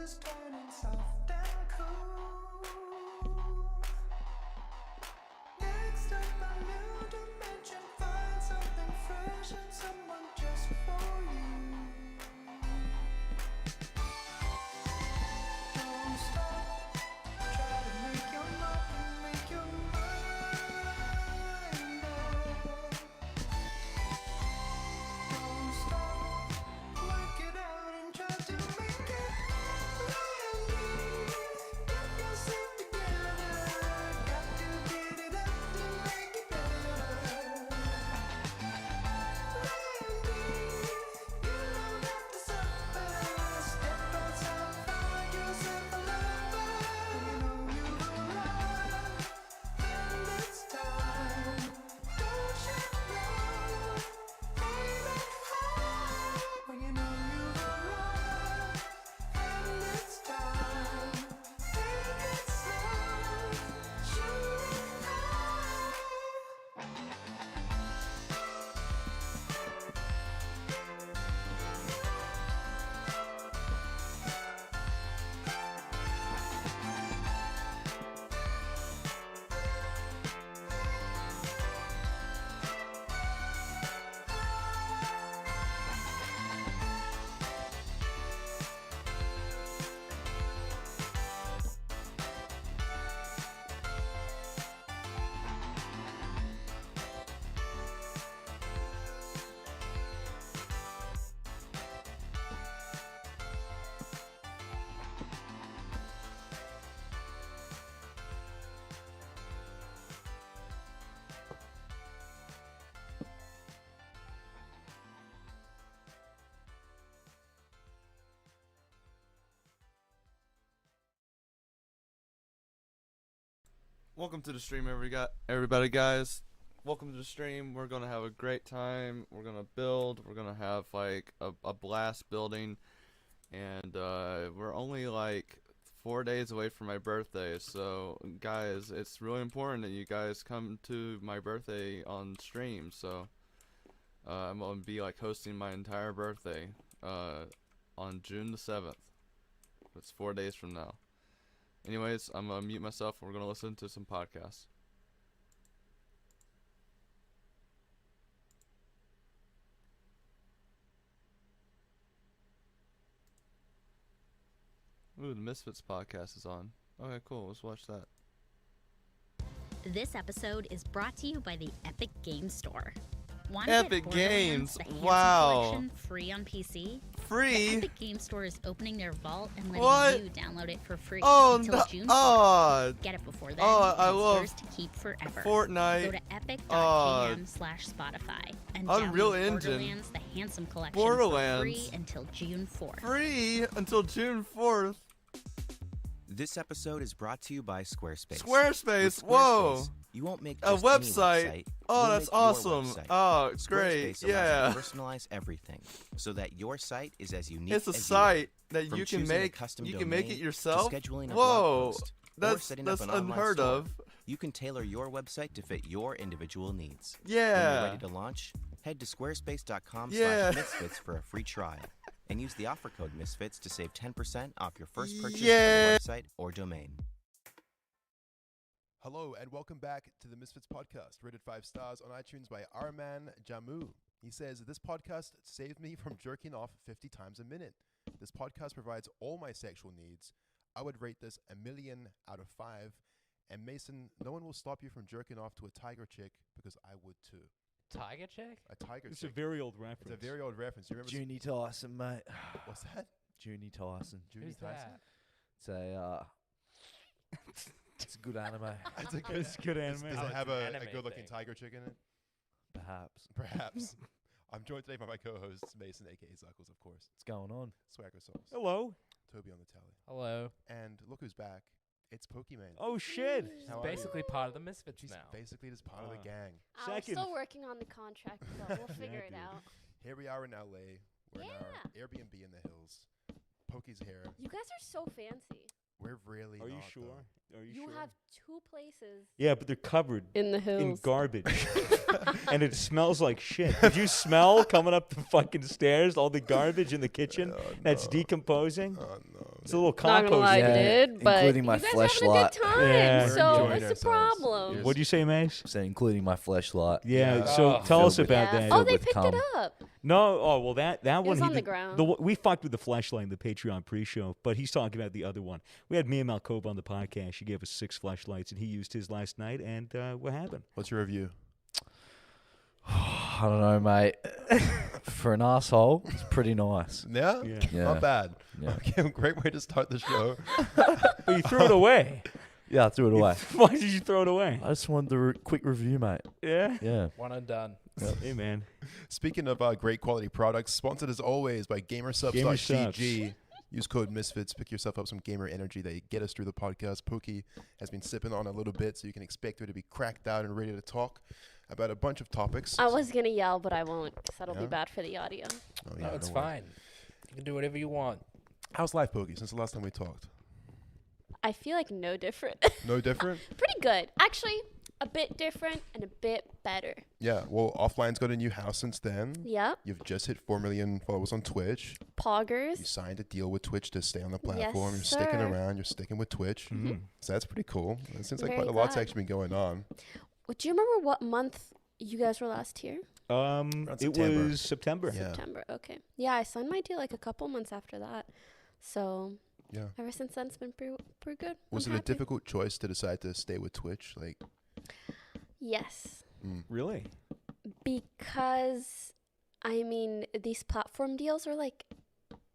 is turning soft and cool. Next up a new dimension, find something fresh and someone just for you. Don't stop, try to make your mind up. Don't stop, work it out and try to make it right. Get yourself together, got to get it up to make it better. You don't have to suffer, step outside, find yourself a lover. You know you've arrived, and it's time. Don't shut down, aim it high. When you know you've arrived, and it's time. Take it slow, shoot it high. Welcome to the stream, everybody, guys. Welcome to the stream. We're gonna have a great time. We're gonna build. We're gonna have like a blast building, and we're only like 4 days away from my birthday. So, guys, it's really important that you guys come to my birthday on stream. So, I'm gonna be like hosting my entire birthday on June the 7th. It's 4 days from now. Anyways, I'm gonna mute myself. We're gonna listen to some podcasts. Ooh, the Misfits podcast is on. Okay, cool. Let's watch that. This episode is brought to you by the Epic Games Store. Want to Epic get Borderlands, Games, the Handsome wow. Collection free on PC? The Free? Epic Games Store is opening their vault and letting What? you download it for free Oh, until no. June 4th. Oh, Get it before then. Oh, I and it's love yours to keep forever. Go Fortnite. to epic.jm/Spotify and Unreal download Engine. Borderlands, the Handsome Collection Borderlands. for free until June 4th. Free until June 4th. This episode is brought to you by Squarespace. Squarespace, With whoa. Squarespace, you won't make A just any website. Oh, you'll that's make your awesome. website. Oh, it's great. Squarespace allows Yeah. you to personalize everything so that your site is as unique It's a as you site that From you can choosing a make. custom You can make it domain yourself. to scheduling a Whoa, blog post, or that's setting up an online unheard store. of. You can tailor your website to fit your individual needs. When Yeah. you're ready to launch, head to squarespace.com/misfits Yeah. for a free trial. And use the offer code MISFITS to save 10% off your first purchase Yeah. of a website or domain. Hello and welcome back to the Misfits podcast, rated 5 stars on iTunes by our man Jamu. He says, this podcast saved me from jerking off 50 times a minute. This podcast provides all my sexual needs. I would rate this 1,000,000 out of 5. And Mason, no one will stop you from jerking off to a tiger chick because I would too. Tiger chick? A tiger It's a chick. very old reference. It's a very old reference. You remember? Junie Tyson, mate. What's that? Junie Tyson. Junie Who's Tyson? that? It's a, it's a good anime, It's a good, It's good anime. Does Oh, it it's have an a anime good-looking thing. tiger chick in it? perhaps. Perhaps. I'm joined today by my co-hosts, Mason, a.k.a. Zuckles, of course. What's going on? Swagger Souls. Hello. Toby on the telly. Hello. And look who's back. It's Pokemon. Oh shit. He's How are you? basically part of the Misfits She's now. basically just part of the Ah. gang. I'm Second. still working on the contract, but we'll figure it dude. out. Here we are in LA. We're in our Yeah. Airbnb in the hills. Pokey's here. You guys are so fancy. We're really Are you not, sure? though. Are you, You sure? have 2 places Yeah, but they're covered in the in hills. garbage, and it smells like shit. Did you smell coming up the fucking stairs all the garbage in the kitchen Oh, that's no. decomposing? Oh, no. It's a little Not gonna lie, I compost. did, but including you my guys having a fleshlight. good time. Yeah. We're So enjoying what's the ourselves. problem? What'd you say, Mace? Saying including my fleshlight. Yeah. Yeah. So Oh. tell us Filled with- about that. Oh, they with picked cum. it up. No. Oh well, that one was he on the did- ground. we fucked with the fleshlight in the Patreon pre-show, but he's talking about the other one. We had me and Malcoba on the podcast. She gave us 6 fleshlights, and he used his last night. And what happened? What's your review? I don't know, mate. For an asshole, it's pretty nice. Yeah? Yeah. Yeah. Not bad. Yeah. Okay, great way to start the show. But you threw it away. Yeah, I threw it away. Why did you throw it away? I just wanted the quick review, mate. Yeah. Yeah. One and done. Hey man. Speaking of great quality products, sponsored as always by GamerSubs.gg. Use code Misfits. Pick yourself up some gamer energy that get us through the podcast. Pookie has been sipping on a little bit, so you can expect her to be cracked out and ready to talk about a bunch of topics. I was gonna yell, but I won't, because that'll Yeah? be bad for the audio. Oh, No, it's don't worry. fine. You can do whatever you want. How's life, Pookie, since the last time we talked? I feel like no different. No different? Pretty good, actually. A bit different and a bit better. Yeah, well, Offline's got a new house since then. Yep. You've just hit 4 million followers on Twitch. You Poggers. signed a deal with Twitch to stay on the Yes, platform. You're sticking sir. around. You're sticking with Twitch. Mm-hmm. So that's pretty cool. It seems like Very quite a lot's glad. actually been going on. Do you remember what month you guys were last here? It September. was September. Yeah. September. Okay. Yeah, I signed my deal like a couple months after that. So Yeah. ever since then, it's been pretty good. Was I'm it a happy. difficult choice to decide to stay with Twitch? Like, Yes, Really? because I mean these platform deals are like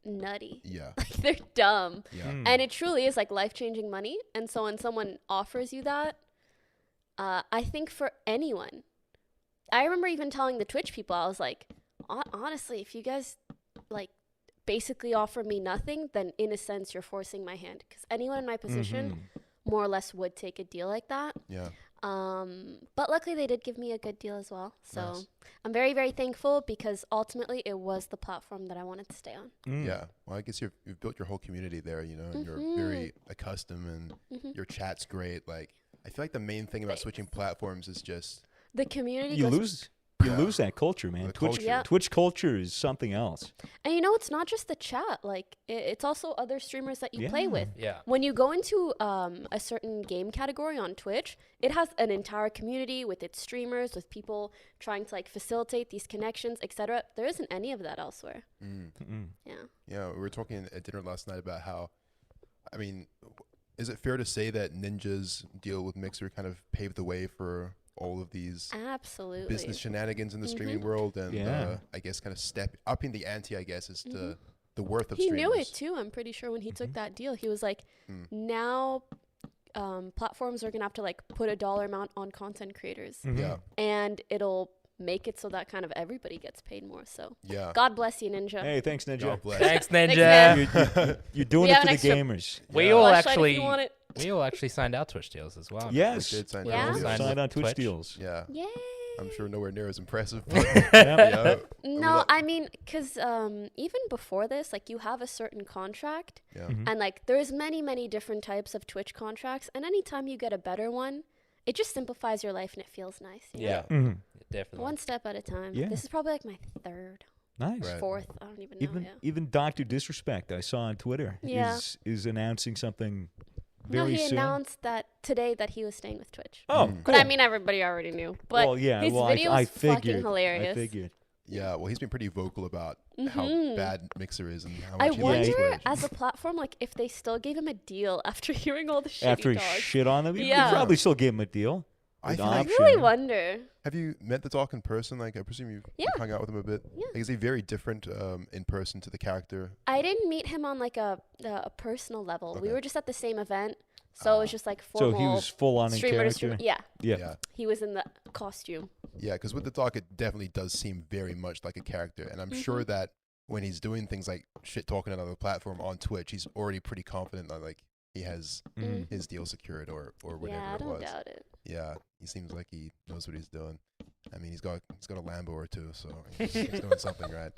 nutty. yeah, Like they're dumb. yeah. Mm. And it truly is like life-changing money. And so when someone offers you that, I think for anyone, I remember even telling the Twitch people, I was like, honestly, if you guys like basically offer me nothing, then in a sense you're forcing my hand. Because anyone in my position more or less would take a deal like that. Yeah. But luckily they did give me a good deal as well. So Nice. I'm very, very thankful because ultimately it was the platform that I wanted to stay on. Mm. Yeah. Well, I guess you've built your whole community there, you know, and you're very accustomed and your chat's great. Like, I feel like the main thing about switching platforms is just, The community You goes lose that culture, man. The Twitch culture. Yeah. Twitch culture is something else. And you know, it's not just the chat. Like, it's also other streamers that you play Yeah. with. Yeah. When you go into a certain game category on Twitch, it has an entire community with its streamers, with people trying to like facilitate these connections, etc. There isn't any of that elsewhere. Yeah. yeah, we were talking at dinner last night about how, I mean, is it fair to say that Ninja's deal with Mixer kind of paved the way for all of these Absolutely. business shenanigans in the streaming world, and Yeah. I guess kind of upping the ante, I guess, is to the worth of He streamers. knew it too. I'm pretty sure when he took that deal, he was like, now platforms are gonna have to like put a dollar amount on content creators, Yeah, and it'll make it so that kind of everybody gets paid more. So yeah. God bless you, Ninja. Hey, thanks, Ninja. God bless. Thanks, Thanks, Ninja. man. You're doing We it have for an the extra- gamers. We Yeah. all Flashlight if actually you want it. we all actually signed out Twitch deals as well. Yes. We did sign Yeah. deals. Signed Signed with on Twitch Twitch. deals. Yeah, Yay. I'm sure nowhere near as impressive. But Yep. yeah, No, I mean, because even before this, like you have a certain contract, yeah. and like there's many different types of Twitch contracts, and anytime you get a better one, it just simplifies your life and it feels nice. you know? Yeah. Mhm. Definitely. One step at a time. Yeah. This is probably like my third, Nice. Right. fourth. I don't even know. Even Yeah. even Dr. Disrespect I saw on Twitter Yeah. is announcing something No, very he soon. announced that today that he was staying with Twitch. Oh, Mm. But I mean, everybody already knew. But well, yeah, his well, video I was fucking figured. hilarious. I figured. Yeah, well, he's been pretty vocal about how bad Mixer is and how I much he loves wonder, Twitch. as a platform, like if they still gave him a deal after hearing all the shit After he he talked. shit on them, Yeah. you probably still gave him a deal. I With feel like- I option. really wonder. Have you met the Doc in person? Like, I presume you've Yeah. hung out with him a bit. Yeah. Like, is he very different in person to the character? I didn't meet him on like a personal level. We Okay. were just at the same event, so it was just like So formal. he was full on in streamer to character. streamer. Yeah, Yeah. Yeah. he was in the costume. Yeah, because with the Doc, it definitely does seem very much like a character. And I'm sure that when he's doing things like shit talking on another platform on Twitch, he's already pretty confident that, like, he has Mhm. his deal secured or whatever Yeah, I it don't was. doubt it. Yeah, he seems like he knows what he's doing. I mean, he's got a Lambo or two, so he's doing something right.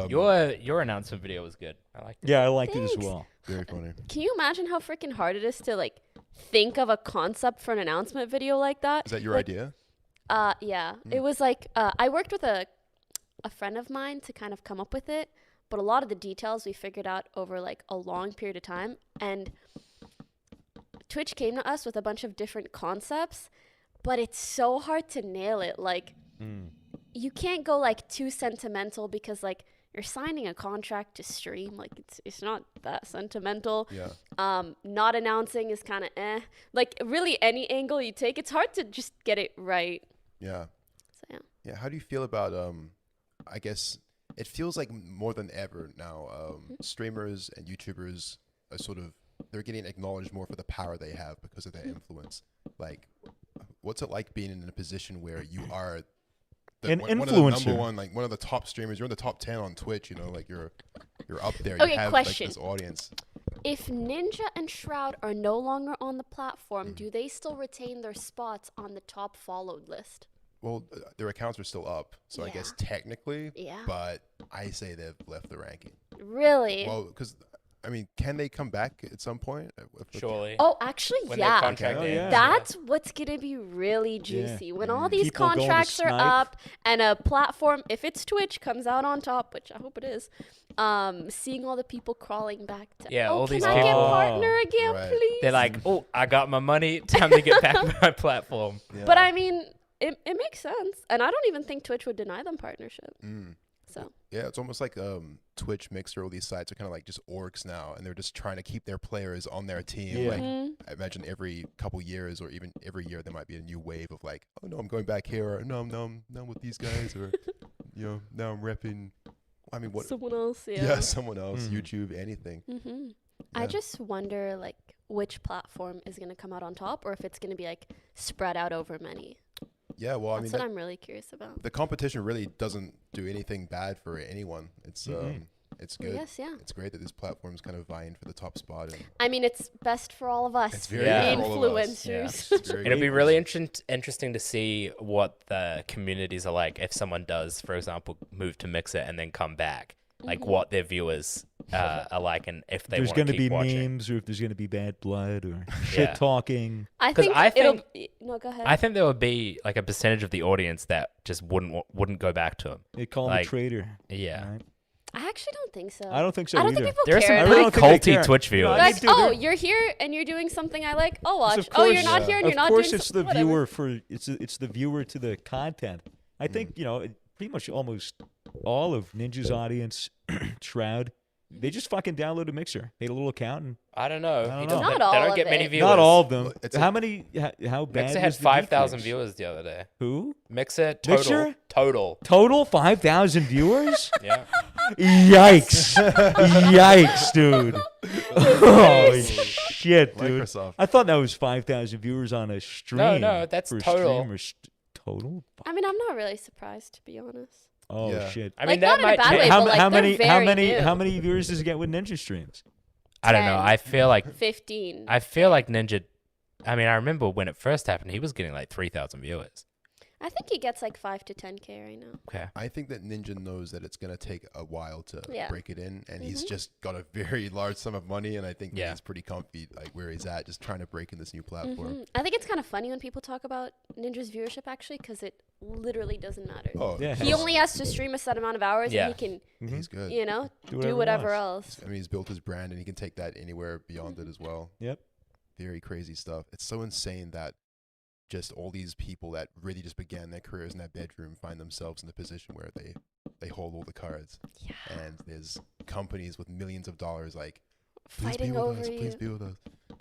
Your announcement video was good. I liked it. Yeah, I liked it as Thanks. well. Very funny. Can you imagine how freaking hard it is to like think of a concept for an announcement video like that? Is that your Like, idea? Yeah. It was like I worked with a friend of mine to kind of come up with it, but a lot of the details we figured out over like a long period of time. And Twitch came to us with a bunch of different concepts, but it's so hard to nail it. Like, you can't go like too sentimental because like you're signing a contract to stream. Like it's not that sentimental. Yeah. Not announcing is kind of like really any angle you take, it's hard to just get it right. Yeah. So yeah. Yeah. How do you feel about I guess it feels like more than ever now, streamers and YouTubers are they're getting acknowledged more for the power they have because of their influence. Like, what's it like being in a position where you are An one of the influencer. number one, like one of the top streamers? You're in the top 10 on Twitch, you know, like you're up there. Okay, you have question. like this audience. If Ninja and Shroud are no longer on the platform, do they still retain their spots on the top followed list? Well, their accounts are still up, so I guess technically, Yeah. but I say they've left the ranking. Really? Well, because I mean, can they come back at some point? Surely. Oh, actually, When their yeah. contract Okay. Oh, ends, yeah. That's what's gonna be really juicy when all these People going to contracts are snipe. up and a platform, if it's Twitch, comes out on top, which I hope it is. Seeing all the people crawling back to, Yeah, oh, all can these I get people- partner again, Right. please? They're like, oh, I got my money. Time to get back my platform. Yeah. But I mean, it makes sense, and I don't even think Twitch would deny them partnership. So Yeah, it's almost like Twitch, Mixer, all these sites are kind of like just orgs now, and they're just trying to keep their players on their team. Yeah. Like, Mm-hmm. I imagine every couple years or even every year there might be a new wave of like, oh no, I'm going back here, or no, I'm with these guys, or you know, now I'm repping. I mean, what? someone else, Yeah, someone else, YouTube, anything. Mm-hmm. I Yeah. just wonder like which platform is gonna come out on top, or if it's gonna be like spread out over many. Yeah, well, I That's mean, what I'm really curious about. the competition really doesn't do anything bad for anyone. It's it's good. Yes, yeah. It's great that this platform's kind of vying for the top spot. And I mean, it's best for all of us. It's very good for all of us. Influencers. it's very It'll be good. really interesting to see what the communities are like if someone does, for example, move to Mixer and then come back. Like what their viewers are like, and if they There's want going to to be keep watching. memes, or if there's going to be bad blood, or Yeah. shit talking. I 'Cause think I it'll. think- No, go ahead. I think there would be like a percentage of the audience that just wouldn't go back to him. They call him Like, a traitor. Yeah. right? I actually don't think so. I don't think so I don't either. think people There are care. some I enough. really pretty don't think they culty care. Twitch No, viewers. I Like, dude, oh, they're- you're here and you're doing something I like. I'll watch. Of Oh, you're course, not here and you're of not course, doing it's the whatever. viewer for it's the viewer to the content. I think pretty much almost all of Ninja's audience, Shroud, they just fucking download a Mixer, made a little account, and I don't know. I don't He know. doesn't- Not they all don't of get many it. viewers. not all of them. Well, it's How a- many? How bad? Mixer had was the 5,000 decrease? viewers the other day. Who? Mixer total. Mixer? Total. Total 5,000 viewers? Yeah. Yikes! Yikes, dude! Oh shit, dude! Microsoft. I thought that was 5,000 viewers on a stream. no, that's for a total. stream or total. I mean, I'm not really surprised, to be honest. Oh Yeah. shit! I mean, Like, that not in a might bad change. way, but, like, they're very how new. many viewers does it get with Ninja streams? I don't know. 10. I feel like 15. Ninja. I mean, I remember when it first happened, he was getting like 3,000 viewers. I think he gets like 5 to 10K right now. Okay. I think that Ninja knows that it's going to take a while to Yeah. break it in, and he's just got a very large sum of money, and I think that Yeah. he's pretty comfy like where he's at, just trying to break in this new platform. Mhm. I think it's kind of funny when people talk about Ninja's viewership, actually, because it literally doesn't matter. Oh, Yeah. He only has to stream a set amount of hours, Yeah. and he can, he's good. you know, Do do whatever he whatever wants. else. I mean, he's built his brand, and he can take that anywhere beyond it as well. Yep. Very crazy stuff. It's so insane that just all these people that really just began their careers in that bedroom find themselves in the position where they hold all the cards. Yeah. And there's companies with millions of dollars like, please be Fighting with over us, please you. be with us.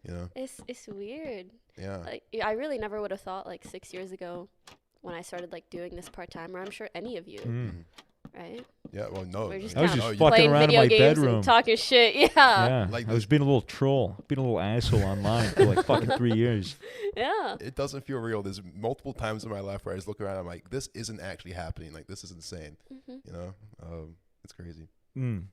You know? It's weird. Yeah. Like, I really never would have thought, like, 6 years ago when I started, like, doing this part-time, or I'm sure any of you, Mm. right? Yeah, well, no. We're just I was down just you- fucking playing around in video my games bedroom. and talking shit. Yeah. Yeah, Like I was being a little troll, being a little asshole online for like fucking 3 years. Yeah. It doesn't feel real. There's multiple times in my life where I just look around and I'm like, this isn't actually happening. Like, this is insane. Mhm. You know? It's crazy. Mm.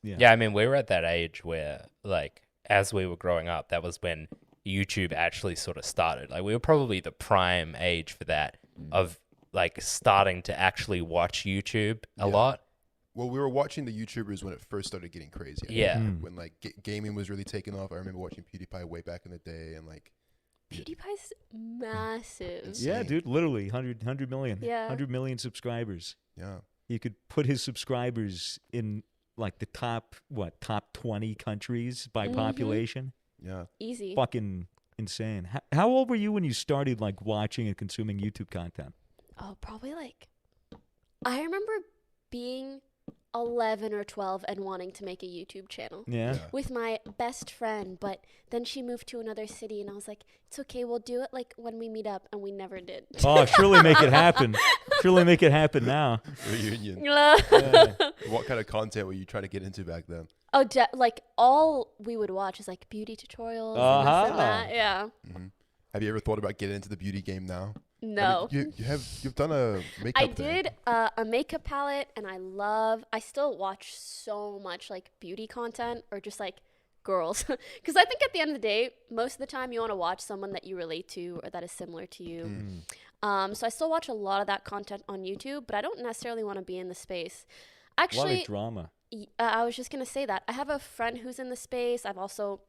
Yeah. Yeah, I mean, we were at that age where, like, as we were growing up, that was when YouTube actually sort of started. Like, we were probably the prime age for that, of, like, starting to actually watch YouTube a Yeah. lot. Well, we were watching the YouTubers when it first started getting crazy. I think. Yeah. Mm. When, like, gaming was really taking off. I remember watching PewDiePie way back in the day, and, like, PewDiePie's massive. It's- Yeah, insane. dude, literally 100 million. Yeah. 100 million subscribers. yeah. You could put his subscribers in like the top 20 countries by Mhm. population. Yeah. Easy. Fucking insane. How old were you when you started like watching and consuming YouTube content? Oh, probably like, I remember being 11 or 12 and wanting to make a YouTube channel Yeah. with my best friend, but then she moved to another city and I was like, it's okay, we'll do it like when we meet up, and we never did. Oh, surely make it happen. Surely make it happen now. Reunion. Yeah. What kind of content were you trying to get into back then? Oh, like all we would watch is like beauty tutorials and this and that. Yeah. Hmm. Have you ever thought about getting into the beauty game now? No. I mean, you've done a makeup I thing. did a makeup palette, and I still watch so much like beauty content or just like girls. Because I think at the end of the day, most of the time you want to watch someone that you relate to or that is similar to you. So I still watch a lot of that content on YouTube, but I don't necessarily want to be in the space. A lot Actually, of drama. I was just going to say that. I have a friend who's in the space. I've also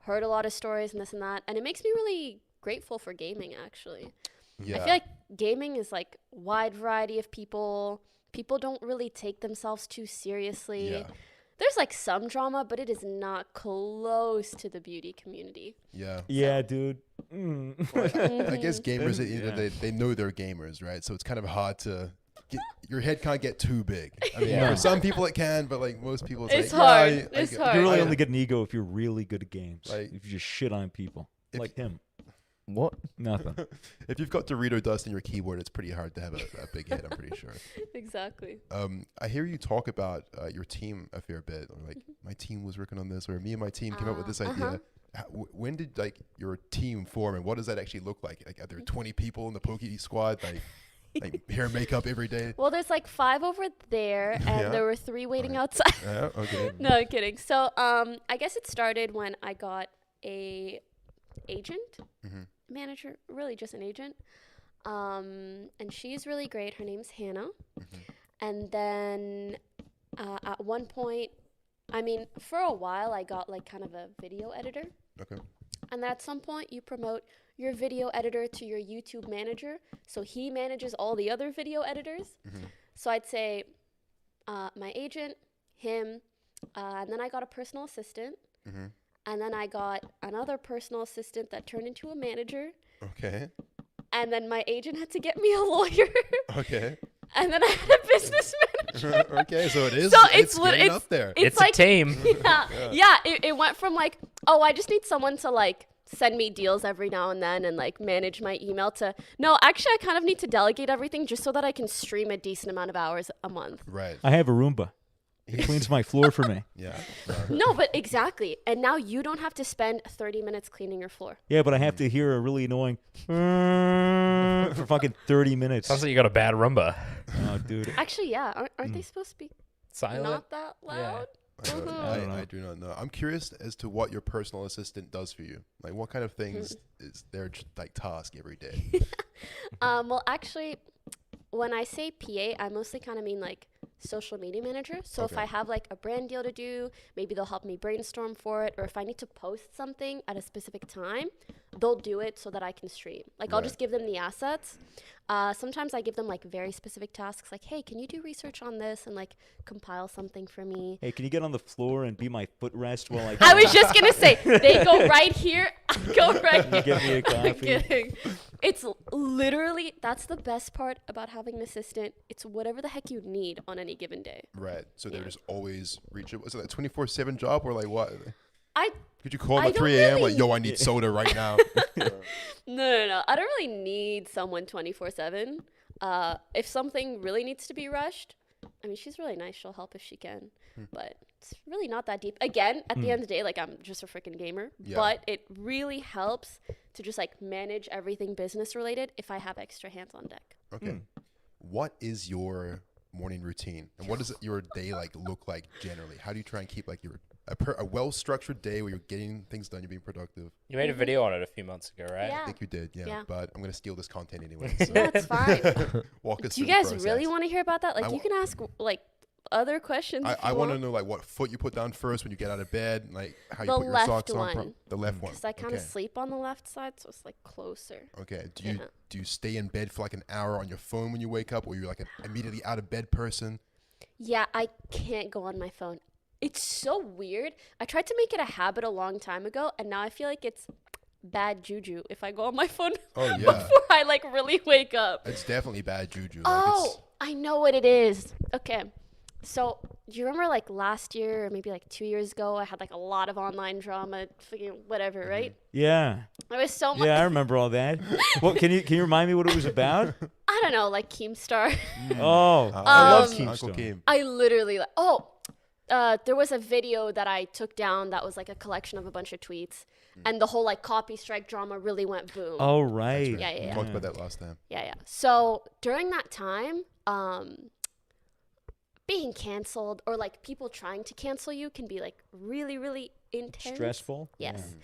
heard a lot of stories and this and that, and it makes me really grateful for gaming, actually. Yeah. I feel like gaming is like wide variety of people. People don't really take themselves too seriously. Yeah. There's like some drama, but it is not close to the beauty community. Yeah. Yeah, dude. I guess gamers at the end of the day, they know they're gamers, right? So it's kind of hard to your head can't get too big. I mean, Yeah. for some people it can, but like most people, It's like, hard. yeah, It's I- hard. You really I- only get an ego if you're really good at games. Like- if you just shit on people. If- Like him. What? Nothing. If you've got Dorito dust in your keyboard, it's pretty hard to have a big head. I'm pretty sure. Exactly. I hear you talk about your team a fair bit, or like my team was working on this, or me and my team came up with this idea. When did like your team form, and what does that actually look like? Like, are there 20 people in the Pokey squad, like hair and makeup every day? Well, there's like 5 over there, and Yeah. there were 3 waiting Right. outside. Okay. No, I'm kidding. So, I guess it started when I got a agent, manager, really just an agent. And she's really great. Her name's Hannah. And then at one point, I mean, for a while, I got like kind of a video editor. Okay. And then at some point, you promote your video editor to your YouTube manager. So he manages all the other video editors. So I'd say my agent, him, and then I got a personal assistant. And then I got another personal assistant that turned into a manager. Okay. And then my agent had to get me a lawyer. Okay. And then I had a business manager. Okay, so it is. So it's lit- getting up there. It's like, a team. Yeah. It went from like, oh, I just need someone to like send me deals every now and then and like manage my email to, no, actually I kind of need to delegate everything just so that I can stream a decent amount of hours a month. Right. I have a Roomba. It cleans my floor for me. Yeah. No, but exactly. And now you don't have to spend 30 minutes cleaning your floor. Yeah, but I have to hear a really annoying for fucking 30 minutes. Sounds like you got a bad Roomba. Oh, dude. Actually, yeah. Aren't they supposed to be Silent. not that loud? I don't know. I do not know. I'm curious as to what your personal assistant does for you. Like, what kind of things is their like task every day? Well, actually, when I say PA, I mostly kind of mean like social media manager. So if Okay. I have like a brand deal to do, maybe they'll help me brainstorm for it. Or if I need to post something at a specific time, they'll do it so that I can stream. Like I'll Right. just give them the assets. Sometimes I give them like very specific tasks like, hey, can you do research on this and like compile something for me? Hey, can you get on the floor and be my footrest while I I was just going to say, they go right here, I go right you here. get me a I'm coffee? kidding. It's literally, that's the best part about having an assistant. It's whatever the heck you need on any given day. Right. So they're Yeah. just always reachable. Is it a 24/7 job or like what? I Could you call them I at don't 3 a.m. really- like, yo, I need soda right now? No. I don't really need someone 24/7. If something really needs to be rushed, I mean, she's really nice. She'll help if she can. But it's really not that deep. Again, at the end of the day, like I'm just a freaking gamer. Yeah. But it really helps to just like manage everything business related if I have extra hands on deck. Okay. What is your morning routine, and what does your day like look like generally? How do you try and keep like a well-structured day where you're getting things done, you're being productive? You made a video on it a few months ago, right? Yeah. I think you did, yeah. Yeah. But I'm gonna steal this content anyway. So No, it's fine. walk us Do you through the guys process. really want to hear about that? Like, I you wa- can ask like other questions. I want to know like what foot you put down first when you get out of bed, like how you The put your left socks on. one. The left one. because I kind of Okay. sleep on the left side, so it's like closer. Okay. Yeah. Do you stay in bed for like an hour on your phone when you wake up, or you're like an immediately out of bed person? Yeah, I can't go on my phone it's so weird. I tried to make it a habit a long time ago, and now I feel like it's bad juju if I go on my phone Oh, yeah. before I like really wake up. It's definitely bad juju. Oh, I know what it is. Okay. So, do you remember like last year or maybe like 2 years ago, I had like a lot of online drama, fucking whatever, right? Yeah. There was so much. Yeah, I remember all that. Well, can you remind me what it was about? I don't know, like Keemstar. Oh, I love Uncle Keemstar. Keem. I literally, there was a video that I took down that was like a collection of a bunch of tweets, and the whole like copy strike drama really went boom. Oh, right. Yeah, yeah, We yeah. talked about that last time. Yeah. So during that time, being canceled or like people trying to cancel you can be like really, really intense. Stressful. Yes.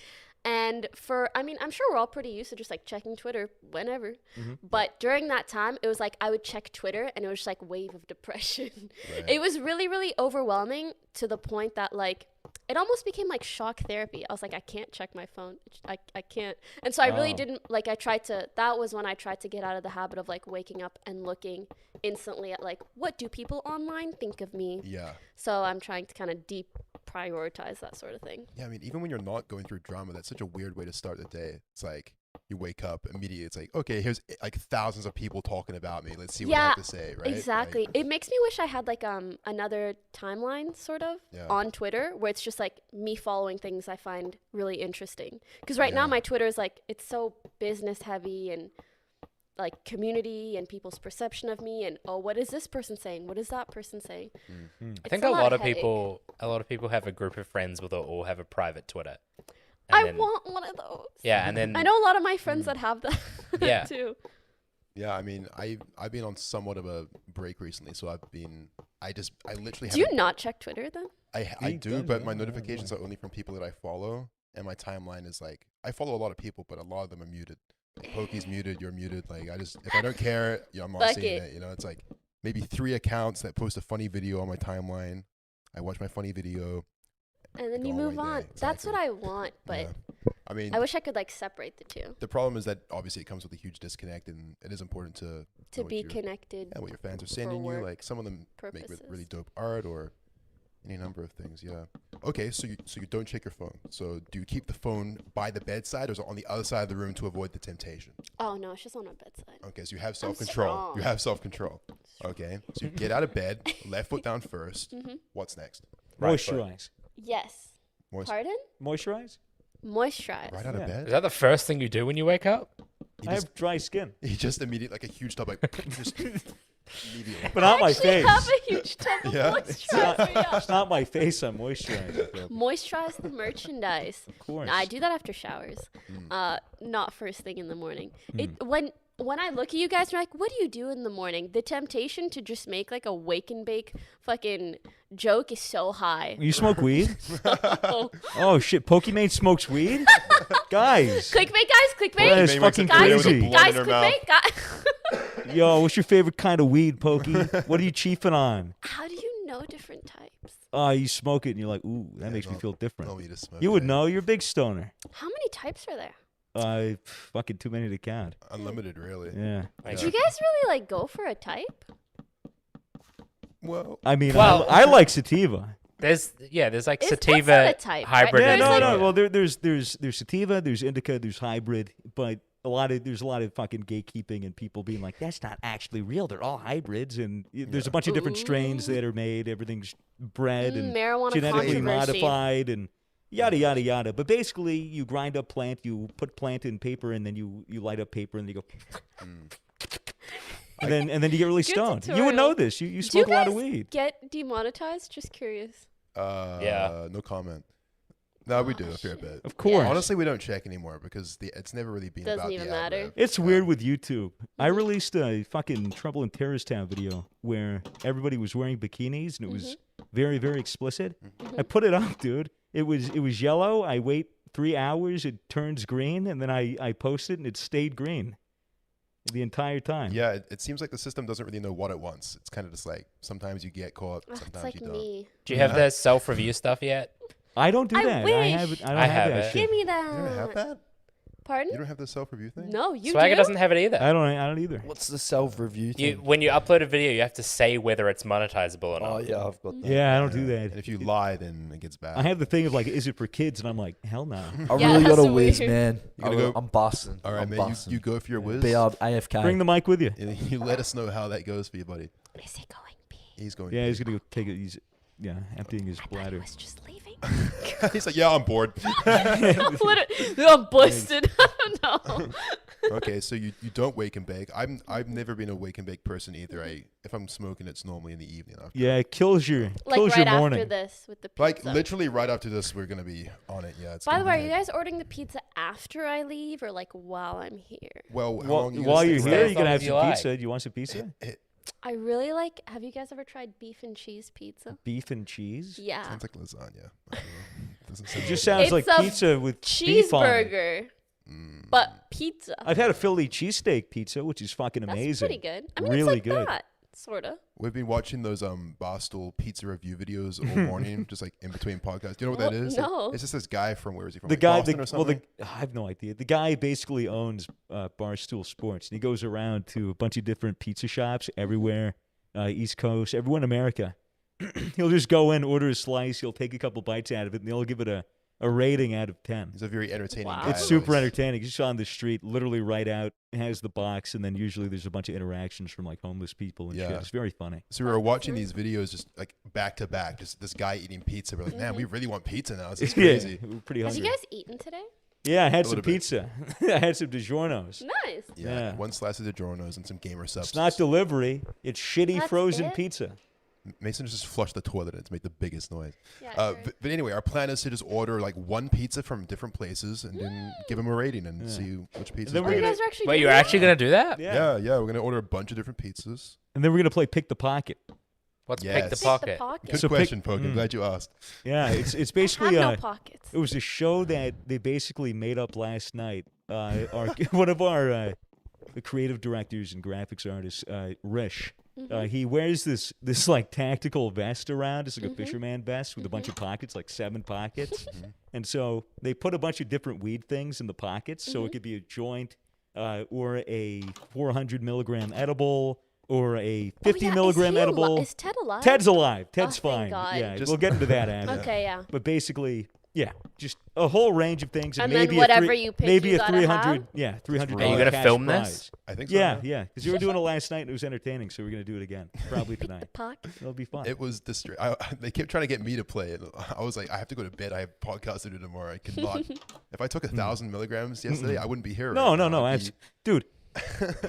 And I'm sure we're all pretty used to just like checking Twitter whenever. But during that time, it was like I would check Twitter and it was just like wave of depression. Right. It was really, really overwhelming to the point that like it almost became like shock therapy. I was like, I can't check my phone. I can't. And so I really didn't like, that was when I tried to get out of the habit of like waking up and looking instantly at like, what do people online think of me? Yeah. So I'm trying to kind of prioritize that sort of thing. Yeah, I mean, even when you're not going through drama, that's such a weird way to start the day. It's like you wake up immediately. It's like, okay, here's like thousands of people talking about me. Let's see what they have to say, right? Exactly. Like, It makes me wish I had like another timeline sort of Yeah. on Twitter where it's just like me following things I find really interesting. Because right now Yeah. my Twitter is like it's so business heavy and like community and people's perception of me and what is this person saying? What is that person saying? I think a lot of people have a group of friends where they'll all have a private Twitter. And I then- want one of those. Yeah, and then I know a lot of my friends that have that Yeah. too. yeah, I mean, I've been on somewhat of a break recently, so I literally Do you haven't- not check Twitter then? I He do, does, but yeah, my yeah, notifications are only from people that I follow, and my timeline is like I follow a lot of people, but a lot of them are muted. Like, Pokey's muted, you're muted. Like if I don't care, I'm not Fuck seeing it. it. You know, it's like maybe 3 accounts that post a funny video on my timeline. I watch my funny video. And then Go you on my move day, on. That's what exactly. I want, but Yeah. I mean, I wish I could like separate the two the problem is that obviously it comes with a huge disconnect, and it is important to know to what be your- connected. yeah, what your fans are sending you. work Like some of them make purposes. really dope art or any number of things. Yeah. Okay, so you don't check your phone. So do you keep the phone by the bedside, or is it on the other side of the room to avoid the temptation? Oh no, it's just on our bedside. Okay, so you have self-control. strong. You have self-control. Okay, so you get out of bed, left foot down 1st. What's next? Right foot. Moisturize. Yes. Moist- Pardon? Moisturize? Moisturize. right out Yeah. of Is bed. that the first thing you do when you wake up? He I just, have dry skin. he just immediately like a huge tub, like just immediately. But not my I actually face. have a huge tub of Yeah? moisturizer. Yeah. It's not my face I'm moisturizing. Bro. Moisturize the merchandise. Of course. No, I do that after showers. Not first thing in the morning. When I look at you guys, you're like, what do you do in the morning? The temptation to just make like a wake and bake fucking joke is so high. You smoke weed? Oh. Oh shit, Pokimane smokes weed? Guys. Clickbait, guys, clickbait. That is May wakes fucking up every day with a crazy. blunt Guys, in her mouth. clickbait. Guys. Yo, what's your favorite kind of weed, Pokey? What are you chiefing on? How do you know different types? Oh, you smoke it and you're like, ooh, that makes me no- feel different. No, we just smoke You would it. know, you're a big stoner. How many types are there? Fucking too many to count. Unlimited, really. Yeah. Do you guys really like go for a type? Well, I mean, Well- I like sativa. There's like What's that sativa a type, right? hybrid. Yeah, There's no, like- no. Well, there's sativa, there's indica, there's hybrid, but there's a lot of fucking gatekeeping and people being like, that's not actually real. They're all hybrids, and there's a bunch of different strains that are made. Everything's bred and Marijuana genetically controversy. modified and yada yada yada. But basically, you grind up plant, you put plant in paper, and then you light up paper, and you go. And then you get really Good stoned. You would tutorial. know this. You Do you smoke a lot of guys weed. get demonetized? Just curious. Yeah. No comment. No, we do a fair bit. Of course. Honestly, we don't check anymore because it's never really been Doesn't about even the matter. ad rev. It's weird with YouTube. I released a fucking Trouble in Terrorist Town video where everybody was wearing bikinis and it was very, very explicit. I put it up, dude. It was yellow. I wait 3 hours. It turns green, and then I post it, and it stayed green the entire time. Yeah, it seems like the system doesn't really know what it wants. It's kind of just like sometimes you get caught, Ugh, sometimes it's like you don't. me. Do you have the self-review stuff yet? I don't do I that. wish. I don't I have have that it. shit. Give me You don't have that. that? Pardon? You don't have the self-review thing? No, you Swagger do. doesn't have it either. I don't either. What's the self-review You, thing? when you upload a video, you have to say whether it's monetizable or not. Oh yeah, I've got that. Yeah, I don't do And that. if you lie, then it gets bad. I have the thing of like, is it for kids? And I'm like, hell no. I Yeah, really got that's a whiz, weird. man. You gotta go- I'm busting. All right, I'm man. busting. You go for your whiz. Be AFK. Bring the mic with you. And you let us know how that goes for you, buddy. Is he going pee? He's going. Yeah, he's gonna go take it. He's emptying his I thought he bladder. was just leaving. He's like, yeah, I'm bored. Literally, I'm busted. No. Okay, so you don't wake and bake. I've never been a wake and bake person either. If I'm smoking, it's normally in the evening. After. Yeah, it kills your Like right your after morning. this with the pizza. Like literally right after this, we're gonna be on it. Yeah. It's By the gonna way, be are you like- guys ordering the pizza after I leave or like while I'm here? Well, how While, long you while gonna you're stay here, around? you can long have as some you like. pizza. Do you want some pizza? I really like. Have you guys ever tried beef and cheese pizza? Beef and cheese. Yeah. Sounds like lasagna. I don't know. Doesn't sound It just right. sounds It's like a pizza with beef on it. Cheeseburger, Mm. but pizza. I've had a Philly cheesesteak pizza, which is fucking That's amazing. pretty good. I mean, Really it's like good. that, sorta. We've been watching those Barstool pizza review videos all morning, just like in between podcasts. Do you know what that Well, is? no. It's just this guy from where is he from? The Like guy, Boston or something? I have no idea. The guy basically owns Barstool Sports, and he goes around to a bunch of different pizza shops everywhere, East Coast, everywhere in America. He'll just go in, order a slice, he'll take a couple bites out of it, and they'll give it a rating out of 10. He's a very entertaining Wow. guy. It's super entertaining. Just on the street, literally right out, has the box, and then usually there's a bunch of interactions from like homeless people and shit. Yeah. It's very funny. So we were watching these videos just like back to back, just this guy eating pizza. We're like, man, we really want pizza now. This is crazy. Yeah, we're pretty Have hungry. you guys eaten today? Yeah, I had A some little bit. pizza. I had some DiGiorno's. Nice. Yeah, Yeah. one slice of DiGiorno's and some gamer subs. It's not delivery. It's shitty That's frozen it? pizza. Mason just flushed the toilet and it's made the biggest noise. Yeah. But anyway, our plan is to just order like one pizza from different places and then give them a rating and see which pizza. then oh, we're you gonna- guys are actually. Wait, doing you're that? actually gonna do that? Yeah, we're gonna order a bunch of different pizzas. And then we're gonna play Pick the Pocket. What's pick Yes. the Pick Pick pocket? the pocket. Good So pick- question, Poke. I'm glad you asked. Yeah, it's I have basically no pockets. it was a show that they basically made up last night. One of our the creative directors and graphics artists, Rish. He wears this like tactical vest around. It's like a fisherman vest with a bunch of pockets, like 7 pockets. And so they put a bunch of different weed things in the pockets. So it could be a joint, or a 400 milligram edible, or a 50 milligram edible. Is Ted alive? Ted's alive. Ted's thank fine. God. Yeah, Just- we'll get into that after. Okay, yeah. But basically, yeah, just a whole range of things. And maybe then whatever a three, you pick, maybe you a gotta 300, have? $300 Are you gonna cash film prize. this? I think so. Yeah, yeah, because you were doing it last night and it was entertaining, so we're gonna do it again, probably The tonight. pocket. It'll be fun. It was they kept trying to get me to play it. I was like, I have to go to bed. I have podcasts to do tomorrow. I could not. If I took 1,000 milligrams yesterday, I wouldn't be here. no, right no, now. no, I'd that's, be- dude.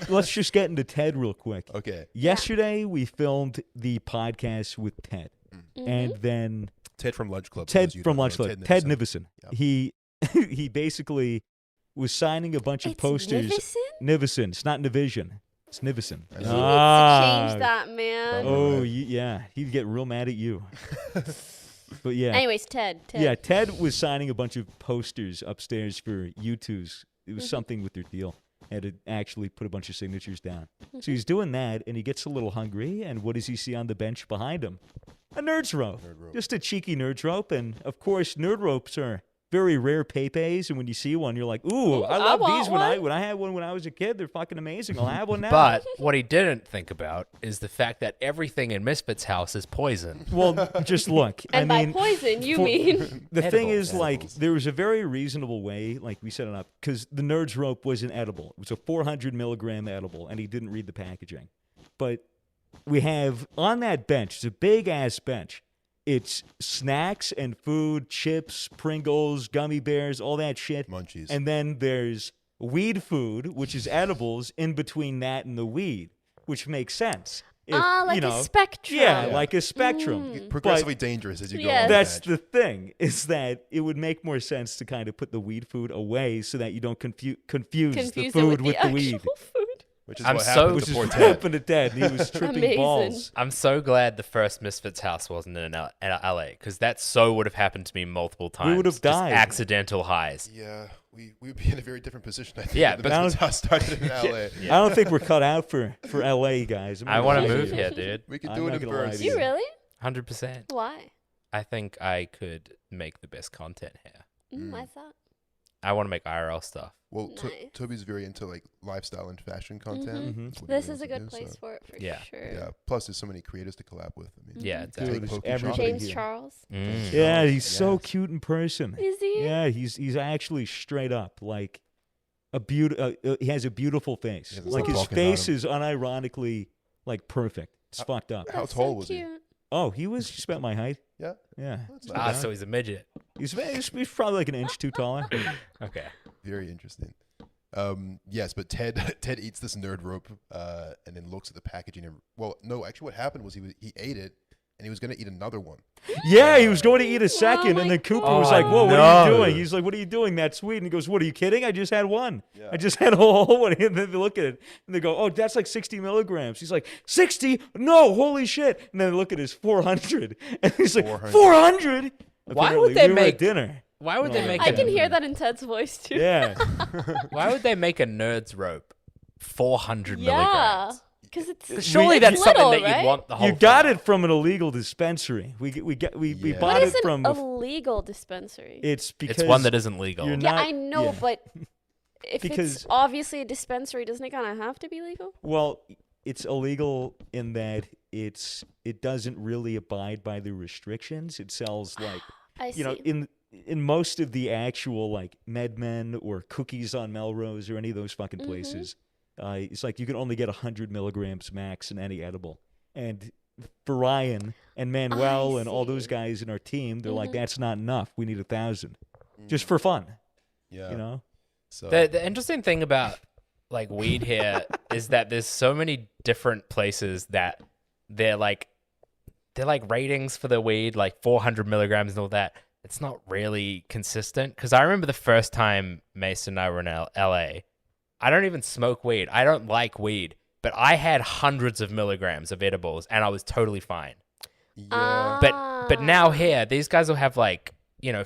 Let's just get into Ted real quick. Okay. Yesterday we filmed the podcast with Ted, and then Ted from Lunch Club. Ted those you from don't Lunch know, Club, Ted Nivison. Nivison. Yep. He he basically was signing a bunch of It's posters. Nivison? Nivison. It's not Nivision. It's Nivison. I He know. needs to change that, man. Oh, Oh, yeah. He'd get real mad at you. But yeah. Anyways, Ted. Yeah, Ted was signing a bunch of posters upstairs for U2's. It was something with their deal. Had to actually put a bunch of signatures down. So he's doing that, and he gets a little hungry, and what does he see on the bench behind him? A nerd's rope. Just a cheeky nerd's rope, and of course, nerd ropes are very rare pepes, and when you see one, you're like, ooh, I I love want these. one. When I had one when I was a kid, they're fucking amazing. I'll have one now. But what he didn't think about is the fact that everything in Misfit's house is poison. Well, just look. And I mean, by poison, you for- mean The thing Edibles. is, like, there was a very reasonable way, like, we set it up, because the nerd's rope was an edible. It was a 400 milligram edible, and he didn't read the packaging. But we have, on that bench, it's a big-ass bench. It's snacks and food, chips, Pringles, gummy bears, all that shit. Munchies. And then there's weed food, which is edibles, in between that and the weed, which makes sense. If, like you know, a spectrum. Yeah, like a spectrum. Progressively dangerous as you go. Yes. along That's that. the thing, is that it would make more sense to kind of put the weed food away so that you don't confuse the Confuse it food with the the weed. actual food. Which is I'm what so- happened Which to is poor what Ted. happened to Ted. He was tripping Amazing. balls. I'm so glad the first Misfits house wasn't in LA, because that so would have happened to me multiple times. would have Just died. accidental highs. Yeah, we'd be in a very different position. I think. Yeah, the but- business house started in LA. I don't think we're cut out for LA, guys. I'm I not want gonna to lie move you. here, dude. We could I'm do it not in gonna lie bursts. to Do you really? 100%. Why? I think I could make the best content here. Why's that? make IRL stuff. Well, Nice. Toby's very into like lifestyle and fashion content. Mhm. That's what he This wants is a to good do, place so- for it for Yeah. sure. Yeah. Plus, there's so many creators to collab with. I mean, Yeah, Dude, exactly. there's Poke everybody shopping. James here. Charles. Mm. Yeah, he's so Yes. cute in person. Is he? Yeah, he's actually straight up like he has a beautiful face. Yeah, there's like no his talking about face him. is unironically like perfect. It's fucked up. How That's tall so was he? cute. Oh, he was just about my height. Yeah. Yeah. That's not not Ah, bad. so he's a midget. He's probably like an inch too taller. Okay. Very interesting. Yes, but Ted eats this nerd rope and then looks at the packaging. And, well, no, actually, what happened was he ate it and he was gonna eat another one. Yeah, he was going to eat a second, my and then Cooper God. was like, "Whoa, what are you No. doing?" He's like, "What are you doing? That's sweet." And he goes, "What, are you kidding? I just had one. Yeah. I just had a whole one." And then they look at it, and they go, "Oh, that's like 60 milligrams." He's like, 60? No, holy shit. And then they look at his 400, and he's like, 400. 400? Why would they we were at make- dinner? Why would they Oh, make? I a, can hear that in Ted's voice too. Yeah. Why would they make a nerd's rope 400 Yeah, milligrams? because it's Surely it's that's something little, that right? you'd want the whole. You got thing. it from an illegal dispensary. We Yeah. bought What is it an from. illegal dispensary? It's because It's one that isn't legal. you're Yeah, not- I know, yeah. but if Because- it's obviously a dispensary, doesn't it kind of have to be legal? Well, it's illegal in that it doesn't really abide by the restrictions. It sells like I see. you know in most of the actual like MedMen or Cookies on Melrose or any of those fucking Mhm. places, it's like you can only get 100 milligrams max in any edible. And for Ryan and Manuel and all those see. guys in our team, they're like, Mhm. that's not enough. We need 1,000 just for fun. Yeah. You know. So The interesting thing about like weed here is that there's so many different places that they're like ratings for the weed, like 400 milligrams and all that. It's not really consistent. Because I remember the first time Mason and I were in LA, I don't even smoke weed. I don't like weed, but I had hundreds of milligrams of edibles and I was totally fine. yeah. But now here, these guys will have like,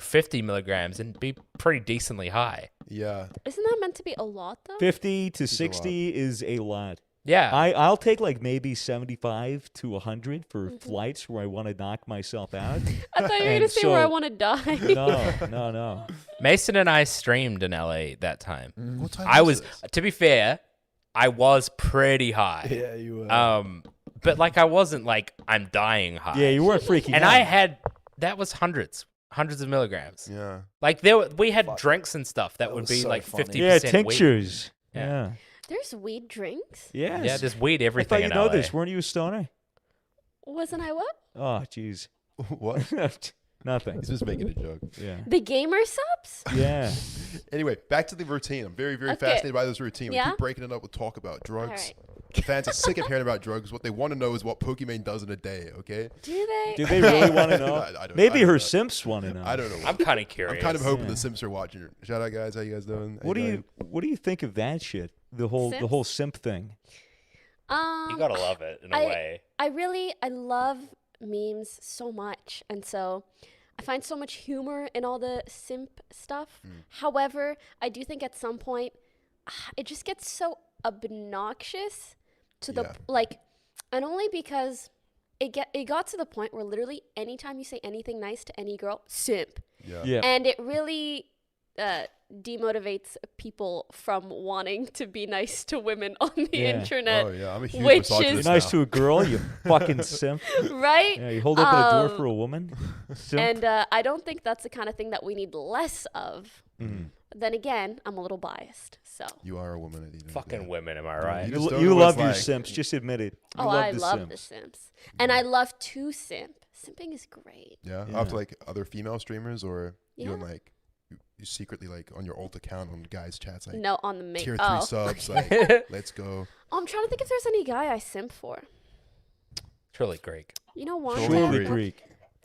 50 milligrams and be pretty decently high. Yeah. Isn't that meant to be a lot though? 50 to Is a lot. 60 is a lot. Yeah. I'll take like maybe 75 to 100 for flights where I want to knock myself out. I thought you were And gonna say where I so- want to die. No. Mason and I streamed in LA that time. What time I was was, to be fair, I was pretty high. Yeah, you were. But like I wasn't like I'm dying high. Yeah, you weren't freaking And out. that was hundreds of milligrams. yeah. Like we had drinks and stuff that would was be so like funny. 50% Yeah, weed. tinctures. Yeah. Yeah. There's weed drinks. Yes. Yeah, there's weed I everything thought you in know LA. this. Weren't you a stoner? Wasn't I what? Oh, jeez. What? Nothing. He's just making a joke. Yeah. The gamer subs? Yeah. Anyway, back to the routine. I'm very, very Okay. fascinated by this routine. We Yeah? keep breaking it up with talk about drugs. Alright. The fans are sick of hearing about drugs. What they want to know is what Pokimane does in a day, okay? Do they? Do they really want to know? I don't- Maybe I don't her know. simps want to know. I don't know. I'm kind of curious. I'm kind of hoping Yeah. the Simps are watching. Shout out, guys. How you guys doing? What do you think of that shit? The whole simp thing. You gotta love it in a way. I love memes so much, and so I find so much humor in all the simp stuff. However, I do think at some point it just gets so obnoxious to the Yeah. like, and only because it got to the point where literally anytime you say anything nice to any girl, simp, Yeah. Yeah. and it really demotivates people from wanting to be nice to women on the Yeah. internet. Oh yeah, I'm a huge Which You're misogynist nice now. to a girl, you fucking simp. Right? Yeah, you hold open a door Um, for a woman. Simp. And I don't think that's the kind of thing that we need less of. Mm. Then again, I'm a little biased. So. You are a woman at the end of the Fucking day. women, am I right? You just don't You know what love it's your like. simps. Just admit it. You Oh, I love the simps. Sims. And I love to simp. Simping is great. Yeah. Yeah. After like other female streamers, or you and Yeah. like you secretly like on your alt account on guys' chats like No, on the main. tier 3 Oh. subs, like let's go. Oh, I'm trying to think if there's any guy I simp for. Truly Greek. You know one? Surely Greek.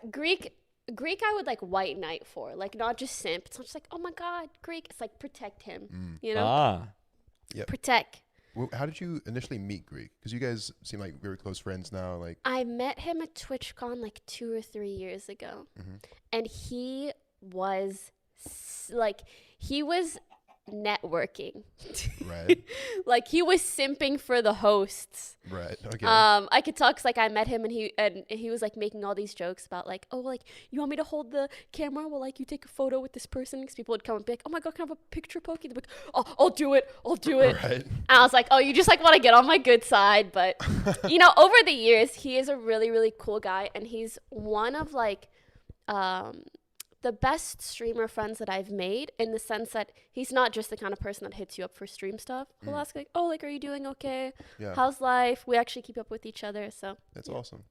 Greek. Greek I would like white knight for. Like not just simp. It's not just like, oh my god, Greek. It's like protect him. You know? Ah. Protect. Well, how did you initially meet Greek? Because you guys seem like very close friends now. Like, I met him at TwitchCon like 2 or 3 years ago. And he was he was networking. Right. Like he was simping for the hosts. Right. Okay. I could tell because like I met him and he was like making all these jokes about like, oh, like you want me to hold the camera while like you take a photo with this person? Because people would come and be like, oh my god, can I have a picture, Pokey? They'd be like, oh, I'll do it. Right. And I was like, oh, you just like want to get on my good side. But you know, over the years, he is a really, really cool guy, and he's one of like the best streamer friends that I've made, in the sense that he's not just the kind of person that hits you up for stream stuff. He'll ask like, oh, like, are you doing okay? Yeah. How's life? We actually keep up with each other. So That's awesome.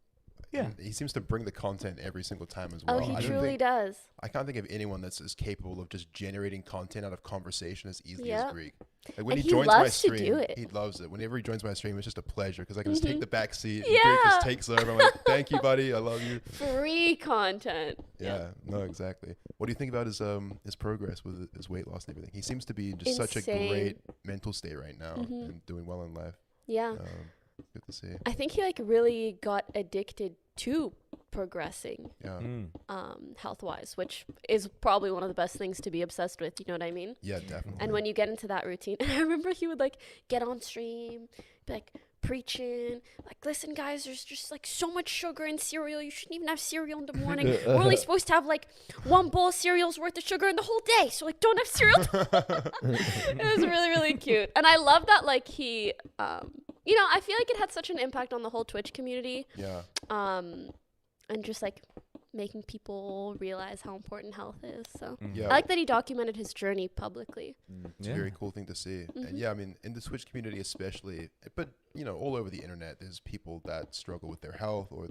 Yeah. And he seems to bring the content every single time as well. oh, he I don't truly think- does. I can't think of anyone that's as capable of just generating content out of conversation as easily Yeah. as Greek. Like when And he he joins my loves to stream, do it. he loves it. Whenever he joins my stream, it's just a pleasure because I can just take the back seat and Yeah. Greek just takes over. I'm like, thank you, buddy. I love you. Free content. Yeah, no, exactly. What do you think about his progress with his weight loss and everything? He seems to be in just such a Insane. great mental state right now and doing well in life. Yeah. Good to see. I think he like really got addicted to progressing Yeah, health wise, which is probably one of the best things to be obsessed with, you know what I mean? yeah, definitely. And when you get into that routine, and I remember he would like get on stream, be like preaching, like, listen guys, there's just like so much sugar in cereal, you shouldn't even have cereal in the morning. We're only supposed to have like one bowl of cereal's worth of sugar in the whole day, so like don't have cereal. It was really, really cute. And I love that like he you know, I feel like it had such an impact on the whole Twitch community. Yeah, And just like making people realize how important health is. So yeah. I like that he documented his journey publicly. It's a very cool thing to see. And yeah, I mean, in the Twitch community especially, but you know, all over the internet, there's people that struggle with their health, or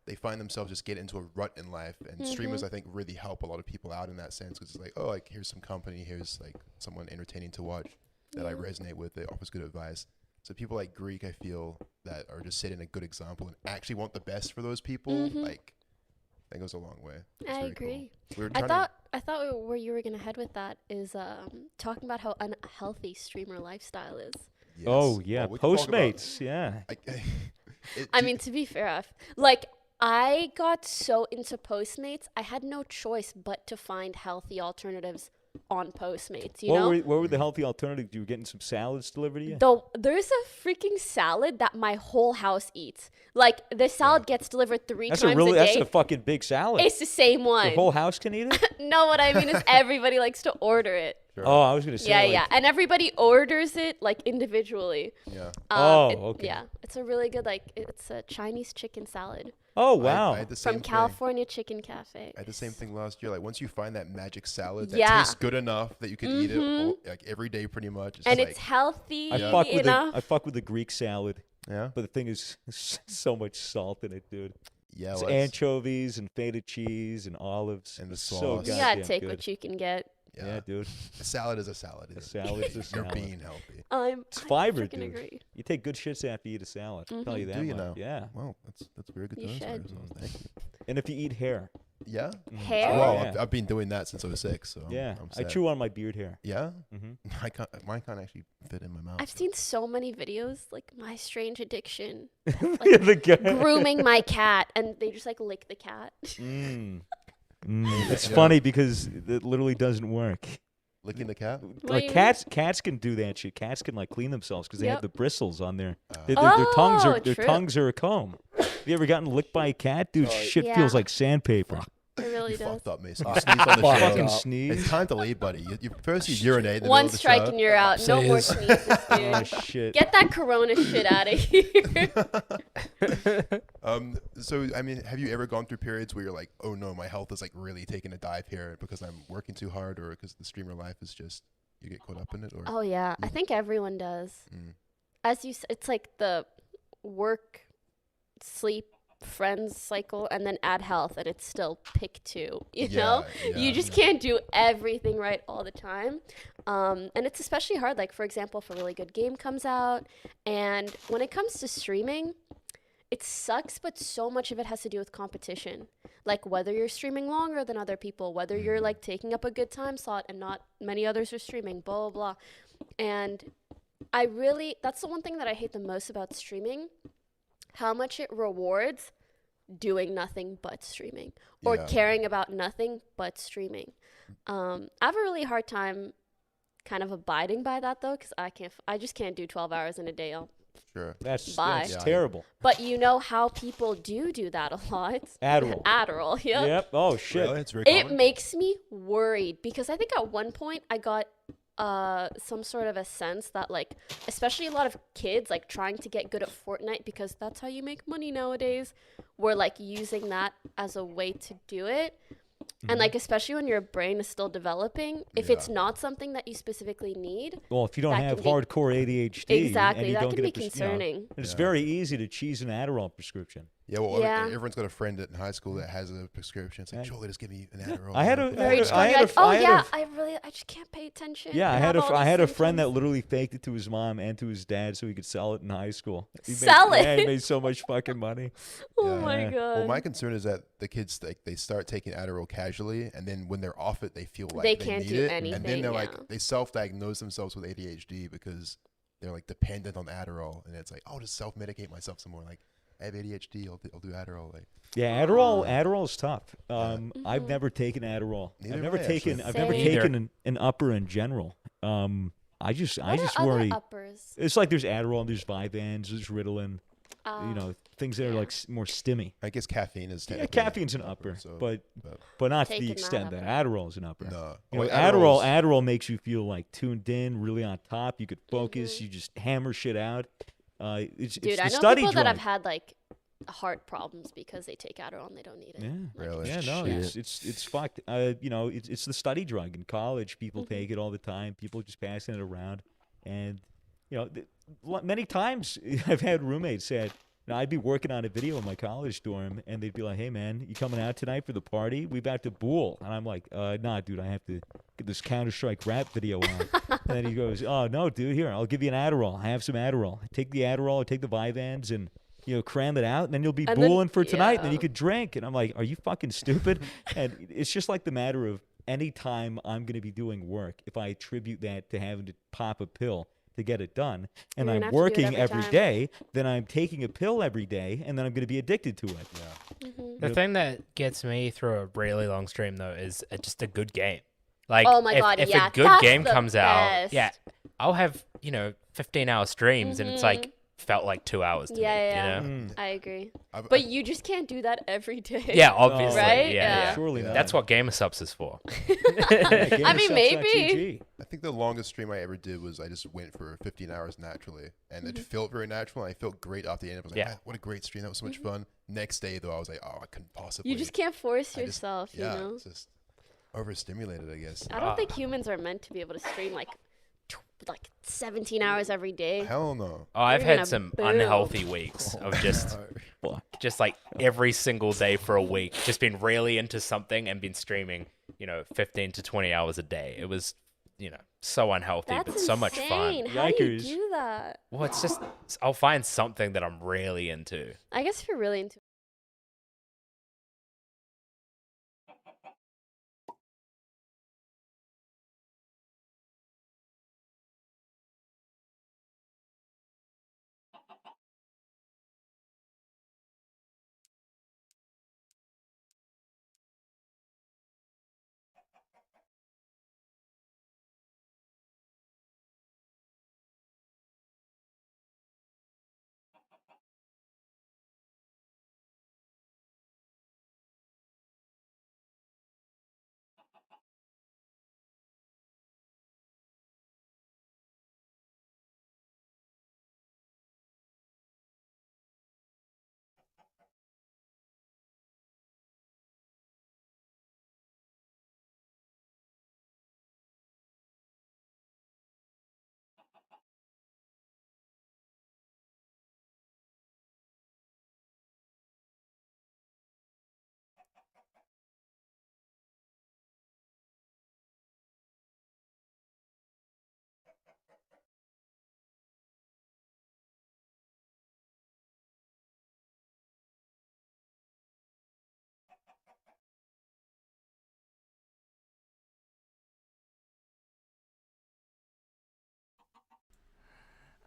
they find themselves just get into a rut in life. And streamers, I think, really help a lot of people out in that sense, because it's like, oh, like here's some company, here's like someone entertaining to watch that I resonate with, that offers good advice. So people like Greek, I feel, that are just setting a good example and actually want the best for those people, like, that goes a long way. It's I very agree. Cool. We were I trying thought where you were gonna head with that is talking about how unhealthy streamer lifestyle is. yes. Oh yeah, Well, we can talk about- Postmates. Yeah. I mean, to be fair, like I got so into Postmates, I had no choice but to find healthy alternatives on Postmates. You know, What were the healthy alternatives? You were getting some salads delivered to you? there's a freaking salad that my whole house eats. Like the salad gets delivered three That's times that's a a day. fucking big salad. It's the same one. Your whole house can eat it? No, what I mean is everybody likes to order it. Oh, I was gonna say. Yeah, like, yeah, and everybody orders it like individually. Yeah. Okay. Yeah, it's a really good it's a Chinese chicken salad Oh I wow. had the same from thing. California Chicken Cafe. I had the same thing last year. Like once you find that magic salad that Yeah. tastes good enough that you can eat it like every day, pretty much. It's And like, it's healthy I fuck with enough. I fuck with the Greek salad, yeah, but the thing is, so much salt in it, dude. yeah, It's well, it's- anchovies and feta cheese and olives. And the It's sauce. So You You goddamn gotta take good. what you can get. Yeah, dude. A salad is a salad. A salad's a You're salad. being healthy. It's I fiber, freaking dude. agree. You take good shits after you eat a salad. I'll tell you that. Do you much. know? Yeah. Wow, that's very good You to know. should. Thank you. And if you eat hair. Yeah. Hair? Well, Yeah. I've been doing that since I was 6. So Yeah. I'm I set. chew on my beard hair. Yeah. Mm-hmm. Mine can't actually fit in my mouth. I've seen so many videos like my strange addiction, The guy. grooming my cat, and they just like lick the cat. It's Yeah. funny because it literally doesn't work. Licking the cat. What do Like you cats can do that shit. Cats can like clean themselves because they have Yep. the bristles on their their Oh, their true. tongues are a comb. Have you ever gotten licked by a cat, dude? Shit feels Yeah. like sandpaper. It really You does. fucked up, Mason. You sneezed on the Fucking show. sneeze. It's time to leave, buddy. You first you urinate. In the One middle of the strike show. and you're out. No more sneezes, dude. Oh shit. Get that Corona shit out of here. So I mean, have you ever gone through periods where you're like, oh no, my health is like really taking a dive here because I'm working too hard, or because the streamer life is just you get caught up in it, or Oh yeah, I think everyone does. As you, it's like the work, sleep, friends cycle, and then add health, and it's still pick 2. You know, you just can't do everything right all the time, and it's especially hard. Like for example, if a really good game comes out, and when it comes to streaming, it sucks, but so much of it has to do with competition. Like whether you're streaming longer than other people, whether you're like taking up a good time slot and not many others are streaming, blah, blah, blah. And that's the one thing that I hate the most about streaming, how much it rewards doing nothing but streaming or Yeah. caring about nothing but streaming. I have a really hard time kind of abiding by that though, because I just can't do 12 hours in a day. Sure. That's Bye. that's Yeah, terrible. But you know how people do that a lot. Adderall. Adderall. Yep. Yep. Oh shit. Really? It's very It common. makes me worried because I think at one point I got some sort of a sense that like, especially a lot of kids like trying to get good at Fortnite because that's how you make money nowadays, were like using that as a way to do it. And like, especially when your brain is still developing, if it's not something that you specifically need, Well, if you don't that have can be- hardcore ADHD, Exactly, and you that don't can get be a concerning. it's very easy to cheese an Adderall prescription. Yeah, well, Yeah. everyone's got a friend in high school that has a prescription. It's like, Right. surely just give me an Adderall. I had a- very I strong. had You're a- like, oh I had a yeah, f- I just can't pay attention. Yeah, I have all I these had a friend that symptoms." literally faked it to his mom and to his dad so he could sell it in high school. Sell Yeah, he it? made so much fucking money. Oh Yeah. my Yeah. god. Well, my concern is that the kids they start taking Adderall casually, and then when they're off it, they feel like They they can't need do it, and then anything, they're yeah. like they self-diagnose themselves with ADHD because they're like dependent on Adderall, and it's like, I'll just self-medicate myself some more. Like, I have ADHD, I'll do Adderall. Like, Yeah, Adderall's tough. I've never taken Adderall. Neither I've have never I, taken. actually. I've never Same. taken an upper in general. I just What are worry. other uppers? It's like there's Adderall, there's Vyvanse, there's Ritalin. You know, things that are yeah. like more stimmy. I guess caffeine is Yeah, technically caffeine's an upper, so- but but not to the Taking that extent that upper. Adderall is an upper. no. You know, Well, Adderall makes you feel like tuned in, really on top. You could focus. You just hammer shit out. It's Dude, the I know study people drug. that have had like heart problems because they take Adderall and they don't need it. Yeah. Like, Really? Yeah, no, Shit. it's fucked. You know, it's the study drug in college. People take it all the time. People just passing it around, and you know, many times I've had roommates said, you know, I'd be working on a video in my college dorm, and they'd be like, "Hey, man, you coming out tonight for the party? We about to bool." And I'm like, "Nah, dude, I have to get this Counter-Strike rap video on." And then he goes, "Oh no, dude, here, I'll give you an Adderall. I have some Adderall. Take the Adderall, or take the Vyvanse, and." You know, cram it out, and then you'll be And then- booling for tonight. And then you yeah. could drink. And I'm like, are you fucking stupid? And it's just like the matter of any time I'm going to be doing work, if I attribute that to having to pop a pill to get it done, and You're I'm gonna have to do it working every every time. day, then I'm taking a pill every day, and then I'm going to be addicted to it. The thing that gets me through a really long stream though is just a good game. Like, Oh my if, God, if yeah, a good that's game the comes out, yeah, best. I'll have 15-hour streams, and it's like felt like 2 hours to Yeah, me. yeah, You know? I agree. I've- But you just can't do that every day. Yeah, obviously. Right? Yeah, Yeah. Surely not. That's what Gamer Subs is for. I mean, maybe. I think the longest stream I ever did was I just went for 15 hours naturally, and it felt very natural. And I felt great off the end. I was like, Yeah. "Ah, what a great stream! That was so much fun." Next day, though, I was like, "Oh, I couldn't possibly." You just can't force I just- yourself, yeah, you know? it's just overstimulated, I guess. I don't think humans are meant to be able to stream like 17 hours every day. Hell no. Oh, I've You're had gonna some boom. unhealthy weeks of just like every single day for a week, just been really into something and been streaming, 15 to 20 hours a day. It was, so unhealthy, That's but so much fun. insane. How do you Yikers. do that? Well, it's just, I'll find something that I'm really into. I guess if you're really into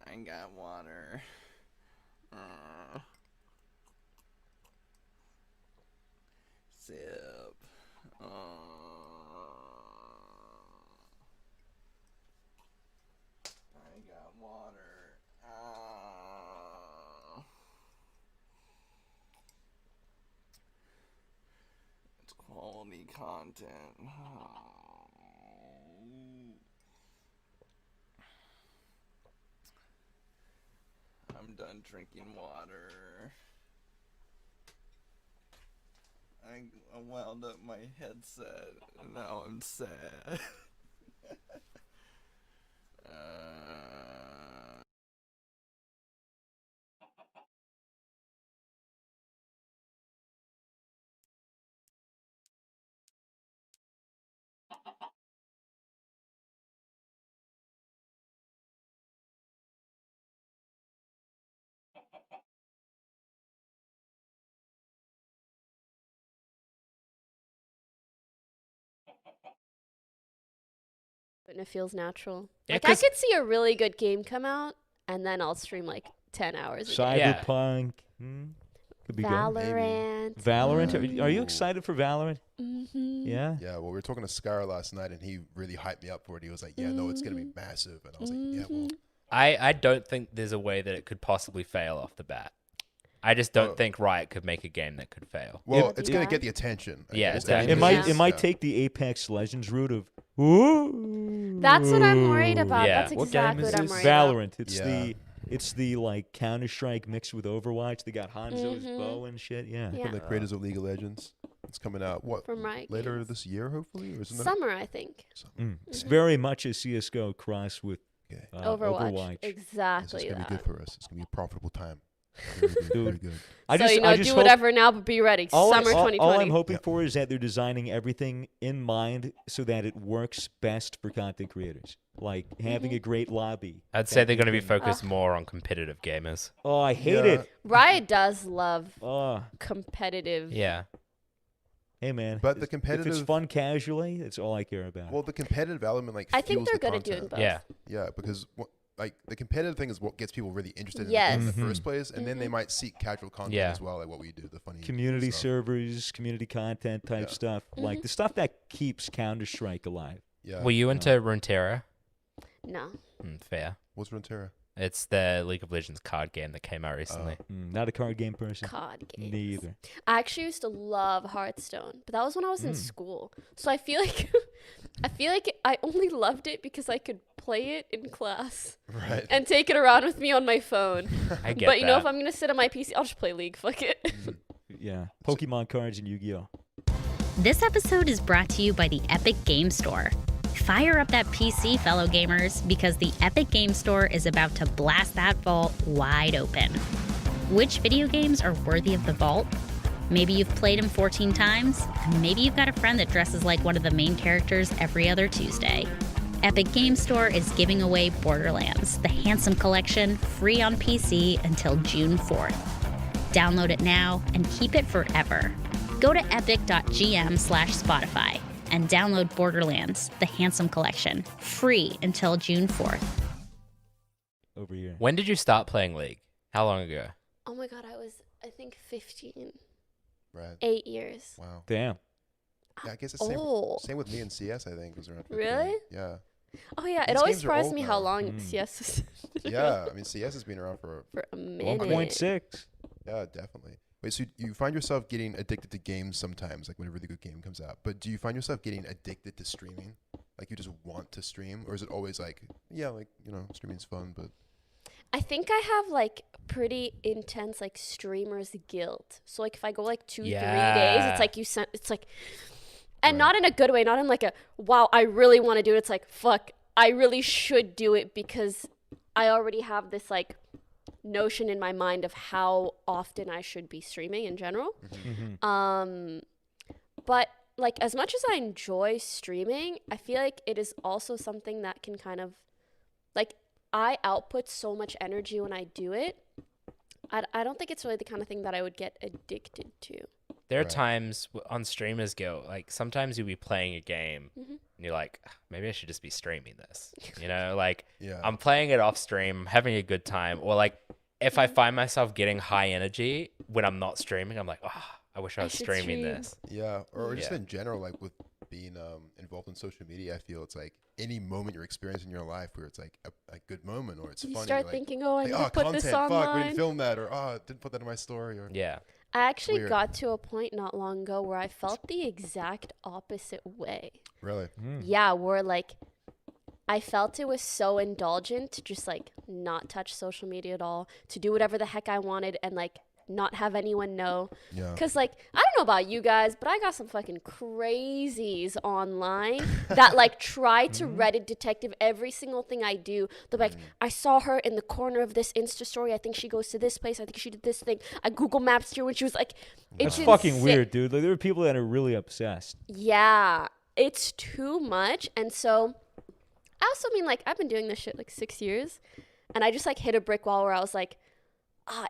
I ain't got water. Sip. quality content. I'm done drinking water. I wound up my headset and now I'm sad. And it feels natural. Yeah, Like I 'cause- could see a really good game come out, and then I'll stream like 10 hours a day. Yeah. Cyberpunk. Could be good. Valorant. Valorant. Are you Ooh. excited for Valorant? Mm-hmm. Yeah. Yeah, well, we were talking to Scar last night, and he really hyped me up for it. He was like, "Yeah, no, it's gonna be massive," and I was like, "Yeah, well, I don't think there's a way that it could possibly fail off the bat. I just don't Oh. think Riot could make a game that could fail. well, That'd it's be gonna bad. get the attention." I Yeah, guess, exactly. It might Yeah. it might take the Apex Legends route of ooh. That's what I'm worried about. Yeah. That's What game exactly is what I'm this? worried about. Valorant. It's the like Counter-Strike mixed with Overwatch. They got Hanzo's Mhm. bow and shit. Yeah. Yeah. From the creators of League of Legends. It's coming out what From Riot later Games. this year, hopefully, or isn't that? Summer, I think. It's very much a CS:GO cross with Okay. Overwatch. Overwatch. This Exactly is gonna be that. good for us. It's gonna be a profitable time. Very good. Very good. I So, just, you know, I just do hope- whatever now, but be ready. Summer 2020. all I'm hoping Yep. for is that they're designing everything in mind so that it works best for content creators. Like having a great lobby. I'd say that they're you going to be can- focused more on competitive gamers. Oh, I hate Yeah. it. Riot does love Oh, competitive. Yeah. hey man. But the if it's competitive- fun casually, that's all I care about. Well, the competitive element, like, I think fuels they're the good at content. doing both. Yeah. Yeah, because like the competitive thing is what gets people really interested Yes. in the Mhm. first place, and then they might seek casual content Yeah. as well, like what we do, the funny Community stuff. servers, community content type Yeah. stuff. Like the stuff that keeps Counter-Strike alive. Yeah. Were you into Runeterra? No. Fair. What's Runeterra? It's the League of Legends card game that came out recently. Not a card game person. COD games. Neither. I actually used to love Hearthstone, but that was when I was in school. So I feel like I only loved it because I could play it in class Right. and take it around with me on my phone. I get But you know, if that. I'm gonna sit on my PC, I'll just play League. Fuck it. Yeah. Pokemon cards and Yu-Gi-Oh. This episode is brought to you by the Epic Game Store. Fire up that PC, fellow gamers, because the Epic Game Store is about to blast that vault wide open. Which video games are worthy of the vault? Maybe you've played them 14 times, and maybe you've got a friend that dresses like one of the main characters every other Tuesday. Epic Game Store is giving away Borderlands, the Handsome Collection, free on PC until June 4th. Download it now and keep it forever. Go to epic.gm/Spotify and download Borderlands, the Handsome Collection, free until June 4th. Over here. When did you start playing League? How long ago? Oh my god, I think 15. Right. 8 years. Wow. Damn. Yeah, I guess it's same, Oh. same with me and CS. I think was around 15. Really? Yeah. Oh yeah, These it always games are surprised old me now. how long CS is. Yeah. I mean, CS has been around for For a minute. 1.6. yeah, definitely. Wait, so you find yourself getting addicted to games sometimes, like when a really good game comes out. But do you find yourself getting addicted to streaming? Like you just want to stream, or is it always like, yeah, like streaming's fun, but I think I have like pretty intense like streamer's guilt. So like if I go like 2-3 days, Yeah. it's like it's like, and Right. not in a good way, not in like a wow I really want to do it. It's like fuck I really should do it because I already have this like notion in my mind of how often I should be streaming in general. But like as much as I enjoy streaming, I feel like it is also something that can kind of like I output so much energy when I do it. I don't think it's really the kind of thing that I would get addicted to. There are Right. times on Streamers Guild, like sometimes you'll be playing a game Mm-hmm. and you're like, "Ah, maybe I should just be streaming this. You know, like yeah. I'm playing it off stream, having a good time. Or like if I find myself getting high energy when I'm not streaming, I'm like, oh, I wish I I was should streaming stream. this. Yeah, or just Yeah. in general, like with being involved in social media, I feel it's like any moment you're experiencing in your life where it's like a good moment or it's You funny. start like, thinking, oh, I like, need to put content, this fuck, we online. didn't film that, or didn't put that in my story, or Yeah. I actually Weird. got to a point not long ago where I felt the exact opposite way. Really? Yeah, where like I felt it was so indulgent to just like not touch social media at all, to do whatever the heck I wanted and like not have anyone know. Yeah. Cause like I don't know about you guys, but I got some fucking crazies online that like try to Reddit detective every single thing I do. They're like, I saw her in the corner of this Insta story. I think she goes to this place. I think she did this thing. I Google Maps her when she was like, it's That's fucking insane. weird, dude. Like, there are people that are really obsessed. Yeah, it's too much. And so I also mean like I've been doing this shit like 6 years, and I just like hit a brick wall where I was like,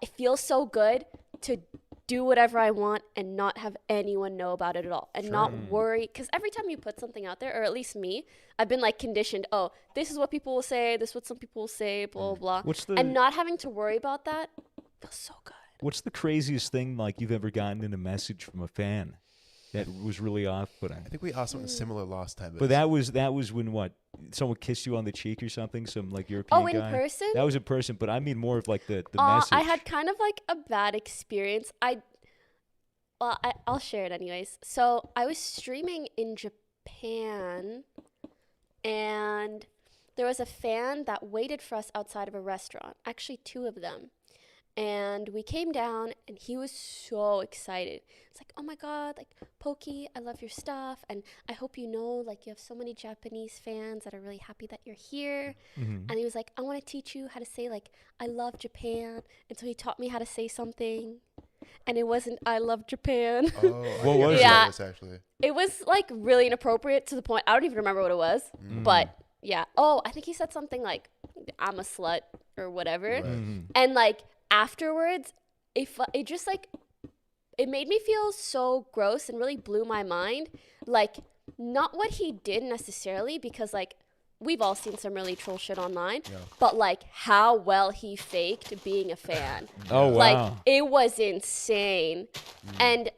it feels so good to do whatever I want and not have anyone know about it at all and not worry. Because every time you put something out there, or at least me, I've been like conditioned, oh, this is what people will say, this is what some people will say, blah, blah, blah. And not having to worry about that feels so good. What's the craziest thing like you've ever gotten in a message from a fan that was really off-putting? I think we asked something similar last time. But that was when what? Someone kissed you on the cheek or something? Some like European guy? Oh, in person? That was in person, but I mean more of like the message. I had kind of like a bad experience. I'll share it anyways. So I was streaming in Japan, and there was a fan that waited for us outside of a restaurant. Actually, 2 of them. And we came down, and he was so excited. It's like, oh my God, like, Pokey, I love your stuff. And I hope you know, like, you have so many Japanese fans that are really happy that you're here. And he was like, I want to teach you how to say, like, I love Japan. And so he taught me how to say something. And it wasn't, I love Japan. Oh, What was it? Yeah. Actually. It was, like, really inappropriate to the point, I don't even remember what it was. But, yeah. Oh, I think he said something like, I'm a slut or whatever. Right. And, like, afterwards, it just like it made me feel so gross and really blew my mind. Like, not what he did necessarily, because like we've all seen some really troll shit online, but like how well he faked being a fan. Oh wow! Like it was insane, and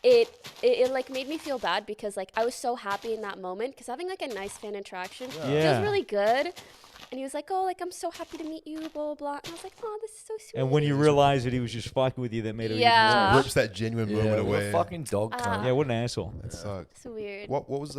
it like made me feel bad because like I was so happy in that moment because having like a nice fan interaction feels really good. And he was like, oh, like, I'm so happy to meet you, blah, blah, blah. And I was like, oh, this is so sweet. And when you realized that he was just fucking with you, that made it Yeah. even worse. Rips that genuine moment What away. a fucking dog cunt. Yeah, what an asshole. That sucks. It's weird. What was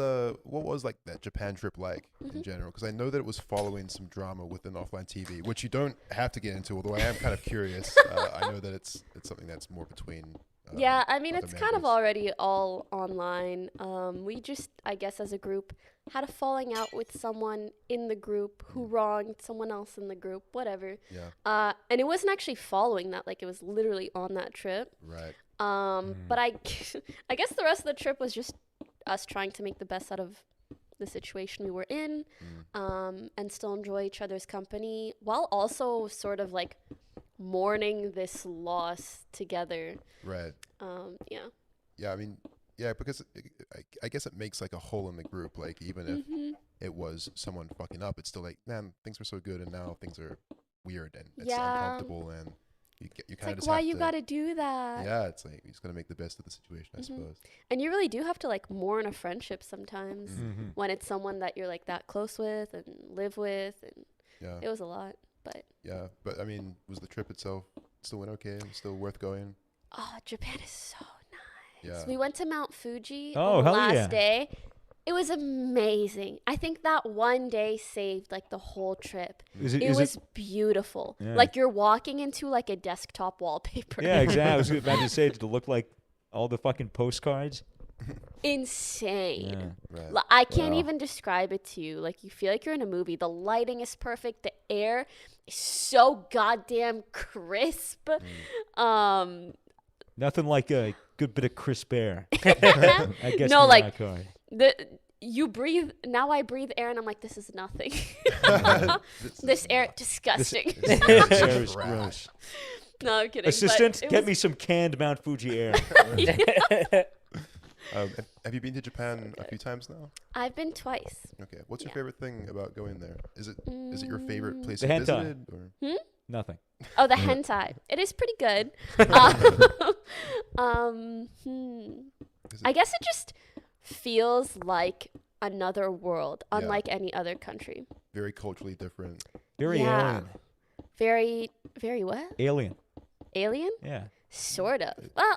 like that Japan trip like in general? Because I know that it was following some drama within offline TV, which you don't have to get into. Although I am kind of curious. I know that it's something that's more between. Yeah, I mean, other it's kind of members. already all online. We just, I guess, as a group, had a falling out with someone in the group who wronged someone else in the group, whatever. Yeah. And it wasn't actually following that; like, it was literally on that trip. Right. But I guess the rest of the trip was just us trying to make the best out of the situation we were in, and still enjoy each other's company while also sort of like mourning this loss together. Right. Yeah. Yeah. I mean, yeah, because I guess it makes like a hole in the group. Like even if it was someone fucking up, it's still like, man, things were so good, and now things are weird and it's uncomfortable, and you kind It's of like, just why have you to, gotta do that? Yeah, it's like you just gotta make the best of the situation, I suppose. And you really do have to like mourn a friendship sometimes when it's someone that you're like that close with and live with, and Yeah. it was a lot. But Yeah, but I mean, was the trip itself still went okay? Still worth going? oh, Japan is so nice. Yeah. We went to Mount Fuji Oh, on the hell last yeah. day. It was amazing. I think that one day saved like the whole trip. It was beautiful. Yeah. Like you're walking into like a desktop wallpaper. Yeah, exactly. I was about to say, to look like all the fucking postcards. Insane. Yeah. Right. I can't even describe it to you. Like you feel like you're in a movie. The lighting is perfect. The air is so goddamn crisp. Nothing like a good bit of crisp air. I guess No, me like- rock hard. You breathe. Now I breathe air, and I'm like, this is nothing. This air, disgusting. Air is gross. No, I'm kidding. but Assistant, it get was- me some canned Mount Fuji air. Have you been to Japan a few times now? I've been twice. Okay. What's your Yeah. favorite thing about going there? Is it your favorite place The you hentai. visited? Or? Nothing. Oh, the hentai. It is pretty good. I guess it just feels like another world, Yeah. unlike any other country. Very culturally different. Very Yeah. alien. Very, very what? Alien. Alien? Yeah. Sort of. Well,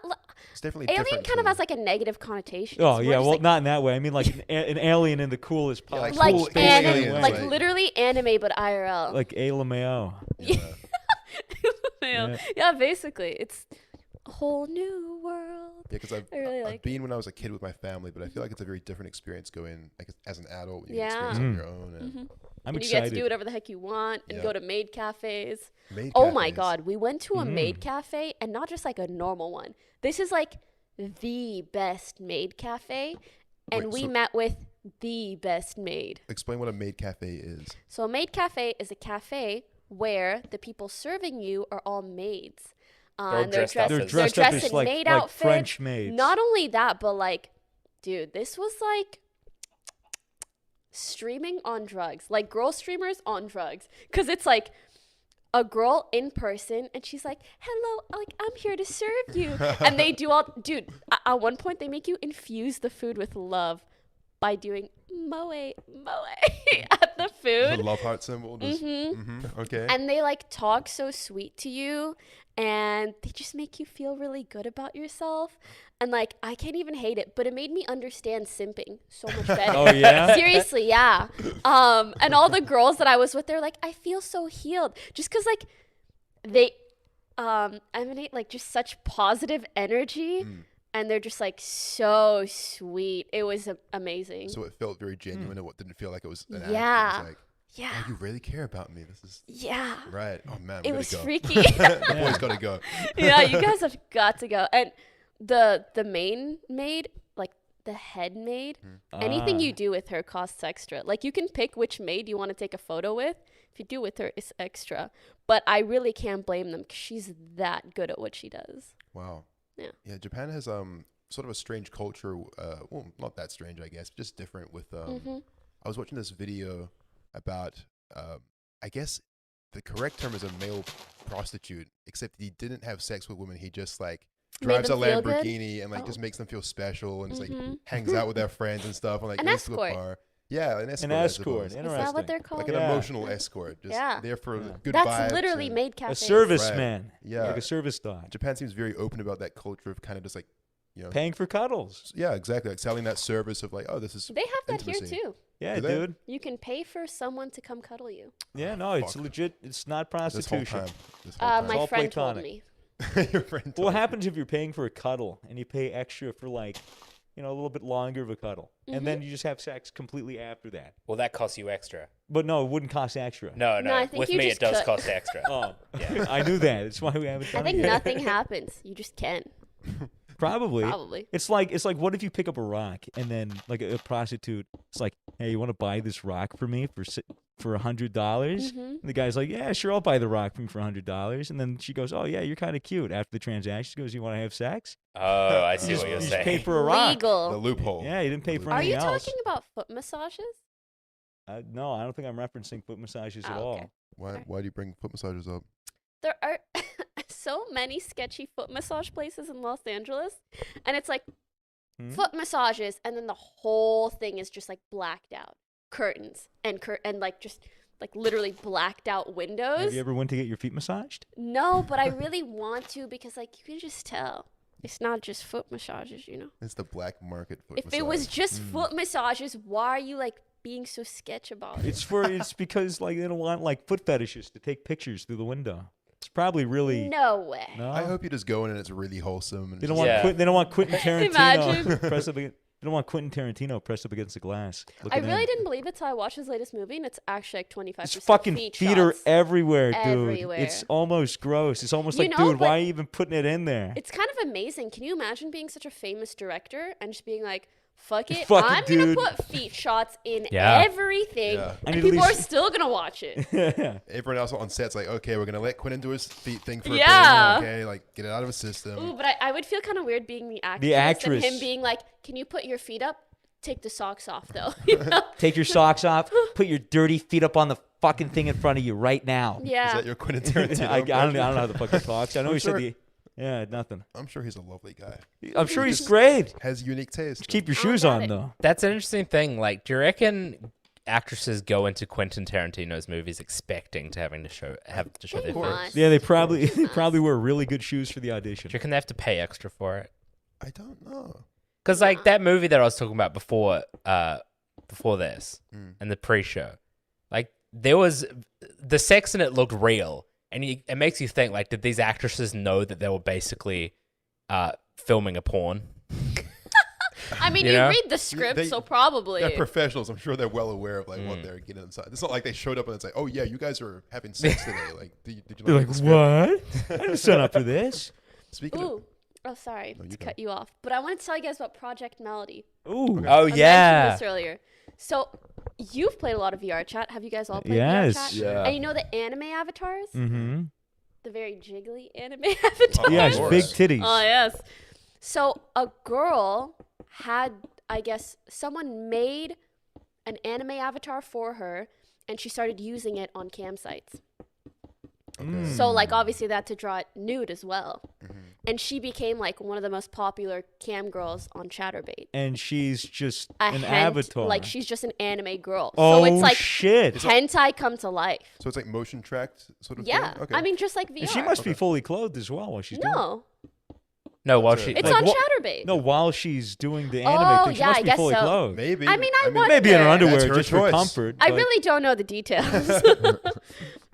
It's definitely alien different. kind of to- has like a negative connotation. Oh It's yeah, more just, well like, not in that way. I mean like an alien in the coolest Yeah, like possible cool space aliens, way. like like- literally anime but IRL. like LMAO. Yeah. Yeah, basically, it's a whole new world. Yeah, because I really I've like been when I was a kid with my family, but I feel like it's a very different experience going like as an adult. You Yeah. experience it on your own. And I'm And you excited. get to do whatever the heck you want and Yeah. go to maid cafes. maid Oh my cafes. god, we went to a maid cafe and not just like a normal one. This is like the best maid cafe, and Wait, we so- met with the best maid. Explain what a maid cafe is. So a maid cafe is a cafe where the people serving you are all maids. And dressed up They're as- dressed they're up dressed as in like, maid like outfits. French maids. Not only that, but like, dude, this was like streaming on drugs, like girl streamers on drugs, because it's like a girl in person and she's like, hello, like I'm here to serve you, and they do all, dude, at one point they make you infuse the food with love by doing moe at the The food, love heart symbol. Just, okay. and they like talk so sweet to you, and they just make you feel really good about yourself. And like, I can't even hate it, but it made me understand simping so much better. Oh yeah. Seriously, yeah. And all the girls that I was with, they're like, I feel so healed, just because like they emanate like just such positive energy, and they're just like so sweet. It was amazing. So it felt very genuine. It didn't feel like it was an act. Yeah. It was like, Yeah, oh, you really care about me. This is yeah. right. Oh man, It we was gotta go. freaky. The boys gotta go. Yeah, you guys have got to go. And the main maid, like the head maid, anything you do with her costs extra. Like you can pick which maid you want to take a photo with. If you do with her, it's extra. But I really can't blame them because she's that good at what she does. Wow. Yeah. Yeah, Japan has sort of a strange culture. Well, not that strange, I guess, but just different. With I was watching this video about I guess the correct term is a male prostitute, except he didn't have sex with women. He just like Made drives a them feel good? Lamborghini and like Oh. just makes them feel special and just like Mhm. hangs out with their friends and stuff and like An goes to a escort. bar. Yeah, an escort. An I escort. suppose. Is Interesting. that what they're called? Like an Yeah. emotional escort, just Yeah. there for good That's vibes. literally and maid A cafes. serviceman. Yeah. Like a service dog. Japan seems very open about that culture of kind of just like, you know, Paying for cuddles. yeah, exactly, like selling that service of like, oh, this is They have that intimacy. here too. Yeah, Do they? dude. You can pay for someone to come cuddle you. Yeah, no, it's Fuck. legit. It's not This whole prostitution. time. This whole time. My all friend told platonic. me. Your friend What told you. happens if you're paying for a cuddle and you pay extra for like, you know, a little bit longer of a cuddle, and then you just have sex completely after that? Well, that costs you extra. But no, it wouldn't cost extra. No, No, I think with you me, it just does cut. cost extra. Oh, Yeah. I knew that. That's why we haven't I done think it yet. nothing happens. You just can. Probably. Probably. It's like what if you pick up a rock and then like a prostitute, it's like, hey, you want to buy this rock for me for $100? Mhm. And the guy's like, yeah, sure, I'll buy the rock from you for $100. And then she goes, oh yeah, you're kind of cute. After the transaction, she goes, you want to have sex? Oh, I see You what you're just paid saying. for a rock. the Legal. loophole. Yeah, you didn't pay for Are anything you else. talking about foot massages? No, I don't think I'm referencing foot massages at Oh, all. okay. Why do you bring foot massages up? There are so many sketchy foot massage places in Los Angeles, and it's like foot massages, and then the whole thing is just like blacked out curtains and like just like literally blacked out windows. Have you ever went to get your feet massaged? No, but I really want to because like you can just tell it's not just foot massages, you know. It's the black market foot If massage. it was just foot massages, why are you like being so sketch about it? It's because like they don't want like foot fetishes to take pictures through the window. It's probably really No way. no. I hope you just go in and it's really wholesome. And They don't just- want Yeah. they don't want Quentin Tarantino Imagine. pressed up against, they don't want Quentin Tarantino pressed up against the glass. I looking really in. didn't believe it till I watched his latest movie, and it's actually like 25% His fucking feet feet are shots. everywhere, dude. Everywhere. It's almost gross. It's almost You like, know, dude, why but are you even putting it in there? It's kind of amazing. Can you imagine being such a famous director and just being like, fuck it, Fuck it, I'm going dude." to put feet shots in Yeah. everything, Yeah. I and need at people are least- still going to watch it. Everyone else on set's like, okay, we're gonna let Quentin do his feet thing for Yeah. a bit. Okay, like get it out of his system. Ooh, but I would feel kind of weird being the actress, actress. and him being like, can you put your feet up? Take the socks off, though. You know? Take your socks off. Put your dirty feet up on the fucking thing in front of you right now. Is Yeah. that your Quentin Tarantino? I don't know impression? how the fuck he talks. I know I'm he sure- said yeah, nothing. I'm sure he's a lovely guy. I'm sure he's just- great. Has unique taste. Keep your I shoes got on it. though. That's an interesting thing. Like, do you reckon actresses go into Quentin Tarantino's movies expecting to have to show their face? Yeah, they probably wear really good shoes for the audition. Do you reckon they have to pay extra for it? I don't know. Because like that movie that I was talking about before this and the pre-show, like there was the sex in it looked real, and it makes you think like, did these actresses know that they were basically filming a porn? I mean, You you know? read the script, They- so probably. They're professionals. I'm sure they're well aware of like what they're getting inside. It's not like they showed up and it's like, oh yeah, you guys are having sex today. Like, did you They're not like, read the script? what? I didn't sign up for this. Speaking of, Ooh. Oh, sorry No, you to go. cut you off. But I want to tell you guys about Project Melody. Ooh. Oh I mentioned yeah. this earlier. So you've played a lot of VR chat. Have you guys all played Yes. VR chat? Yeah. And you know the anime avatars? Mm-hmm. The very jiggly anime avatars? Yes, course. big titties. Oh, yes. So a girl had, I guess, someone made an anime avatar for her, and she started using it on campsites. So, like, obviously, they had to draw it nude as well. And she became, like, one of the most popular cam girls on Chatterbait. And she's just A an hent- avatar. Like, she's just an anime girl. oh, so it's like shit. hentai come to life. so it's like motion tracked sort of Yeah. thing. Okay. I mean, just like VR. And she must be fully clothed as well while she's doing it. No, No, while That's she it. it's Like, on what- Chatterbait. No, while she's doing the anime Oh, thing, she yeah, must I be guess fully so. clothed. maybe. I mean, I wonder. Maybe in her underwear That's her just for choice. comfort. I but- really don't know the details.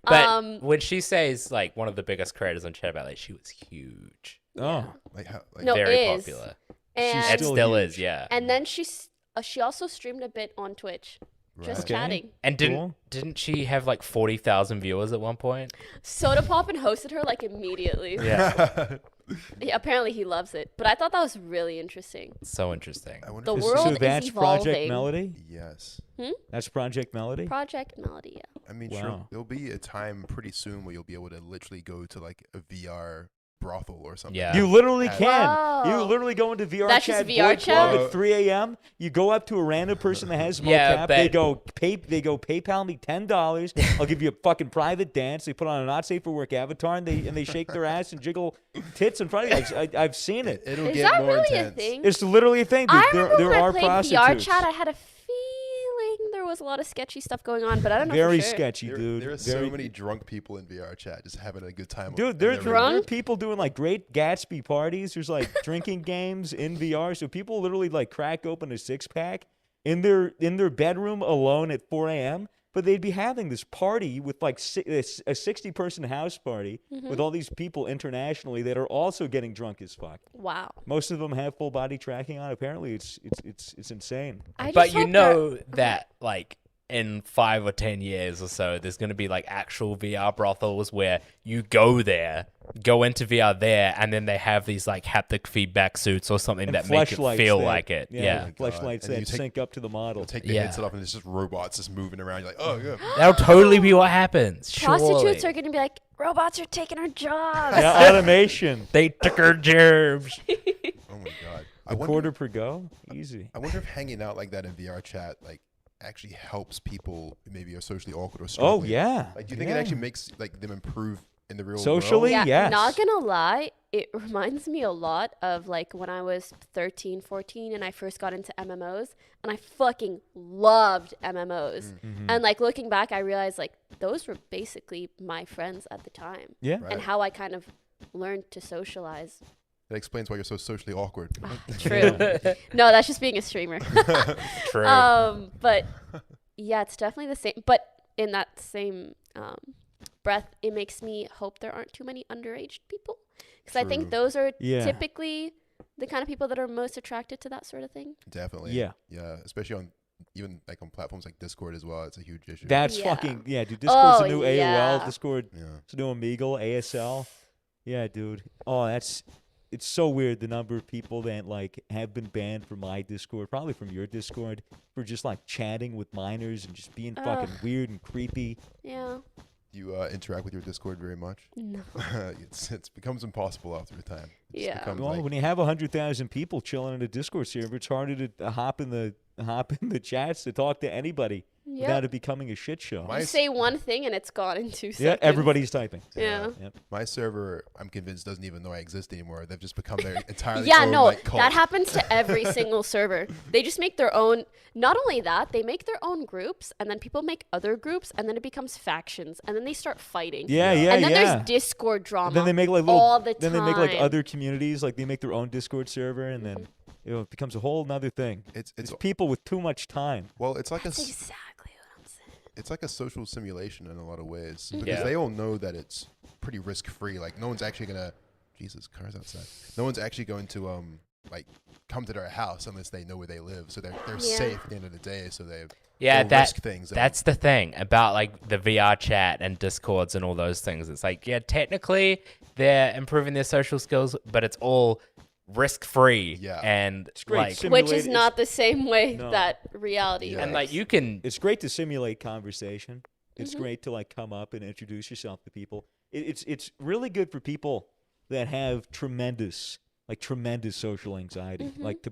But when she says like one of the biggest creators on Chat Ballet, she was huge, Oh. Like how? Like, No, very is. popular. and It Still still huge. is, yeah. and then she also streamed a bit on Twitch, just Okay. chatting. And Cool. didn't she have like 40,000 viewers at one point? Soda Poppin hosted her like immediately. Yeah, Yeah, apparently he loves it, but I thought that was really interesting. so interesting. I wonder The if So world is that's evolving. Project Melody? yes. That's Project Melody? Project Melody, yeah. I mean, Wow. sure. There'll be a time pretty soon where you'll be able to literally go to like a VR brothel or something. Yeah. You literally Yeah. can. You Wow. literally go into VR That's chat, just VR board club chat? at 3 a.m. You go up to a random person that has Yeah, mocap. They but- go PayPal me $10. I'll give you a fucking private dance. They put on a not safe for work avatar and they shake their ass and jiggle tits in front of you. I've seen it. It'll Is get that more really intense. a thing? It's literally a thing. Dude. I There remember when are I played prostitutes. VR chat, I had a feeling there was a lot of sketchy stuff going on, but I don't know Very for sure. sketchy, dude. There are Very- so many drunk people in VR chat just having a good time. Dude, in there their there room. are people doing like great Gatsby parties. There's like drinking games in VR. So people literally like crack open a 6-pack in their bedroom alone at 4 a.m. But they'd be having this party with like a 60-person house party with all these people internationally that are also getting drunk as fuck. Wow. Most of them have full body tracking on. Apparently, it's insane. I But just you hope know that like in 5 or 10 years or so, there's going to be like actual VR brothels where you go into VR there, and then they have these like haptic feedback suits or something And that make it fleshlights feel that- like it. Yeah. God. fleshlights And you that take- sync up to the model. They'll take the Yeah. headset off and it's just robots just moving around. You're like, oh yeah. That'll totally be what happens. prostitutes surely. are going to be like, robots are taking our jobs. Yeah, automation. They took our germs. Oh my god. I A wonder, quarter per go, easy. I wonder if hanging out like that in VR chat like actually helps people who maybe are socially awkward or Oh struggling. yeah. Like, do you think it actually makes like them improve in the real Socially? world? Yeah, Yes. not gonna lie, it reminds me a lot of like when I was 13, 14 and I first got into MMOs, and I fucking loved MMOs. And like looking back, I realized like those were basically my friends at the time, Yeah. Right. and how I kind of learned to socialize. That explains why you're so socially awkward. True. No, that's just being a streamer. True. But yeah, it's definitely the same. But in that same breath, it makes me hope there aren't too many underage people, because I think True. those are Yeah. typically the kind of people that are most attracted to that sort of thing. Definitely. Yeah. Yeah. Especially on even like on platforms like Discord as well. It's a huge issue. That's Yeah. fucking dude. Discord's Oh, a new yeah. AOL. Discord, yeah. it's a new Omegle, ASL. Yeah, dude. Oh, it's so weird the number of people that like have been banned from my Discord, probably from your Discord, for just like chatting with minors and just being fucking Ugh. weird and creepy. Yeah. Do you interact with your Discord very much? No. It becomes impossible after a time. It just Yeah. becomes Well, like- when you have 100,000 people chilling in a Discord server, it's harder to hop in the chats to talk to anybody. without it becoming a shit show. My You say one thing and it's gone in 2 seconds. Yeah, everybody's typing. Yeah. Yep. My server, I'm convinced, doesn't even know I exist anymore. They've just become their entirely Yeah, own, no, like, cult. that happens to every single server. They just make their own. Not only that, they make their own groups, and then people make other groups, and then it becomes factions, and then they start fighting. Yeah. And then there's Discord drama. Then they make like little. all the Then they make like time. other communities. Like they make their own Discord server, and then it becomes a whole nother thing. It's It's people with too much time. well, it's like That's a exactly what I'm saying. it's like a social simulation in a lot of ways Mm-hmm. because Yeah. they all know that it's pretty risk free. Like no one's actually gonna, Jesus, cars outside. No one's actually going to like come to their house unless they know where they live. So they're Yeah. safe at the end of the day. So they Yeah, they'll that risk things. that's the thing about like the VR chat and Discords and all those things. It's like, yeah, technically they're improving their social skills, but it's all risk free. Yeah. And It's great like Which simulate- is not the same way No. that reality Yeah. and works. like you can It's great to simulate conversation. It's Mm-hmm. great to like come up and introduce yourself to people. It's really good for people that have tremendous social anxiety, Mm-hmm. like to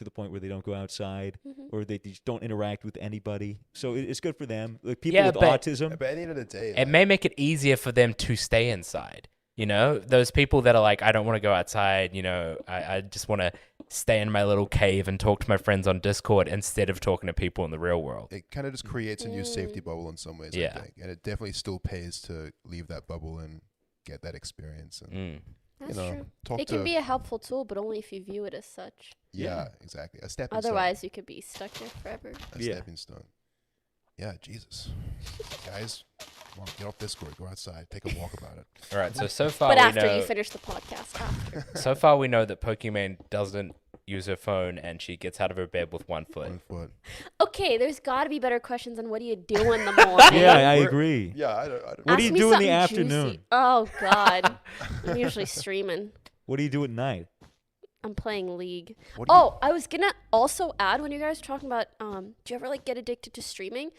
the point where they don't go outside or they just don't interact with anybody. So it's good for them. Like people Yeah, with but- autism. But at the end of the day, it may make it easier for them to stay inside. You know, those people that are like, I don't want to go outside, you know, I just want to stay in my little cave and talk to my friends on Discord instead of talking to people in the real world. it kind of just creates a new safety bubble in some ways. Yeah. I think, and it definitely still pays to leave that bubble and get that experience. And Mm. That's you know, true. talk It to can be a helpful tool, but only if you view it as such. yeah, exactly. A stepping Otherwise, you could be stuck there forever. stone. A Yeah. stepping stone. Yeah, Jesus, guys, come on, get off Discord, go outside, take a walk about it. All right, so far But we after know, you finish the podcast, after. so far we know that Pokimane doesn't use her phone and she gets out of her bed with one foot. 1 foot. Okay, there's got to be better questions than what do you do in the morning? Yeah, I We're- agree. Yeah, I don't What do Ask you me do in the something juicy. afternoon? Oh, God. I'm usually streaming. What do you do at night? I'm playing League. What do you- Oh, I was going to also add when you guys were talking about, do you ever like get addicted to streaming?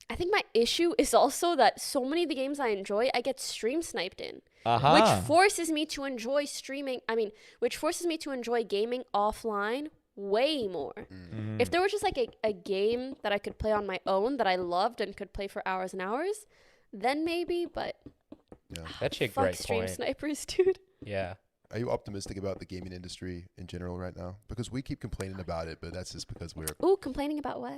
I think my issue is also that so many of the games I enjoy, I get stream sniped in. Aha. Which forces me to enjoy which forces me to enjoy gaming offline way more. Mm-hmm. If there was just like a game that I could play on my own that I loved and could play for hours and hours, then maybe, but That's a fuck great stream point. snipers, dude. Yeah. Are you optimistic about the gaming industry in general right now? Because we keep complaining about it, but that's just because we're Ooh, complaining about what?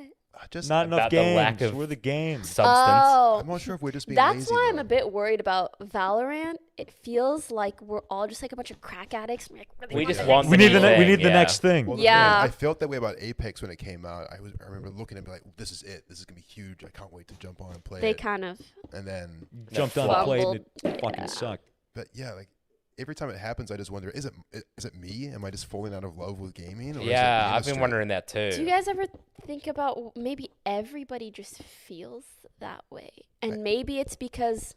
just. Not enough About the lack games. of- We're the games. Substance. Oh, I'm not sure if we're just being that's lazy. why I'm though. a bit worried about Valorant. It feels like we're all just like a bunch of crack addicts. We're like, really We want just the want next We need the thing. we need the Yeah. next thing. Well, Yeah. I felt that way about Apex when it came out. I remember looking and be like, "This is it. This is gonna be huge. I can't wait to jump on and play They it." kind of And then, Jumped on the plate and it Fumbled. fucking Yeah. sucked. but yeah, like every time it happens, I just wonder: is it me? Am I just falling out of love with gaming? Or is it Yeah, the I've been industry? wondering that too. Do you guys ever think about maybe everybody just feels that way? And maybe it's because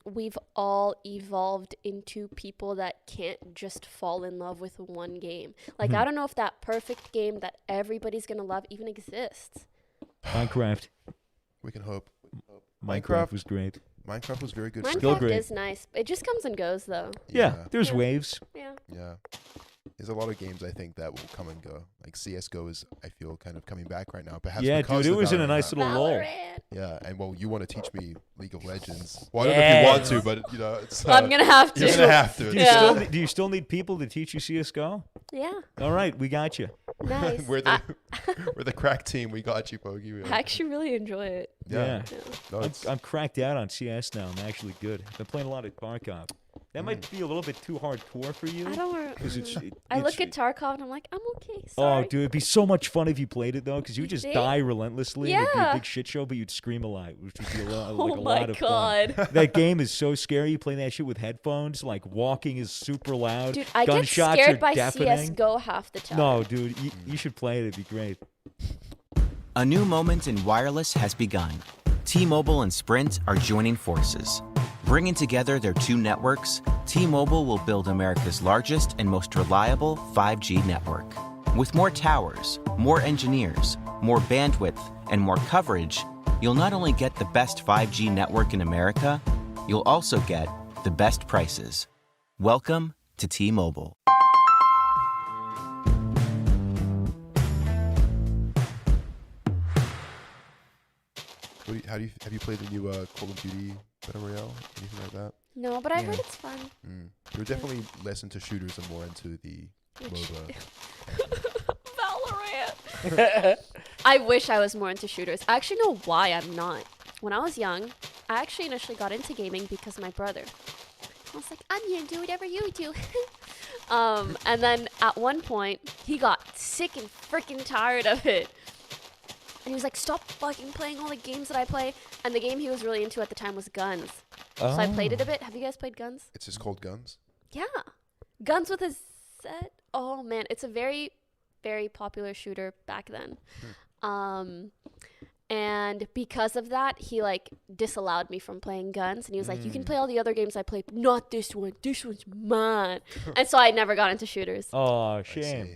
we've all evolved into people that can't just fall in love with one game. Like, I don't know if that perfect game that everybody's going to love even exists. Minecraft. We can hope. Minecraft was great. Minecraft was very good. for Still Minecraft great. is nice. It just comes and goes, though. Yeah, there's Yeah. waves. Yeah. Yeah. There's a lot of games I think that will come and go. Like CS:GO is, I feel, kind of coming back right now. Perhaps Yeah, because dude, it of was in a Valorant. nice little lull. Valorant. Yeah, and well, you want to teach me League of Legends. Well, I don't know if you want to, but you know, it's, I'm going to have to. you're gonna have to. Do you, Yeah. do you still need people to teach you CS:GO? Yeah. All right, we got you. Nice. we're the we're the crack team. We got you, Pokey. I actually really enjoy it. Yeah. Yeah. No, it's- I'm cracked out on CS now. I'm actually good. I've been playing a lot of Tarkov. That might be a little bit too hardcore for you. I don't want 'cause it's- to. it- I it's- look at Tarkov and I'm like, I'm okay. Oh, Sorry. dude, it'd be so much fun if you played it though, because you You just think? die relentlessly. And it'd be a Yeah. big shit show, but you'd scream a lot, which would be a lot, Oh like a my lot of God. fun. That game is so scary. You play that shit with headphones. Like walking is super loud. Dude, I get Gunshots scared are by deafening. CS:GO half the time. No, dude, you should play it. It'd be great. A new moment in wireless has begun. T-Mobile and Sprint are joining forces. Bringing together their two networks, T-Mobile will build America's largest and most reliable 5G network. With more towers, more engineers, more bandwidth, and more coverage, you'll not only get the best 5G network in America, you'll also get the best prices. Welcome to T-Mobile. Have you played the new Call of Duty Battle Royale? Anything like that? No, but I Yeah. heard it's fun. You're definitely less into shooters and more into the Which- MOBA. Valorant. I wish I was more into shooters. I actually know why I'm not. When I was young, I actually initially got into gaming because of my brother. I was like, I'm gonna do whatever you do. And then at one point, he got sick and freaking tired of it. And he was like, stop fucking playing all the games that I play. And the game he was really into at the time was Guns. So I played it a bit. Have you guys played Guns? It's just called Guns. Yeah. Guns with a Z. Oh, man. It's a very, very popular shooter back then. And because of that, he like disallowed me from playing Guns. And he was like, you can play all the other games I play, but not this one. This one's mine. And so I never got into shooters. Oh, I shame. see.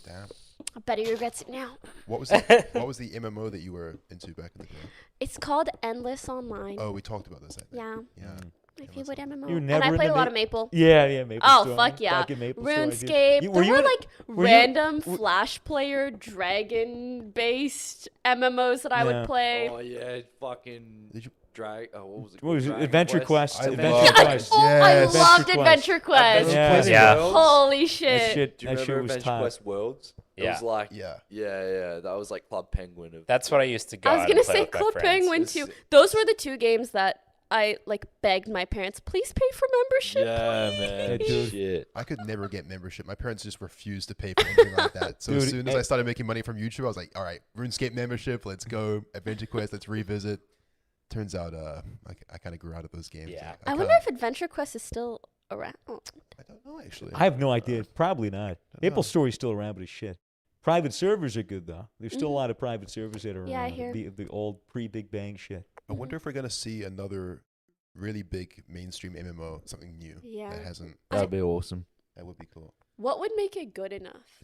Damn. I bet he regrets it now. What was the MMO that you were into back in the day? It's called Endless Online. Oh, we talked about this, I think. Yeah. Yeah. My favorite MMO. You were And never I into played a lot Ma- of Maple. Yeah, Maple Oh, Story. fuck yeah. Back in Maple Story, dude. RuneScape. You- There you were in- like were you- random Flash player, dragon-based MMOs that I Yeah. would play. Oh yeah, fucking Did you- what was it? What was it? Dragon Adventure Quest. I Adventure love- Quest. Oh, I Yes. loved Adventure Adventure Quest. Yeah. Yeah. Holy That shit. shit, Do you that shit remember was Adventure top. Quest Worlds? It Yeah. was like, Yeah. yeah, that was like Club Penguin. That's what I used to go I was out gonna and play say with my Club friends. Penguin It's- too. Those were the two games that I like begged my parents, please pay for membership. Yeah, man. Yeah, dude. Shit. I could never get membership. My parents just refused to pay for anything like that. So as Dude, soon as I started making money from YouTube, I was like, all right, RuneScape membership, let's go. Adventure Quest, let's revisit. Turns out I kind of grew out of those games. Yeah. I wonder if Adventure Quest is still around. Oh. I don't know, actually. I have no idea. Probably not. Maple know. Story's still around, but it's shit. Private servers are good though. There's still a lot of private servers that are Yeah, I around. hear. The old pre-Big Bang shit. I wonder if we're going to see another really big mainstream MMO, something new Yeah. that hasn't. That'd be awesome. That would be cool. What would make it good enough?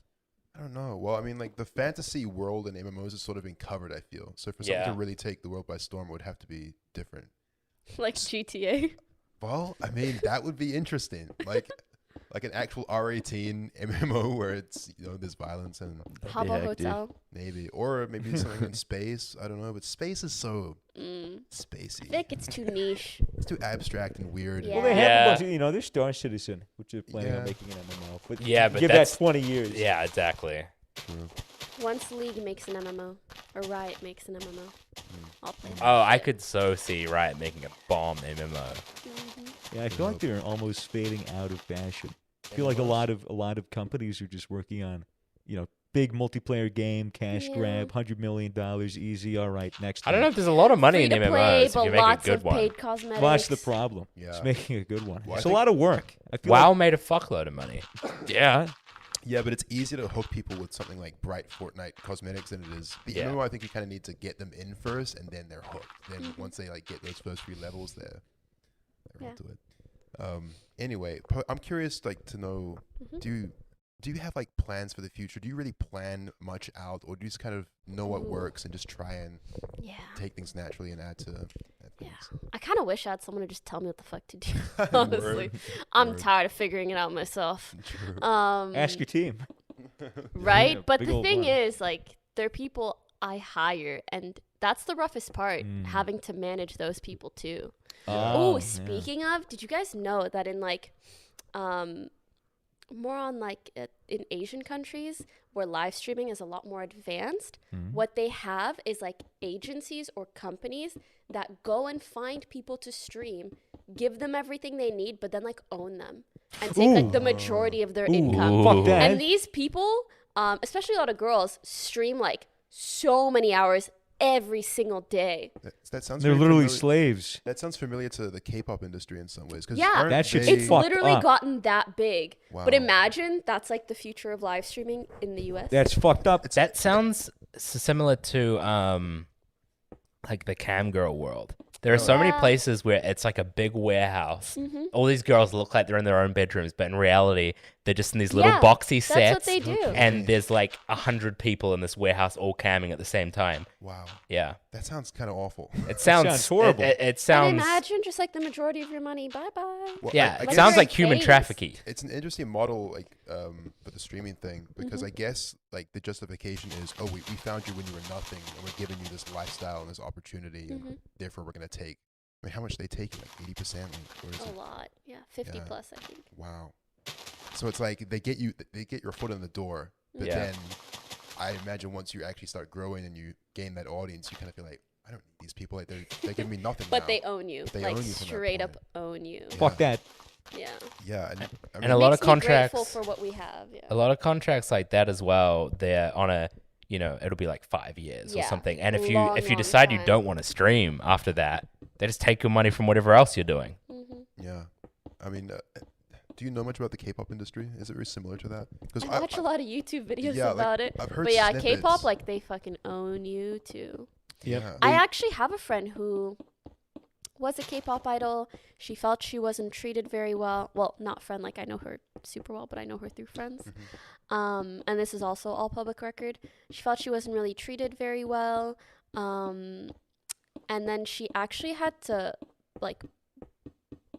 I don't know. Well, I mean, like the fantasy world in MMOs has sort of been covered, I feel. So for something Yeah. to really take the world by storm, it would have to be different. Like GTA? Well, I mean, that would be interesting. Like an actual R18 MMO where it's, there's violence and Habbo heck, dude. Hotel? maybe, or maybe something in space. I don't know, but space is so I spacey. think it's too niche. It's too abstract and weird. Yeah. Well, they have Yeah. a bunch of, there's Star Citizen, which they're planning on Yeah. making an MMO. But Yeah, but give that's- that 20 years. Yeah, exactly. True. Once League makes an MMO, or Riot makes an MMO, I'll play that. Oh, I could so see Riot making a bomb MMO. Yeah, I feel like they're almost fading out of fashion. I feel like a lot of companies are just working on, big multiplayer game, cash Yeah. grab, $100 million, easy. All right, next. I don't one. know if there's a lot of money Free in to MMOs play, if but you make a lots good of one. paid cosmetics. Well, that's the problem. Yeah. It's making a good one. Well, I It's a think- lot of work. I feel WoW made a fuckload of money. yeah. Yeah, but it's easier to hook people with something like bright Fortnite cosmetics than it is. The Yeah. MMO, I think you kind of need to get them in first, and then they're hooked. Then once they get those first few levels, they're Yeah. into it. Anyway, I'm curious, to know, do you have plans for the future? Do you really plan much out, or do you just kind of know what works and just try and Yeah. take things naturally and add to Yeah. things? I kind of wish I had someone to just tell me what the fuck to do. Honestly, I'm Word. tired of figuring it out myself. True. Ask your team. Right? Yeah, But big the old thing one. is, they're people I hire, and that's the roughest part, having to manage those people too. Oh, yeah. speaking of, did you guys know that in more on in Asian countries where live streaming is a lot more advanced, what they have is agencies or companies that go and find people to stream, give them everything they need, but then own them and take the majority of their income. Fuck that. And these people, especially a lot of girls, stream so many hours every single day. That sounds. They're very literally familiar- slaves. That sounds familiar to the K-pop industry in some ways. 'Cause Yeah. aren't That shit's they- It's fucked literally up. gotten that big. But Wow. imagine that's the future of live streaming in the US. That's fucked up. That sounds similar to the cam girl world. There are so many Yeah. places where it's a big warehouse. All these girls look like they're in their own bedrooms, but in reality, They're just in these little Yeah, boxy that's what sets. they do. And there's like 100 people in this warehouse all camming at the same time. Wow. Yeah. That sounds kind of awful. It sounds sounds horrible. It And sounds. imagine just like the majority of your money. Bye bye. Well, Yeah, I it guess sounds very like human phased. trafficking. it's an interesting model, like for the streaming thing, because I guess like the justification is, oh, we found you when you were nothing, and we're giving you this lifestyle and this opportunity, and therefore we're gonna take. I mean, how much they take? Like 80%, or is A it? lot. Yeah, 50 Yeah. plus, I think. Wow. So it's like they get your foot in the door, but Yeah. then I imagine once you actually start growing and you gain that audience, you kind of feel like, I don't need these people. Like they're giving me nothing. But now. they own you. They Like own you from that straight point. up own you. Yeah. Fuck that. Yeah. Yeah, and I And mean, a lot of Makes me grateful contracts. for what we have. Yeah. A lot of contracts like that as well. They're on a, it'll be like 5 years or Yeah, something. And if long, you long decide you time. don't want to stream after that, they just take your money from whatever else you're doing. yeah. I mean, do you know much about the K-pop industry? Is it very similar to that? Because I watch a lot of YouTube videos yeah, like, about it. I've heard But yeah, snippets. K-pop, like they fucking own you too. Yeah. I actually have a friend who was a K-pop idol. She felt she wasn't treated very well. Well, not friend, like I know her super well, but I know her through friends. And this is also all public record. She felt she wasn't really treated very well. And then she actually had to like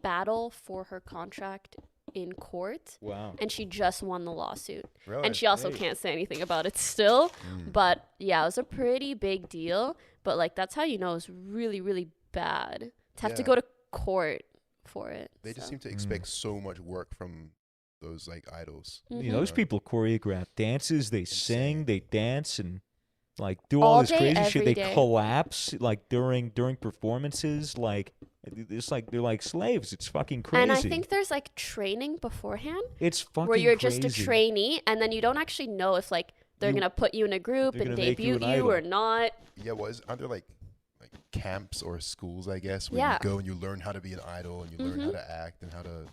battle for her contract in court. Wow. And she just won the lawsuit. Really? And she also can't say anything about it still. But yeah, it was a pretty big deal. But like that's how you know it's really, really bad to have to Yeah. go to court for it. They just so. seem to expect so much work from those like idols. You know, those Mhm. people choreograph dances, they sing, they dance, and like do all All this day, crazy shit. every They day. collapse like during performances. Like it's like they're like slaves. It's fucking crazy. And I think there's like training beforehand it's fucking where you're crazy. just a trainee and then you don't actually know if like they're You- going to put you in a group they're and gonna make you debut an you or idol. not. Yeah, aren't there like camps or schools, I guess, where Yeah. you go and you learn how to be an idol and you learn how to act and how to,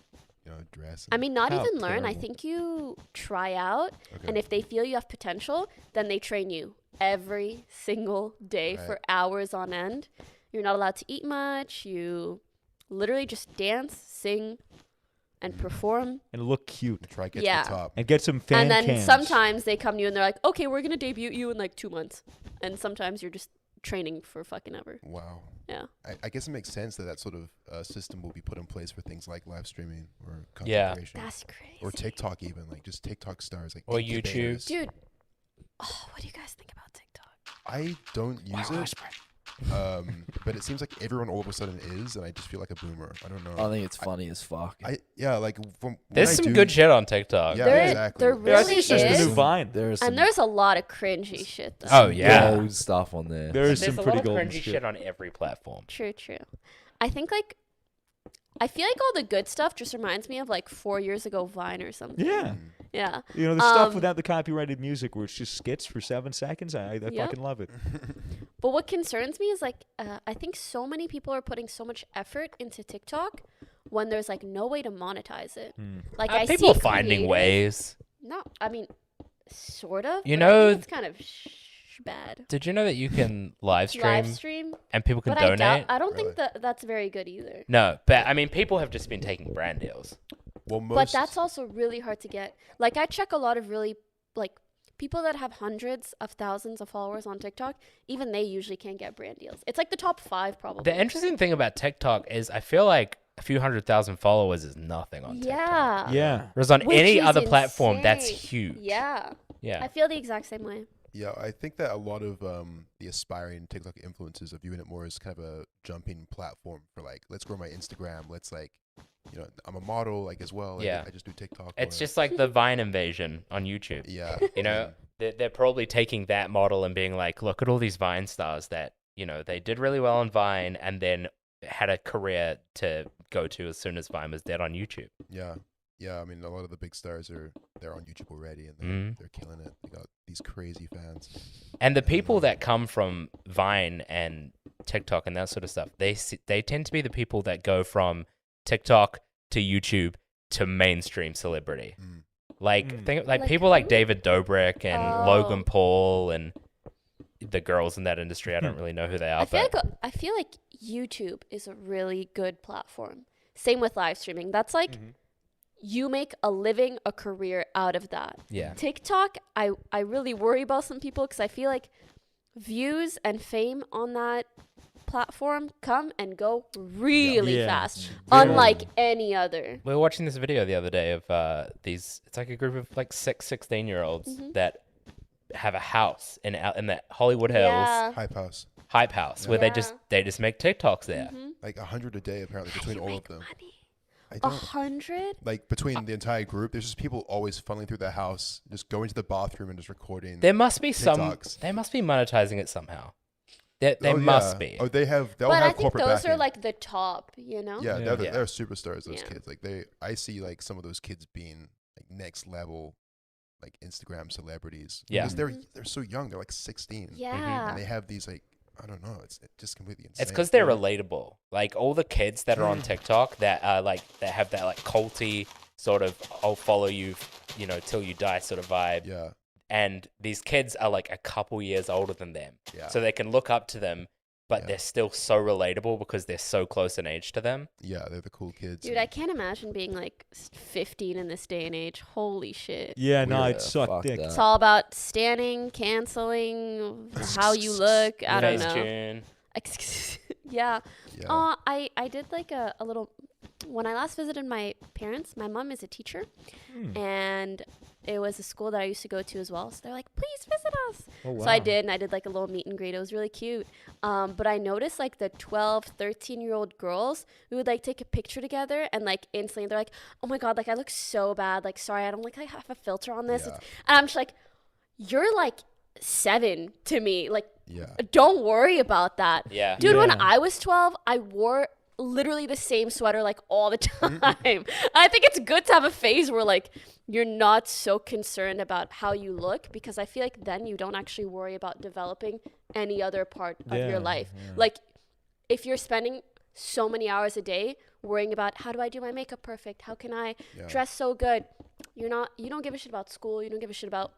dress. I mean, not How even learn. I terrible. think you try out, Okay. and if they feel you have potential, then they train you every single day for hours on end. You're not allowed to eat much. You literally just dance, sing, and perform. and look cute try to get Yeah. to the top. and get some fan And then cams. sometimes they come to you and they're like, okay, we're going to debut you in like 2 months. And sometimes you're just training for fucking ever. Wow. Yeah. I guess it makes sense that sort of system will be put in place for things like live streaming or content Yeah. creation. That's crazy. Or TikTok even, like just TikTok stars. Like Or incubators. YouTube. Dude, what do you guys think about TikTok? I don't use it. But it seems like everyone all of a sudden is, and I just feel like a boomer. I don't know. I think it's funny as fuck. Like from what There's I some do- good shit on TikTok. Yeah, There- exactly. there Yeah, I think really it's just the is. new Vine. There's some And there's a lot of cringy shit, though. Oh, yeah. gold stuff on there. There is There's some a pretty lot of golden cringy shit. shit on every platform. True. I think like I feel like all the good stuff just reminds me of like 4 years ago Vine or something. Yeah. Yeah. You know, the stuff Um, without the copyrighted music where it's just skits for 7 seconds. I Yep. fucking love it. But what concerns me is like I think so many people are putting so much effort into TikTok when there's like no way to monetize it. Like I People see finding creators- ways. No, I mean, sort of. You but I know- think it's kind of bad. Did you know that you can live stream, Live stream, and people can but donate? I don't Really? think that that's very good either. No, but I mean, people have just been taking brand deals. Well, most. But that's also really hard to get. Like I check a lot of really like people that have hundreds of thousands of followers on TikTok. Even they usually can't get brand deals. It's like the top 5 probably. The interesting thing about TikTok is I feel like a few 100,000 followers is nothing on TikTok. Yeah. Yeah. Whereas on Which any is other platform, that's insane. huge. Yeah. Yeah. I feel the exact same way. Yeah, I think that a lot of the aspiring TikTok influencers are viewing it more as kind of a jumping platform for like, let's grow my Instagram. Let's like, I'm a model like as well. Like, Yeah. I just do TikTok. It's or- just like the Vine invasion on YouTube. yeah. You know, they're probably taking that model and being like, look at all these Vine stars that, they did really well on Vine and then had a career to go to as soon as Vine was dead on YouTube. Yeah. Yeah, I mean, a lot of the big stars they're on YouTube already, and they're killing it. They got these crazy fans. And the people that come from Vine and TikTok and that sort of stuff, they tend to be the people that go from TikTok to YouTube to mainstream celebrity. Like Like people like who? David Dobrik and Oh. Logan Paul and the girls in that industry. I don't really know who they are, I feel like YouTube is a really good platform. Same with live streaming. That's like you make a living, a career out of that. Yeah. TikTok, I really worry about some people because I feel like views and fame on that platform come and go really Yeah. fast, Yeah. unlike any other. We were watching this video the other day of these. It's like a group of like 16-year-olds that have a house in the Hollywood Hills Yeah. Hype house. hype house where Yeah. they just make TikToks there. Like 100 a day apparently between all of them. Money. I don't 100? like between the entire group. There's just people always funneling through the house, just going to the bathroom and just recording. There must be TikToks. They must be monetizing it somehow. They Oh, must yeah. be. Oh, they'll But I have think corporate those are backing. like the top, you know? Yeah, Yeah. they're superstars. Those Yeah. kids, like I see like some of those kids being like next level, like Instagram celebrities. Yeah. because they're so young. They're like 16. Yeah. and they have these like I don't know. It's just completely insane. It's because they're relatable. Like all the kids that are on TikTok that are like that have that like culty sort of I'll follow you, till you die sort of vibe. Yeah, And these kids are like a couple years older than them, Yeah. so they can look up to them, but Yeah. they're still so relatable because they're so close in age to them. yeah, they're the cool kids. Dude, I can't imagine being like 15 in this day and age. Holy shit. Yeah, no, We're, I'd suck fucked dick. up. It's all about standing, canceling, how you look. I don't know. Facetune. Yeah. Yeah. I did like a little when I last visited my parents. My mom is a teacher, and it was a school that I used to go to as well. So they're like, "Please visit us." Oh, So I wow. did, and I did like a little meet and greet. It was really cute. But I noticed like the 12, 13-year-old girls, we would like take a picture together, and like instantly they're like, "Oh my god, like I look so bad. Like sorry, I don't like I have a filter on this." Yeah. And I'm just like, "You're like 7 to me. Like Yeah. don't worry about that." Yeah. Dude, when Yeah. I was 12, I wore literally the same sweater like all the time. I think it's good to have a phase where like you're not so concerned about how you look, because I feel like then you don't actually worry about developing any other part of Yeah, your life. yeah. Like if you're spending so many hours a day worrying about how do I do my makeup perfect? How can I Yeah. dress so good? You don't give a shit about school. You don't give a shit about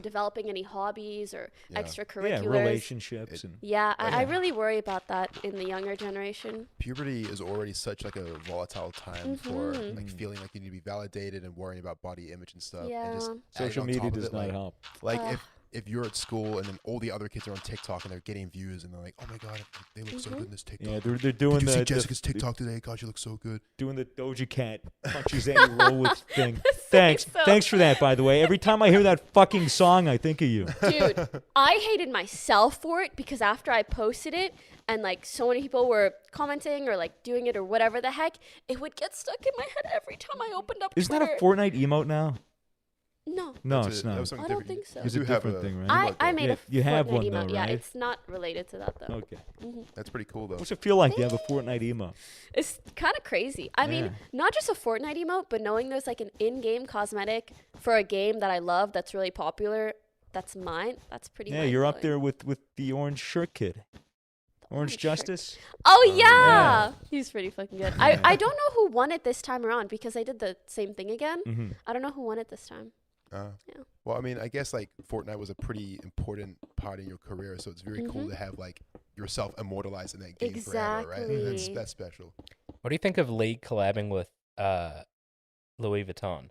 developing any hobbies or Yeah. extracurriculars. Yeah, relationships and Yeah, I really worry about that in the younger generation. Puberty is already such like a volatile time for Mhm. like feeling like you need to be validated and worrying about body image and stuff. Yeah. And just adding social on media top of does it, not like, help. Like Ugh. if you're at school and then all the other kids are on TikTok and they're getting views and they're like, oh my god, they look so good in this TikTok. Yeah, they're Did doing you see the Jessica's TikTok today? God, you look so good. doing the Doja Cat punches that you roll with thing. Thanks for that, by the way. Every time I hear that fucking song, I think of you. Dude, I hated myself for it because after I posted it and like so many people were commenting or like doing it or whatever the heck, it would get stuck in my head every time I opened up Isn't that a Twitter. Fortnite emote now? No. No, That's it's that not. was something I don't different. think so. You It's a do have different thing, right? emote, I though. made Yeah, a you have Fortnite one, emote. though, Yeah, right? it's not related to that though. Okay. That's pretty cool though. What's it feel like to have a Fortnite emote? It's kind of crazy. I mean, Yeah. not just a Fortnite emote, but knowing there's like an in-game cosmetic for a game that I love that's really popular, that's mine. That's pretty. Yeah, you're up mind-blowing. there with the orange shirt kid. Orange shirt. Justice? Oh yeah. Yeah. He's pretty fucking good. I don't know who won it this time around because I did the same thing again. Mm-hmm. I don't know who won it this time. Yeah. Well, I mean, I guess like Fortnite was a pretty important part in your career, so it's very cool to have like yourself immortalized in that game forever, right? Exactly. That's special. What do you think of League collabing with Louis Vuitton?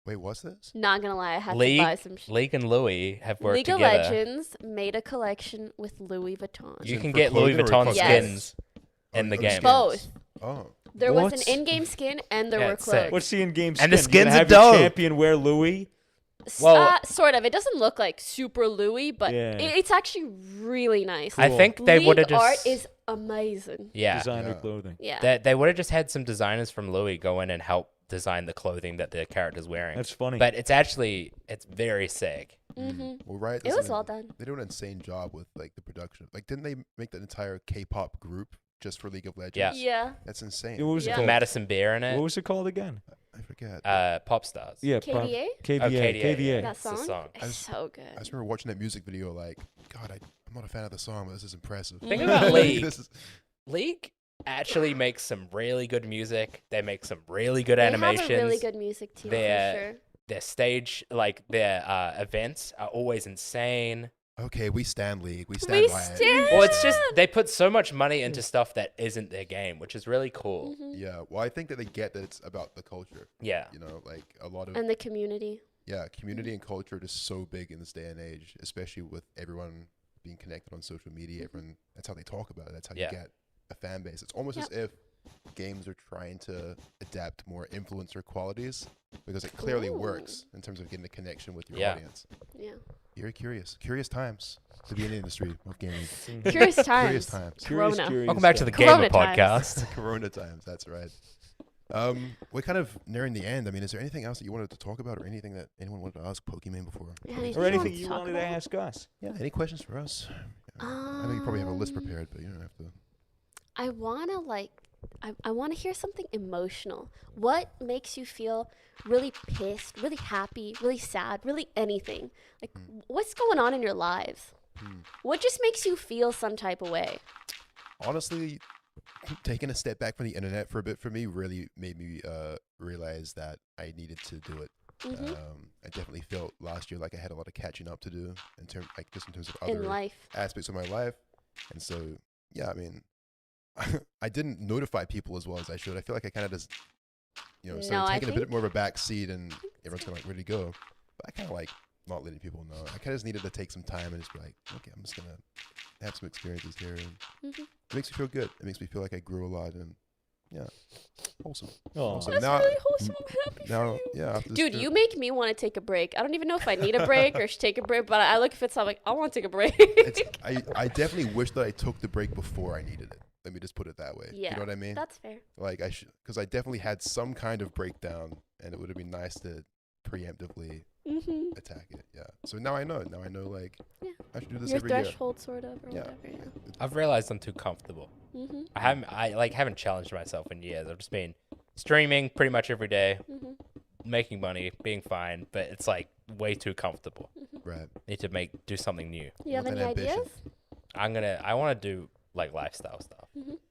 Wait, what's this? Not gonna lie, I had League, to buy some shit. League and Louis have worked League of together. Legends made a collection with Louis Vuitton. You Is it can for get Louis clothing or Vuitton cosmetics? Yes. skins in Oh, the oh, game. skins. Both. Oh, There was What? an in-game skin and there Yeah, were it's sick. clothes. What's the in-game skin? And the You gonna skins are have your dope. champion wear Louis? Well- Sort of. It doesn't look like super Louis, but Yeah. it's actually really nice. I think they would have League art just is amazing. yeah. Designer Yeah. clothing. Yeah. They would have just had some designers from Louis go in and help design the clothing that the character's wearing. That's funny. But it's very sick. Mm-hmm. well, right. It was well done. They do an insane job with like the production. Like, didn't they make that entire K-pop group just for League of Legends? Yeah. Yeah. That's insane. What was Yeah. it called? Madison Beer in What it. was it called again? I forget. Pop stars. Yeah, KDA? KVA. KDA. KVA. That It's the song? song. It's so good. I just remember watching that music video. Like, God, I'm not a fan of the song, but this is impressive. Think Mhm. about League. This is League actually makes some really good music. They make some really good They animations. have a really good music team They're- for sure. Their stage, like their events, are always insane. Okay, we stand League. We stand We Riot. stand. Well, it's just they put so much money into stuff that isn't their game, which is really cool. Yeah, well, I think that they get that it's about the culture. Yeah. You know, like a lot of And the community. community and culture are just so big in this day and age, especially with everyone being connected on social media. Everyone, that's how they talk about it. That's how Yeah. you get a fan base. It's almost as if games are trying to adapt more influencer qualities because it clearly works in terms of getting a connection with your audience. Yeah. Very curious. Curious times to be in the industry of gaming. Curious times. Curious times. Corona. Welcome back to the Corona Gamer times. Podcast. Corona times, that's right. We're kind of nearing the end. I mean, is there anything else that you wanted to talk about or anything that anyone wanted to ask Pokemon before? Yeah, Or anything you wanted to ask us? Yeah, any questions for us? I know you probably have a list prepared, but you don't have to. I want to I want to hear something emotional. What makes you feel really pissed, really happy, really sad, really anything? Like, what's going on in your lives? What just makes you feel some type of way? Honestly, taking a step back from the internet for a bit for me really made me realize that I needed to do it. I definitely felt last year like I had a lot of catching up to do in terms of In other life. aspects of my life, and so yeah, I mean, I didn't notify people as well as I should. I feel like I kind of just, started taking a bit more of a back seat, and everyone's kind of like ready to go. But I kind of like not letting people know. I kind of just needed to take some time and just be like, okay, I'm just gonna have some experiences here, and it makes me feel good. It makes me feel like I grew a lot, and yeah, wholesome. Oh, That's really wholesome. I'm happy now, for you. yeah, after this Dude, trip- you make me want to take a break. I don't even know if I need a break or should take a break, but I look if it's I'm like, I want to take a break. I definitely wish that I took the break before I needed it. Let me just put it that way. Yeah, You know what I mean? that's fair. Like I should, because I definitely had some kind of breakdown, and it would have been nice to preemptively attack it. Yeah. So now I know. Now I know. Like, I should do this Your every year. threshold, sort of, or Yeah. whatever. Yeah. I've realized I'm too comfortable. I haven't challenged myself in years. I've just been streaming pretty much every day, making money, being fine, but it's like way too comfortable. Right. Need to do something new. You have Want any that ambition. ideas? I want to do like lifestyle stuff.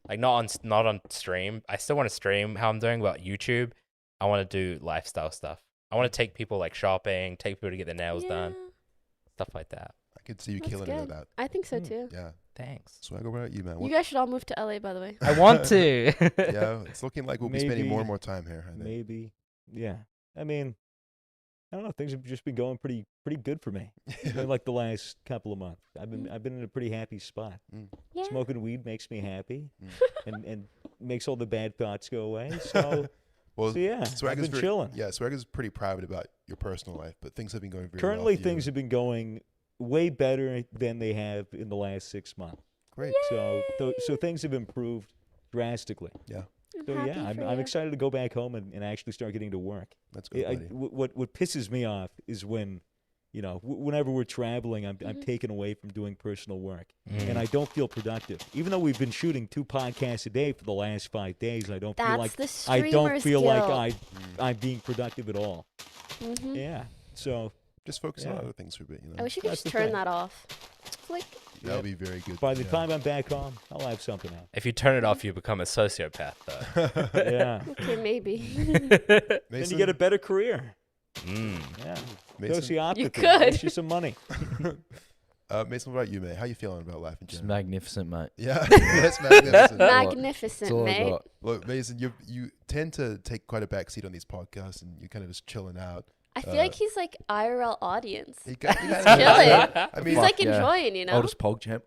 Like not on stream. I still want to stream how I'm doing about YouTube. I want to do lifestyle stuff. I want to take people like shopping, take people to get their nails done, stuff like that. I could see you That's killing it good. with that. I think so too. Yeah. Thanks. Swag over at you, man. You guys should all move to LA, by the way. I want to. Yeah, it's looking like we'll be spending Maybe- more and more time here. I think. Maybe. Yeah. I mean, I don't know. Things have just been going pretty good for me. Like the last couple of months. I've been in a pretty happy spot. Yeah. Smoking weed makes me happy, and makes all the bad thoughts go away. So, Well, so yeah, Swag I've is been chilling. Yeah, Swag is pretty private about your personal life, but things have been going very Currently, well for things you. have been going way better than they have in the last 6 months. Great. So things have improved drastically. Yeah, So yeah, I'm excited to go back home and actually start getting to work. that's good, buddy. What pisses me off is when, whenever we're traveling, I'm taken away from doing personal work, and I don't feel productive. Even though we've been shooting 2 podcasts a day for the last 5 days, I don't feel like the I'm being productive at all. Yeah. So Just focus on Yeah. other things for a bit. I wish you could That's just the turn thing. that off. Flick. That'll be very good. by the yeah. time I'm back home, I'll have something else. If you turn it off, you become a sociopath, though. Yeah. Okay, maybe. Then Mason, you get a better career. Mm. Yeah. Mason, Sociopathy. You could. Makes you some money. Mason, what about you, mate? How you feeling about life in Just general? magnificent, mate. Yeah, that's magnificent. Magnificent, That's all I mate. got. Look, Mason, you tend to take quite a back seat on these podcasts, and you're kind of just chilling out. I feel like he's like IRL audience. You got, He's chilling. I mean, He's like yeah. enjoying, you know? I'll just pog champ.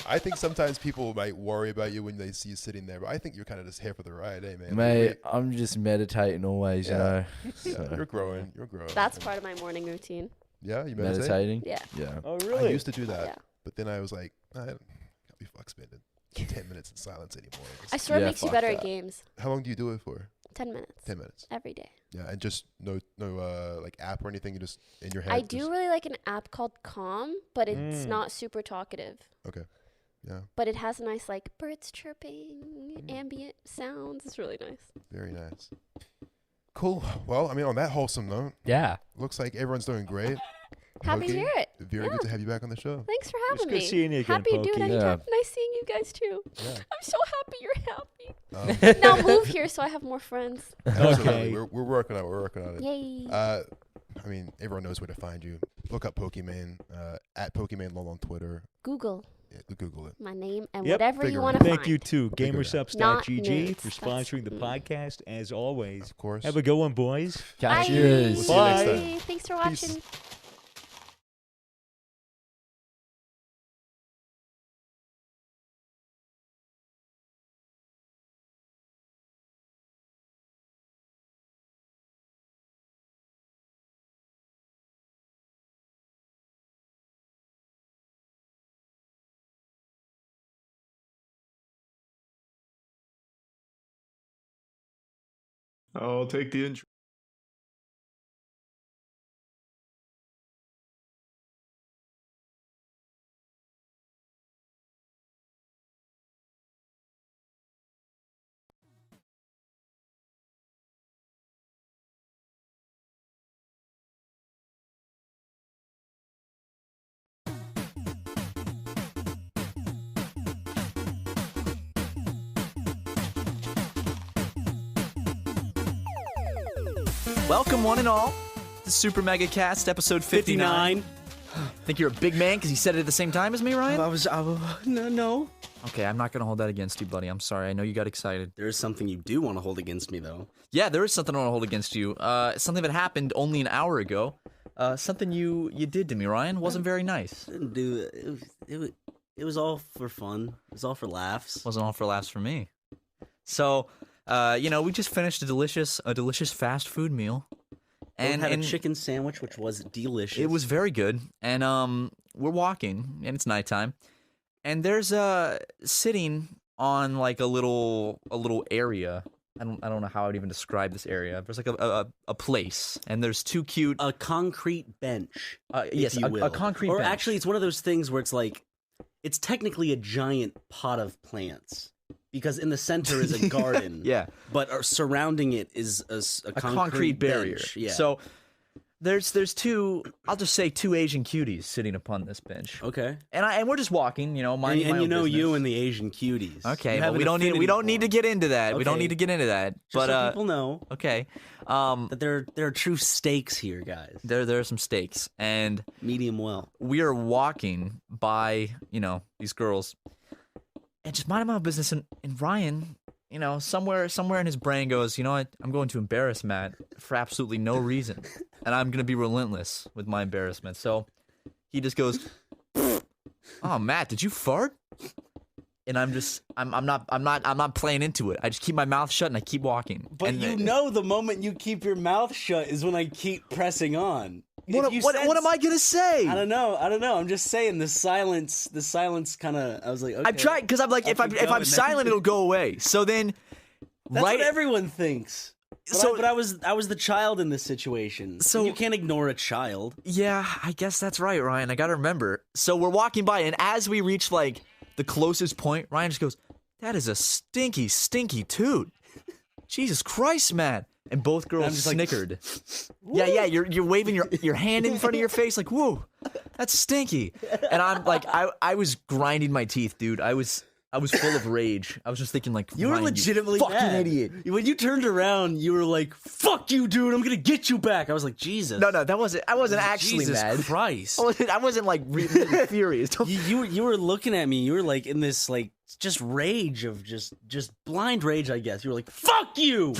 I think sometimes people might worry about you when they see you sitting there, but I think you're kind of just here for the ride, eh, man? Mate, I'm just meditating always, you Yeah. know. Yeah, So, you're growing. You're growing. That's part of my morning routine. Yeah, you meditate. meditating. Yeah. Yeah. Oh, I really? used to do that, Yeah. but then I was like, I can't be fuck spending 10 minutes in silence anymore. I swear Yeah, it makes you fuck better that. at games. How long do you do it for? 10 minutes. 10 minutes. Every day. Yeah, and just no like app or anything. You just in your head. I do just- really like an app called Calm, but it's Mm. not super talkative. Okay. Yeah, But it has nice like birds chirping, ambient sounds. It's really nice. very nice. Cool. Well, I mean, on that wholesome note, Yeah. looks like everyone's doing great. Happy to Pokey, hear it. Very good to have you back on the show. Thanks for It's having good me. seeing you again, Happy to do it Pokey. anytime. Yeah. Nice seeing you guys too. Yeah. I'm so happy you're happy. Now move here so I have more friends. Absolutely. Okay. We're working on it. We're working on it. Yay. I mean, everyone knows where to find you. Look up Pokimane, at PokemonLol on Twitter. Google Yeah, Google it. my name and Yep. whatever Figure you it want out. to find. Thank you to Figure it out. GamerSups.gg for Not sponsoring the nerds. podcast, as always. Of course. Have a good one, boys. Bye. Cheers. See you next Bye. time. Thanks for Peace. watching. I'll take the intro. Welcome, one and all, to Super Mega Cast, episode 59. Think you're a big man because you said it at the same time as me, Ryan? No. Okay, I'm not going to hold that against you, buddy. I'm sorry. I know you got excited. There is something you do want to hold against me, though. Yeah, there is something I want to hold against you. Something that happened only an hour ago. Something you did to me, Ryan. Wasn't very nice. Didn't do it. It was all for fun. It was all for laughs. Wasn't all for laughs for me. So, we just finished a delicious fast food meal. And had a chicken sandwich, which was delicious. It was very good. And we're walking, and it's nighttime. And there's sitting on like a little area. I don't know how I'd even describe this area. There's like a place, and there's two cute a concrete bench. Yes, if you will. a concrete or bench. actually, it's one of those things where it's like it's technically a giant pot of plants because in the center is a garden. Yeah, but surrounding it is a concrete barrier. bench. Yeah. So there's two. I'll just say two Asian cuties sitting upon this bench. Okay. And we're just walking. Minding my and own business. you and the Asian cuties. Okay, You but have we an don't affinity need to for get into that. We don't Okay. need to get into that. Just But so people know okay, that there are true stakes here, guys. there are some stakes, and Medium well. we are walking by these girls, and just minding my own business, and Ryan, somewhere in his brain goes, you know what, I'm going to embarrass Matt for absolutely no reason, and I'm gonna be relentless with my embarrassment. So he just goes, "Oh, Matt, did you fart?" And I'm not playing into it. I just keep my mouth shut and I keep walking. But and the moment you keep your mouth shut is when I keep pressing on. what am I gonna say? I don't know. I'm just saying the silence kind of. I was like, okay. I've tried because I'm like, if I'm silent, it'll go away. So then, That's right? what everyone thinks. But I was the child in this situation. So- You can't ignore a child. Yeah, I guess that's right, Ryan. I gotta remember. So we're walking by, and as we reach like the closest point, Ryan just goes, "That is a stinky, stinky toot." Jesus Christ, man! And both girls I'm just like, snickered. Yeah. You're waving your hand in front of your face like, "Whoa, that's stinky." And I'm like, I was grinding my teeth, dude. I was full of rage. I was just thinking like, You were Ryan, legitimately fucking mad. idiot. When you turned around, you were like, "Fuck you, dude! I'm gonna get you back." I was like, Jesus. No, I wasn't actually Jesus mad. Christ. I wasn't like really furious. You were looking at me. You were like in this like just rage of just blind rage, I guess. You were like, "Fuck you!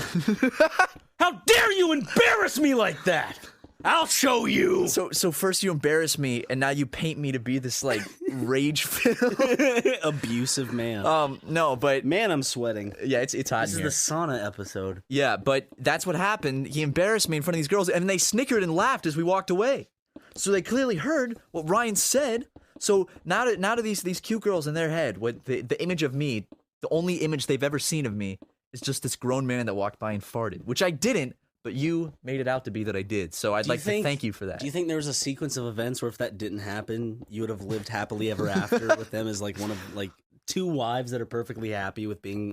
How dare you embarrass me like that? I'll show you." So first you embarrass me, and now you paint me to be this like rage-filled Abusive man. no, but Man, I'm sweating. yeah, it's hot This in is the here. sauna episode. Yeah, but that's what happened. He embarrassed me in front of these girls, and they snickered and laughed as we walked away. So they clearly heard what Ryan said. So now to these cute girls in their head, what the image of me, the only image they've ever seen of me is just this grown man that walked by and farted, which I didn't. But you made it out to be that I did, so I'd like to thank you for that. Do you think there was a sequence of events where if that didn't happen, you would have lived happily ever after with them as like one of like two wives that are perfectly happy with being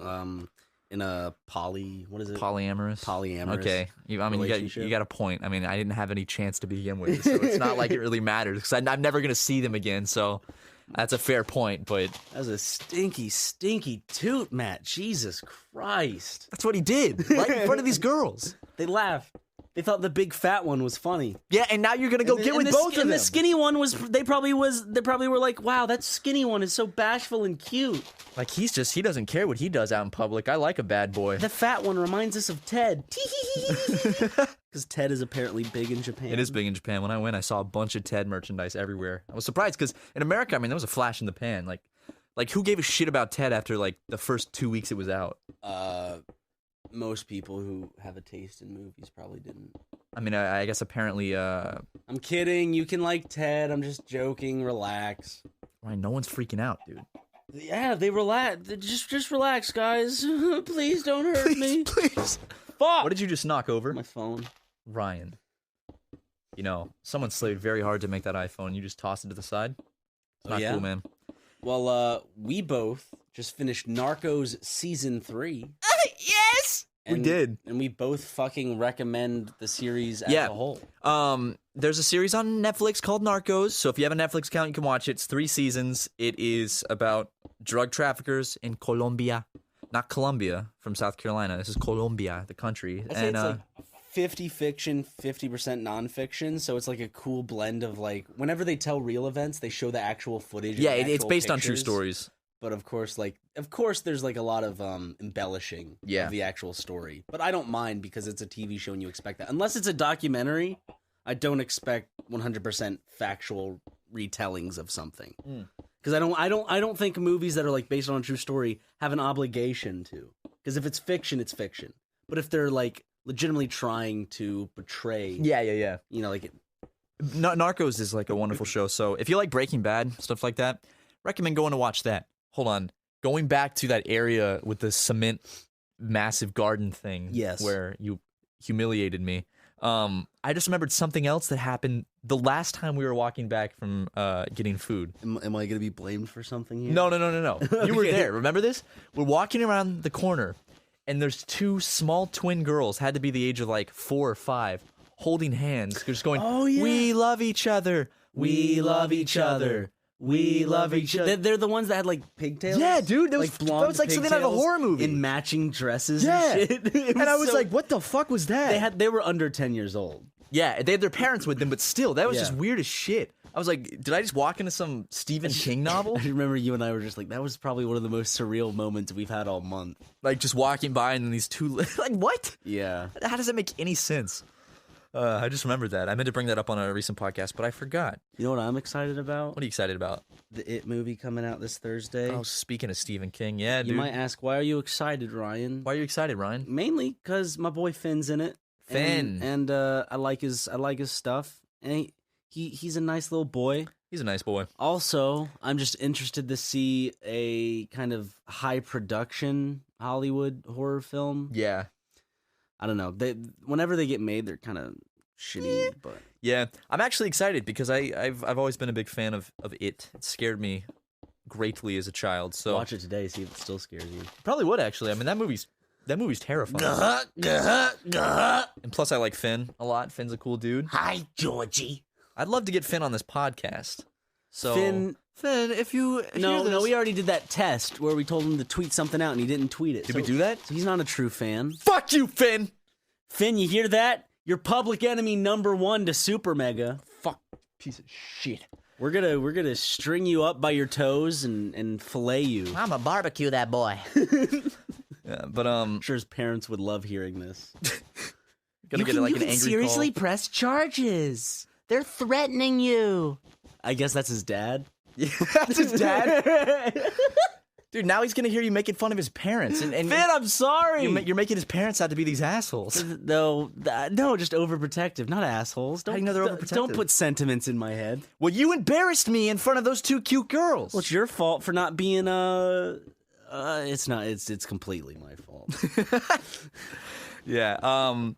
in a Polyamorous. Polyamorous. Okay. You relationship? got a point. I mean, I didn't have any chance to begin with, so it's not like it really matters because I'm never gonna see them again. So that's a fair point. But That was a stinky, stinky toot, Matt. Jesus Christ. that's what he did right in front of these girls. They laughed. They thought the big fat one was funny. Yeah, and now you're gonna go get with both of them. And the skinny one was. They probably were like, wow, that skinny one is so bashful and cute. Like he doesn't care what he does out in public. I like a bad boy. The fat one reminds us of Ted. Because Ted is apparently big in Japan. It is big in Japan. When I went, I saw a bunch of Ted merchandise everywhere. I was surprised because in America, I mean, there was a flash in the pan. Like who gave a shit about Ted after like the first 2 weeks it was out? Most people who have a taste in movies probably didn't. I mean, I guess apparently. I'm kidding. You can like Ted. I'm just joking. Relax. Right, no one's freaking out, dude. Yeah, they relax. Just relax, guys. Please don't hurt me. Please. Fuck. What did you just knock over? My phone. Ryan. You know, someone slaved very hard to make that iPhone. You just tossed it to the side. It's not cool, man. Well, we both just finished Narcos Season 3. Yes! We did. And we both fucking recommend the series as a whole. There's a series on Netflix called Narcos. So if you have a Netflix account, you can watch it. It's 3 seasons. It is about drug traffickers in Colombia. Not Colombia from South Carolina. This is Colombia, the country. I'd say it's like 50 fiction, 50% nonfiction. So it's like a cool blend of like, whenever they tell real events, they show the actual footage. Yeah, and the it's actual based on true pictures. stories. But of course, there's like a lot of embellishing of the actual story. But I don't mind because it's a TV show and you expect that. Unless it's a documentary, I don't expect 100% factual retellings of something. Because I don't think movies that are like based on a true story have an obligation to. Because if it's fiction, it's fiction. But if they're like legitimately trying to portray, you know, like Narcos is like a wonderful show. So if you like Breaking Bad, stuff like that, recommend going to watch that. Hold on. Going back to that area with the cement massive garden thing where you humiliated me. I just remembered something else that happened the last time we were walking back from getting food. Am I going to be blamed for something here? No. You were there. Remember this? We're walking around the corner, and there's 2 small twin girls, had to be the age of like 4 or 5, holding hands, just going, "Oh yeah, we love each other. We love each other. We love each other." They're the ones that had like pigtails. Yeah, dude, that was like something out of a horror movie in matching dresses. Yeah, and shit. And I was like, "What the fuck was that?" They were under 10 years old. Yeah, they had their parents with them, but still, that was just weird as shit. I was like, "Did I just walk into some Stephen King novel?" I remember you and I were just like, that was probably one of the most surreal moments we've had all month. Like just walking by and then these 2 like what? Yeah. How does that make any sense? I just remembered that. I meant to bring that up on a recent podcast, but I forgot. You know what I'm excited about? What are you excited about? The It movie coming out this Thursday. Oh, speaking of Stephen King, yeah, dude. You might ask, why are you excited, Ryan? Why are you excited, Ryan? Mainly because my boy Finn's in it. Finn. And I like his stuff. And he's a nice little boy. He's a nice boy. Also, I'm just interested to see a kind of high production Hollywood horror film. Yeah. I don't know. Whenever they get made, they're kind of shitty. But yeah, I'm actually excited because I've always been a big fan of It. It scared me greatly as a child. So watch it today, see if it still scares you. Probably would actually. I mean, that movie's terrifying. And plus, I like Finn a lot. Finn's a cool dude. Hi, Georgie. I'd love to get Finn on this podcast. So Finn, if you no, we already did that test where we told him to tweet something out and he didn't tweet it. Did we do that? So he's not a true fan. Fuck you, Finn. Finn, you hear that? You're public enemy number 1 to Super Mega. Fuck, piece of shit. We're gonna string you up by your toes and fillet you. I'm gonna barbecue that boy. Yeah, but I'm sure his parents would love hearing this. Gonna get like an angry seriously call. press charges. They're threatening you. I guess that's his dad. Yeah, that's his dad. Dude, now he's gonna hear you making fun of his parents, and Finn, I'm sorry. You're making his parents out to be these assholes. No, just overprotective, not assholes. How do you know they're overprotective? Don't put sentiments in my head. Well, you embarrassed me in front of those 2 cute girls. Well, it's your fault for not being it's not. It's completely my fault. Yeah.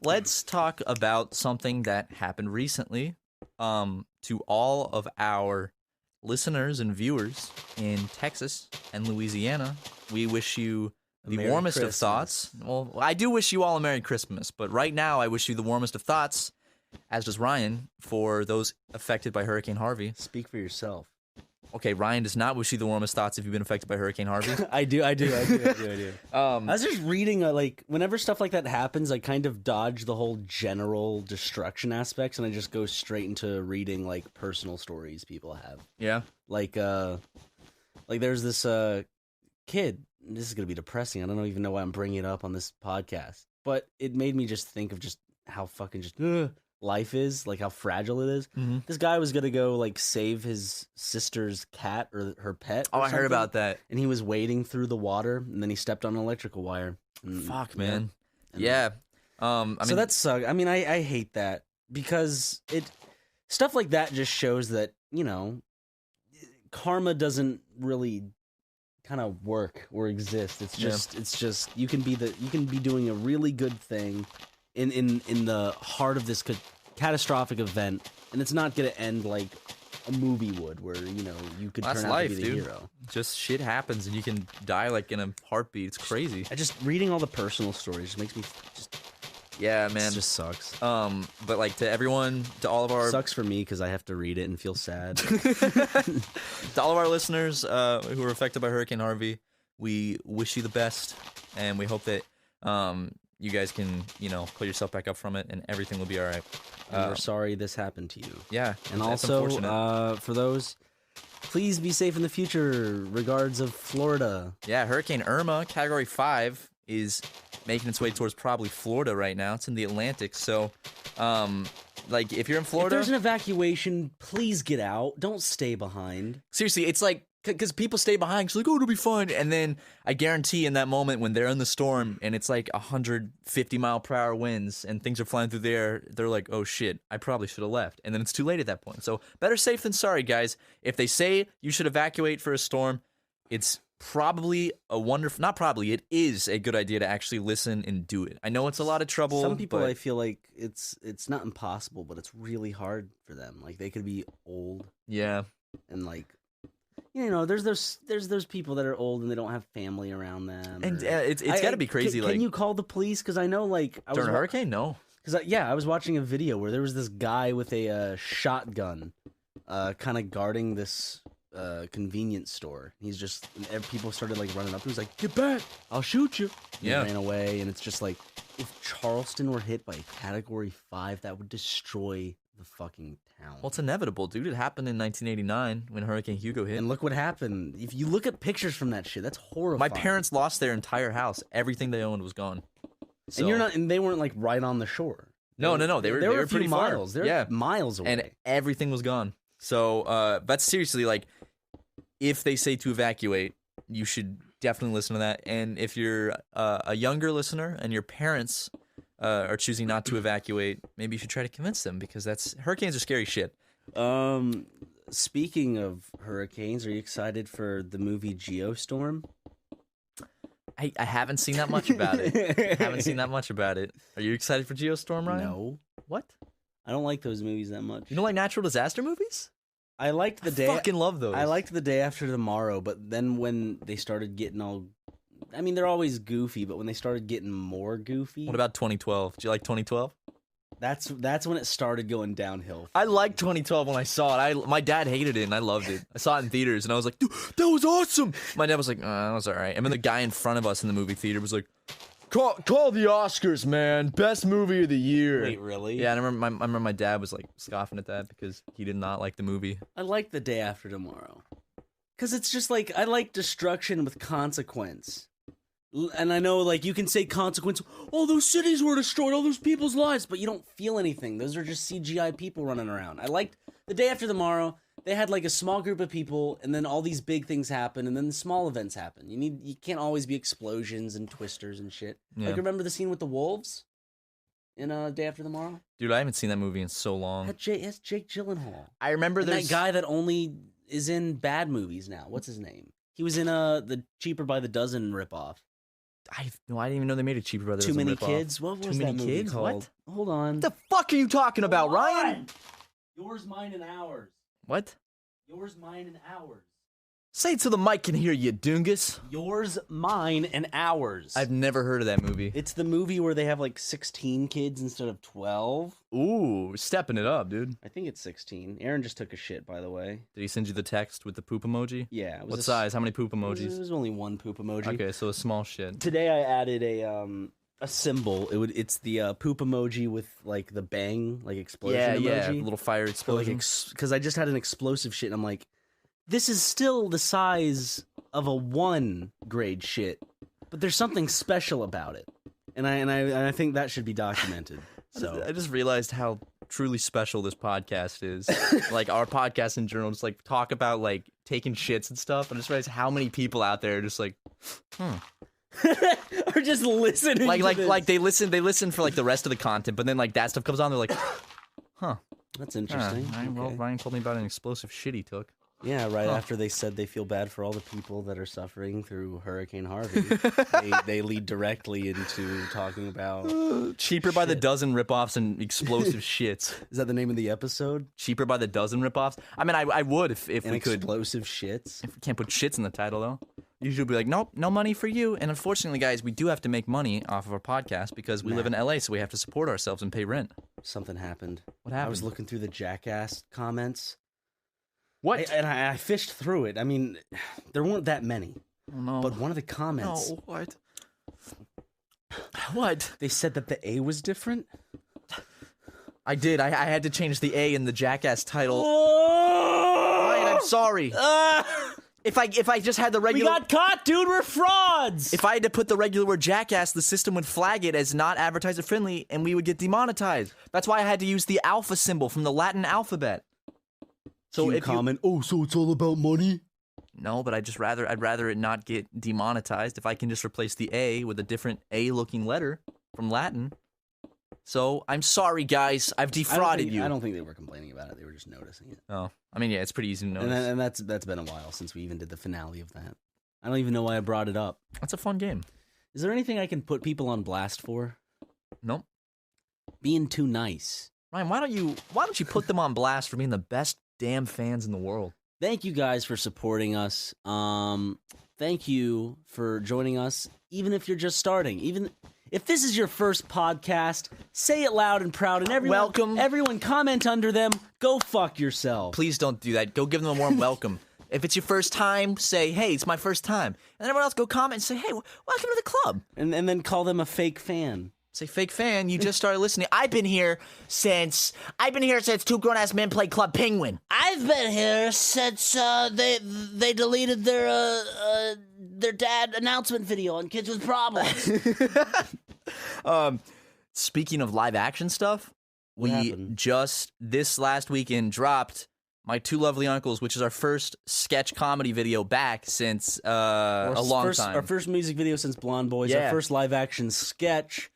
Let's talk about something that happened recently. To all of our listeners and viewers in Texas and Louisiana, we wish you the Merry warmest Christmas. of thoughts. Well, I do wish you all a Merry Christmas, but right now I wish you the warmest of thoughts, as does Ryan, for those affected by Hurricane Harvey. Speak for yourself. Okay, Ryan does not wish you the warmest thoughts if you've been affected by Hurricane Harvey. I do. I was just reading, like, whenever stuff like that happens, I kind of dodge the whole general destruction aspects, and I just go straight into reading, like, personal stories people have. Yeah. Like there's this kid. This is gonna be depressing. I don't even know why I'm bringing it up on this podcast, but it made me just think of just how fucking just life is, like how fragile it is. Mm-hmm. This guy was gonna go like save his sister's cat or her pet. Oh, or I heard something, about that. and he was wading through the water, and then he stepped on an electrical wire. And, Fuck, man. and- Yeah. I mean, so that sucks. I mean, I hate that because stuff like that just shows that, you know, karma doesn't really kind of work or exist. It's just you can be doing a really good thing in the heart of this catastrophic event, and it's not going to end like a movie would, where, you know, you could that's turn out life, to be the dude. hero. Just shit happens and you can die like in a heartbeat. It's crazy. I just reading all the personal stories just makes me just Yeah, man. it just sucks. But like to everyone, to all of our Sucks for me because I have to read it and feel sad. to all of our listeners who were affected by Hurricane Harvey, we wish you the best, and we hope that you guys can, you know, pull yourself back up from it, and everything will be all right. And we're sorry this happened to you. Yeah, And that's also, unfortunate. for those, please be safe in the future. Regards of Florida. Yeah, Hurricane Irma, Category 5, is making its way towards probably Florida right now. It's in the Atlantic, so, like, if you're in If Florida... there's an evacuation, please get out. Don't stay behind. Seriously, it's like, because people stay behind, it's like, oh, it'll be fine. And then I guarantee in that moment when they're in the storm and it's like 150-mile-per-hour winds and things are flying through the air, they're like, oh, shit, I probably should have left. And then it's too late at that point. So better safe than sorry, guys. If they say you should evacuate for a storm, it's probably it is a good idea to actually listen and do it. I know it's a lot of trouble. Some people, but I feel like it's not impossible, but it's really hard for them. Like, they could be old yeah. and, like, you know, there's those people that are old and they don't have family around them. And or- it's got to be crazy. Can like you call the police? Because I know, like, during a hurricane? No. Because I was watching a video where there was this guy with a shotgun, kind of guarding this convenience store. He's just, and people started like running up. He was like, "Get back! I'll shoot you!" And Yeah. he ran away, and it's just like, if Charleston were hit by a Category 5, that would destroy the fucking town. Well, it's inevitable, dude. It happened in 1989 when Hurricane Hugo hit. And look what happened. If you look at pictures from that shit, that's horrifying. My parents lost their entire house. Everything they owned was gone. So- and they weren't like right on the shore. No. They were a few pretty far. miles. They were Yeah. miles away. And everything was gone. So, but seriously, like, if they say to evacuate, you should definitely listen to that. And if you're a younger listener and your parents are choosing not to evacuate, maybe you should try to convince them, because hurricanes are scary shit. Speaking of hurricanes, are you excited for the movie Geostorm? I haven't seen that much about it. Are you excited for Geostorm, Ryan? No. What? I don't like those movies that much. You don't like natural disaster movies? I liked the I day. fucking love those. I liked The Day After Tomorrow, but then when they started getting all, I mean, they're always goofy, but when they started getting more goofy, What about 2012? Do you like 2012? that's when it started going downhill. I liked 2012 when I saw it. My dad hated it and I loved it. I saw it in theaters and I was like, dude, that was awesome. My dad was like, that was all right. And then the guy in front of us in the movie theater was like, call the Oscars, man. Best movie of the year. Wait, really? Yeah, and I remember my dad was like scoffing at that because he did not like the movie. I like The Day After Tomorrow. Because it's just like, I like destruction with consequence. And I know, like, you can say consequence, all those cities were destroyed, all those people's lives, but you don't feel anything. Those are just CGI people running around. I liked The Day After Tomorrow. They had, like, a small group of people, and then all these big things happen, and then the small events happen. You can't always be explosions and twisters and shit. Yeah. Like, remember the scene with the wolves in Day After Tomorrow? Dude, I haven't seen that movie in so long. That's Jake Gyllenhaal. I remember And there's that guy that only is in bad movies now. What's his name? He was in the Cheaper by the Dozen ripoff. I didn't even know they made a Cheaper Brothers. Too Many ripoff. Kids? What was Too that Many movie Kids? called? What? Hold on. What the fuck are you talking about, Hold Ryan? on! Yours, Mine, and Ours. What? Yours, Mine, and Ours. Say it so the mic can hear you, Dungus. Yours, mine, and ours. I've never heard of that movie. It's the movie where they have like 16 kids instead of 12. Ooh, stepping it up, dude. I think it's 16. Aaron just took a shit, by the way. Did he send you the text with the poop emoji? Yeah. It was What a size? How many poop It emojis? was only one poop emoji. Okay, so a small shit. Today I added a symbol. It's the poop emoji with like the bang, like explosion Yeah, emoji. little fire explosion. Because I just had an explosive shit, and I'm like, this is still the size of a 1 grade shit, but there's something special about it, and I think that should be documented. So I just realized how truly special this podcast is. Like our podcast in general, just like talk about like taking shits and stuff. I just realized how many people out there are just like, are just listening. like they listen for like the rest of the content, but then like that stuff comes on, they're like, huh. That's interesting. Well, Okay. Ryan told me about an explosive shit he took. Yeah, right after they said they feel bad for all the people that are suffering through Hurricane Harvey, they lead directly into talking about Cheaper by the shit. dozen ripoffs and explosive shits. Is that the name of the episode? Cheaper by the dozen ripoffs. I mean, I would if And we could. explosive shits. If we can't put shits in the title though. Usually be like, nope, no money for you. And unfortunately, guys, we do have to make money off of our podcast because we live in LA, so we have to support ourselves and pay rent. Something happened. What I was happened? looking through the Jackass comments. What? I fished through it. I mean, there weren't that many. Oh, no. But one of the comments, No, what? What? they said that the A was different. I did. I had to change the A in the Jackass title. Ryan, I'm sorry. If I just had the We regular... got caught, dude. We're frauds. If I had to put the regular word Jackass, the system would flag it as not advertiser friendly, and we would get demonetized. That's why I had to use the alpha symbol from the Latin alphabet. So if comment, oh, so it's all about money? No, but I'd rather it not get demonetized if I can just replace the A with a different A-looking letter from Latin. So I'm sorry, guys. I've defrauded you. I don't think they were complaining about it. They were just noticing it. Oh, I mean, yeah, it's pretty easy to notice. And that's been a while since we even did the finale of that. I don't even know why I brought it up. That's a fun game. Is there anything I can put people on blast for? Nope. Being too nice. Ryan, why don't you put them on blast for being the best damn fans in the world? Thank you guys for supporting us. Thank you for joining us, even if you're just starting. Even if this is your first podcast, say it loud and proud, and everyone comment under them. Go fuck yourself. Please don't do that. Go give them a warm welcome. If it's your first time, say, hey, it's my first time. And everyone else go comment and say, hey, welcome to the club. And then call them a fake fan. Say, fake fan, you just started listening. I've been here since Two Grown Ass Men Played Club Penguin. I've been here since they deleted their dad announcement video on Kids with Problems. Speaking of live action stuff, we happened? just this last weekend dropped My Two Lovely Uncles, which is our first sketch comedy video back since a long time. Our first music video since Blonde Boys. Yeah. Our first live action sketch.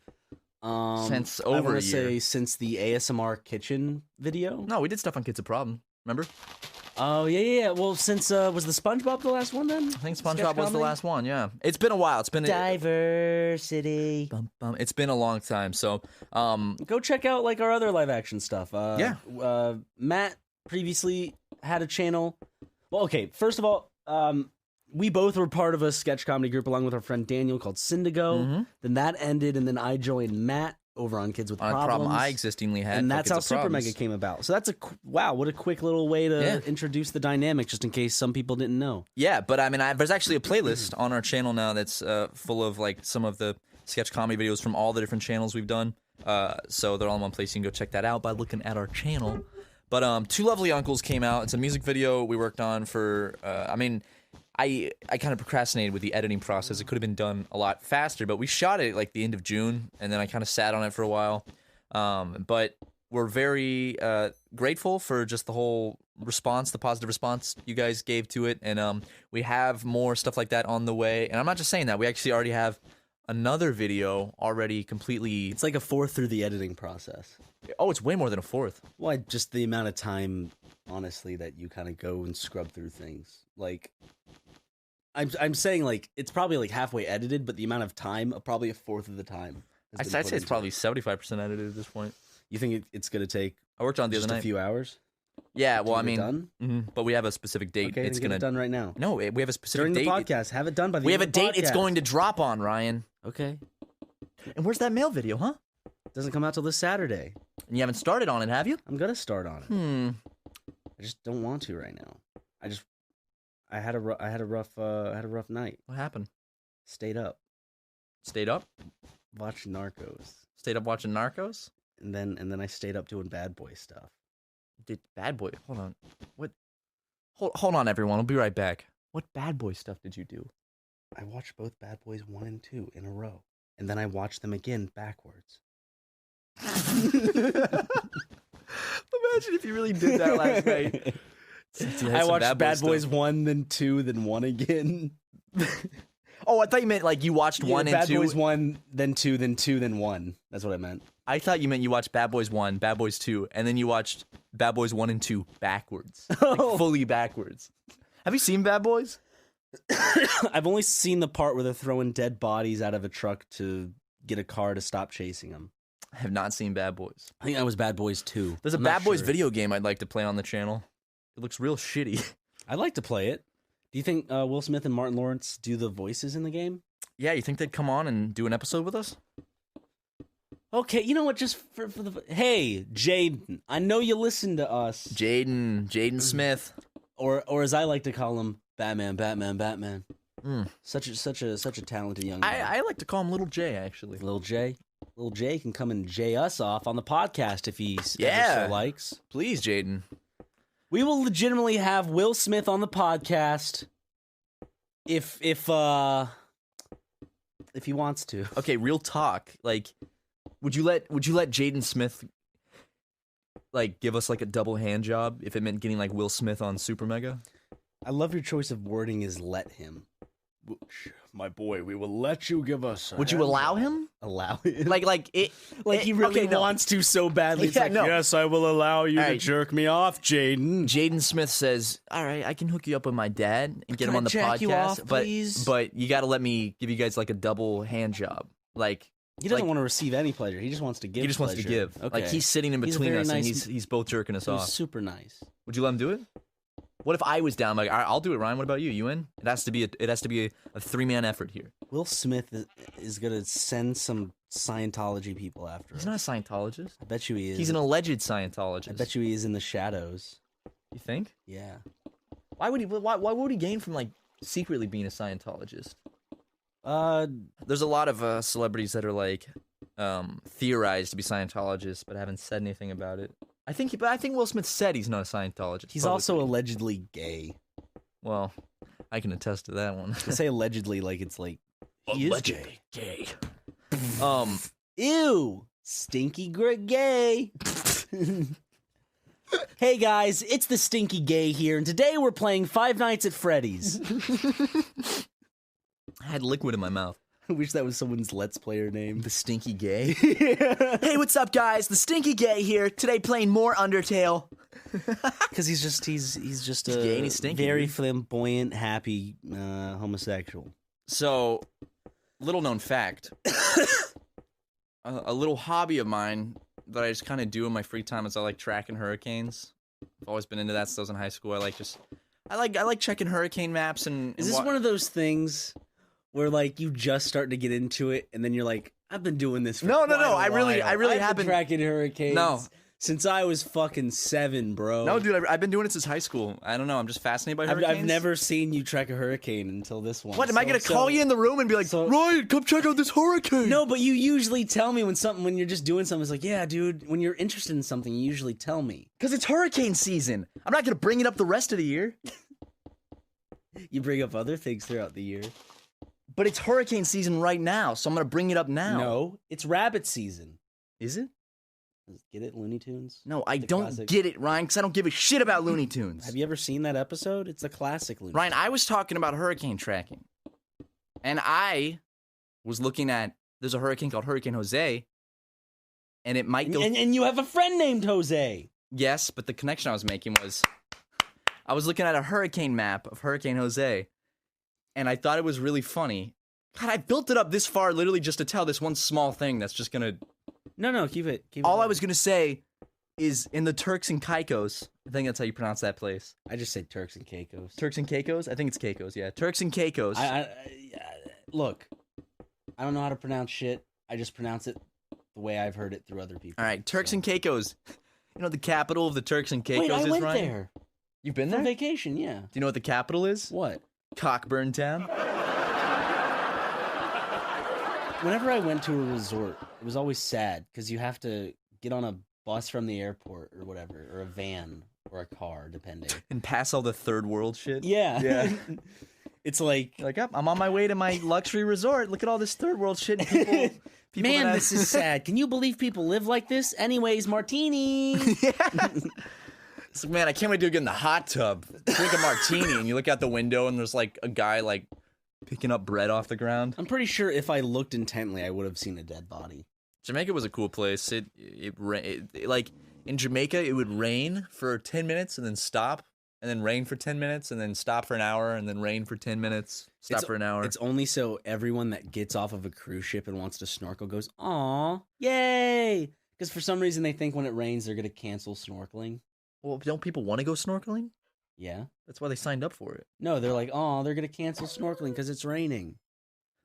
Since I over wanna a year. say since the ASMR kitchen video. No, we did stuff on Kids a Problem. Remember? Oh yeah. Well, since was the SpongeBob the last one then? I think Sketch SpongeBob was the comedy? last one. Yeah, it's been a while. It's been Diversity. it's been a long time. So, Go check out like our other live action stuff. Yeah. Matt previously had a channel. Well, okay. First of all, we both were part of a sketch comedy group along with our friend Daniel called Syndigo. Mm-hmm. Then that ended, and then I joined Matt over on Kids with on a Problems. problem I existingly had, and for that's Kids how with Super Problems. Mega came about. So that's wow, what a quick little way to introduce the dynamic, just in case some people didn't know. Yeah, but I mean, there's actually a playlist on our channel now that's full of like some of the sketch comedy videos from all the different channels we've done. So they're all in one place. You can go check that out by looking at our channel. But Two Lovely Uncles came out. It's a music video we worked on for. I kind of procrastinated with the editing process. It could have been done a lot faster, but we shot it at like the end of June, and then I kind of sat on it for a while. But we're very grateful for just the whole response, the positive response you guys gave to it, and we have more stuff like that on the way. And I'm not just saying that; we actually already have another video already completely. It's like a fourth through the editing process. Oh, it's way more than a fourth. Well, just the amount of time, honestly, that you kind of go and scrub through things. Like, I'm saying like it's probably like halfway edited, but the amount of time, probably a fourth of the time. I'd say it's probably 75% edited at this point. You think it's gonna take? I worked on it the just other a night. few hours. Yeah, well, I Get it mean, done? but we have a specific date. Okay, It's then get gonna it done right now. No, we have a specific During the date. podcast, have it done by the We have end a of the date. It's podcast. going to drop on, Ryan. Okay. And where's that mail video, huh? Doesn't come out till this Saturday. And you haven't started on it, have you? I'm gonna start on it. I just don't want to right now. I had a rough night. What happened? Stayed up, Stayed up? watched Narcos, Stayed up watching Narcos? and then I stayed up doing bad boy stuff. Did Bad Boy? Hold on. What? Hold on, everyone. I'll be right back. What Bad Boy stuff did you do? I watched both Bad Boys 1 and 2 in a row, and then I watched them again backwards. Imagine if you really did that last night. I watched Bad Boys 1, then 2, then 1 again. Oh, I thought you meant like you watched one and Bad two. Boys 1, then 2, then 2, then 1. That's what I meant. I thought you meant you watched Bad Boys 1, Bad Boys 2, and then you watched Bad Boys 1 and 2 backwards. Like fully backwards. Have you seen Bad Boys? I've only seen the part where they're throwing dead bodies out of a truck to get a car to stop chasing them. I have not seen Bad Boys. I think that was Bad Boys 2. There's a I'm not Bad Boys sure. video game I'd like to play on the channel. It looks real shitty. I'd like to play it. Do you think Will Smith and Martin Lawrence do the voices in the game? Yeah, you think they'd come on and do an episode with us? Okay, you know what? Just for the hey, Jaden, I know you listen to us, Jaden Smith. or as I like to call him, Batman. Mm. Such a talented young man. I like to call him Little J, actually. Little J can come and J us off on the podcast if he ever Yeah. so likes. Please, Jaden. We will legitimately have Will Smith on the podcast if he wants to. Okay, real talk. Like, would you let Jaden Smith like give us like a double hand job if it meant getting like Will Smith on Super Mega? I love your choice of wording is let him. My boy, we will let you give us. Would you allow him? Allow him? Like he really okay, no. wants to so badly. It's Yeah, like, no. yes, I will allow you All to right. jerk me off, Jaden. Jaden Smith says, "All right, I can hook you up with my dad and get Can him I on the jack podcast, you off, but please?" you got to let me give you guys like a double hand job. Like He doesn't like, want to receive any pleasure. He just wants to give. he just wants to pleasure. give. Okay. Like he's sitting in He's a between very us and nice- he's both jerking us He was off. super nice. Would you let him do it? What if I was down? Like, all right, I'll do it, Ryan. What about you? You in? It has to be a 3-man effort here. Will Smith is gonna send some Scientology people after He's us. not a Scientologist. I bet you he is. He's an alleged Scientologist. I bet you he is in the shadows. You think? Yeah. Why would he gain from like secretly being a Scientologist? There's a lot of celebrities that are like theorized to be Scientologists but haven't said anything about it. I think Will Smith said he's not a Scientologist. He's also publicly. allegedly gay. Well, I can attest to that one. I say allegedly like it's like he is gay. gay. Ew, stinky gay. Hey guys, it's the Stinky Gay here, and today we're playing Five Nights at Freddy's. I had liquid in my mouth. I wish that was someone's Let's Player name. The Stinky Gay. Hey, what's up, guys? The Stinky Gay here. Today playing more Undertale. Because he's just a gay and he's stinky, very dude. flamboyant, happy homosexual. So, little known fact. A little hobby of mine that I just kind of do in my free time is I like tracking hurricanes. I've always been into that since I was in high school. I like checking hurricane maps and Is this one of those things where like you just start to get into it, and then you're like, I've been doing this for No, quite a I really while. I've haven't. been tracking hurricanes. No. Since I was fucking 7, bro. No, dude, I've been doing it since high school. I don't know. I'm just fascinated by hurricanes. I've never seen you track a hurricane until this one. What, am I going to call you in the room and be like, so- Ryan, come check out this hurricane? No, but you usually tell me when you're just doing something. It's like, yeah, dude, when you're interested in something, you usually tell me. Because it's hurricane season. I'm not going to bring it up the rest of the year. You bring up other things throughout the year. But it's hurricane season right now, so I'm going to bring it up now. No, it's rabbit season. Is it? Get it, Looney Tunes? No, I The don't classic. get it, Ryan, because I don't give a shit about Looney Tunes. Have you ever seen that episode? It's a classic Looney Ryan, I was talking about hurricane tracking. And I was looking at, there's a hurricane called Hurricane Jose. And it might go... And you have a friend named Jose. Yes, but the connection I was making was, I was looking at a hurricane map of Hurricane Jose. And I thought it was really funny. God, I built it up this far literally just to tell this one small thing that's just going to... No, keep it. All I was going to say is in the Turks and Caicos, I think that's how you pronounce that place. I just say Turks and Caicos. Turks and Caicos? I think it's Caicos, yeah. Turks and Caicos. Look, I don't know how to pronounce shit. I just pronounce it the way I've heard it through other people. All right, Turks and Caicos. You know what the capital of the Turks and Caicos Wait, I is, went Ryan? there. You've been For there? vacation, yeah. Do you know what the capital is? What? Cockburn Town. Whenever I went to a resort, it was always sad because you have to get on a bus from the airport or whatever, or a van or a car, depending. And pass all the third world shit. Yeah. Yeah. It's like, Like, I'm on my way to my luxury resort. Look at all this third world shit. And people man, that have- this is sad. Can you believe people live like this? Anyways, martini. It's like, man, I can't wait to get in the hot tub, drink a martini, and you look out the window and there's like a guy like picking up bread off the ground. I'm pretty sure if I looked intently, I would have seen a dead body. Jamaica was a cool place. It like in Jamaica, it would rain for 10 minutes and then stop, and then rain for 10 minutes and then stop for an hour, and then rain for 10 minutes, stop for an hour. It's only so everyone that gets off of a cruise ship and wants to snorkel goes, "Aw, yay!" Because for some reason they think when it rains they're gonna cancel snorkeling. Well, don't people want to go snorkeling? Yeah. That's why they signed up for it. No, they're like, "Oh, they're gonna cancel snorkeling because it's raining.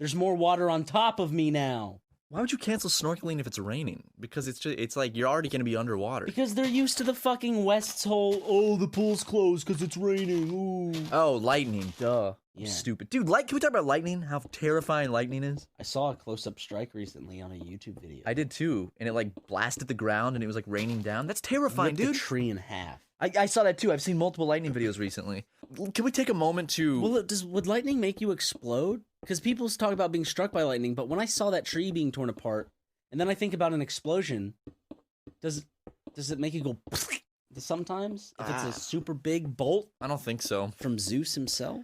There's more water on top of me now." Why would you cancel snorkeling if it's raining? Because it's like you're already going to be underwater. Because they're used to the fucking West's whole, "Oh, the pool's closed because it's raining." Ooh. Oh, lightning. Duh. Yeah. Stupid. Dude, can we talk about lightning? How terrifying lightning is? I saw a close-up strike recently on a YouTube video. I did too. And it like blasted the ground and it was like raining down. That's terrifying, Ripped dude. the tree in half. I saw that too. I've seen multiple lightning videos recently. Can we take a moment to... Well, would lightning make you explode? Because people talk about being struck by lightning, but when I saw that tree being torn apart, and then I think about an explosion, does it make you go sometimes? If it's a super big bolt I don't think so. from Zeus himself?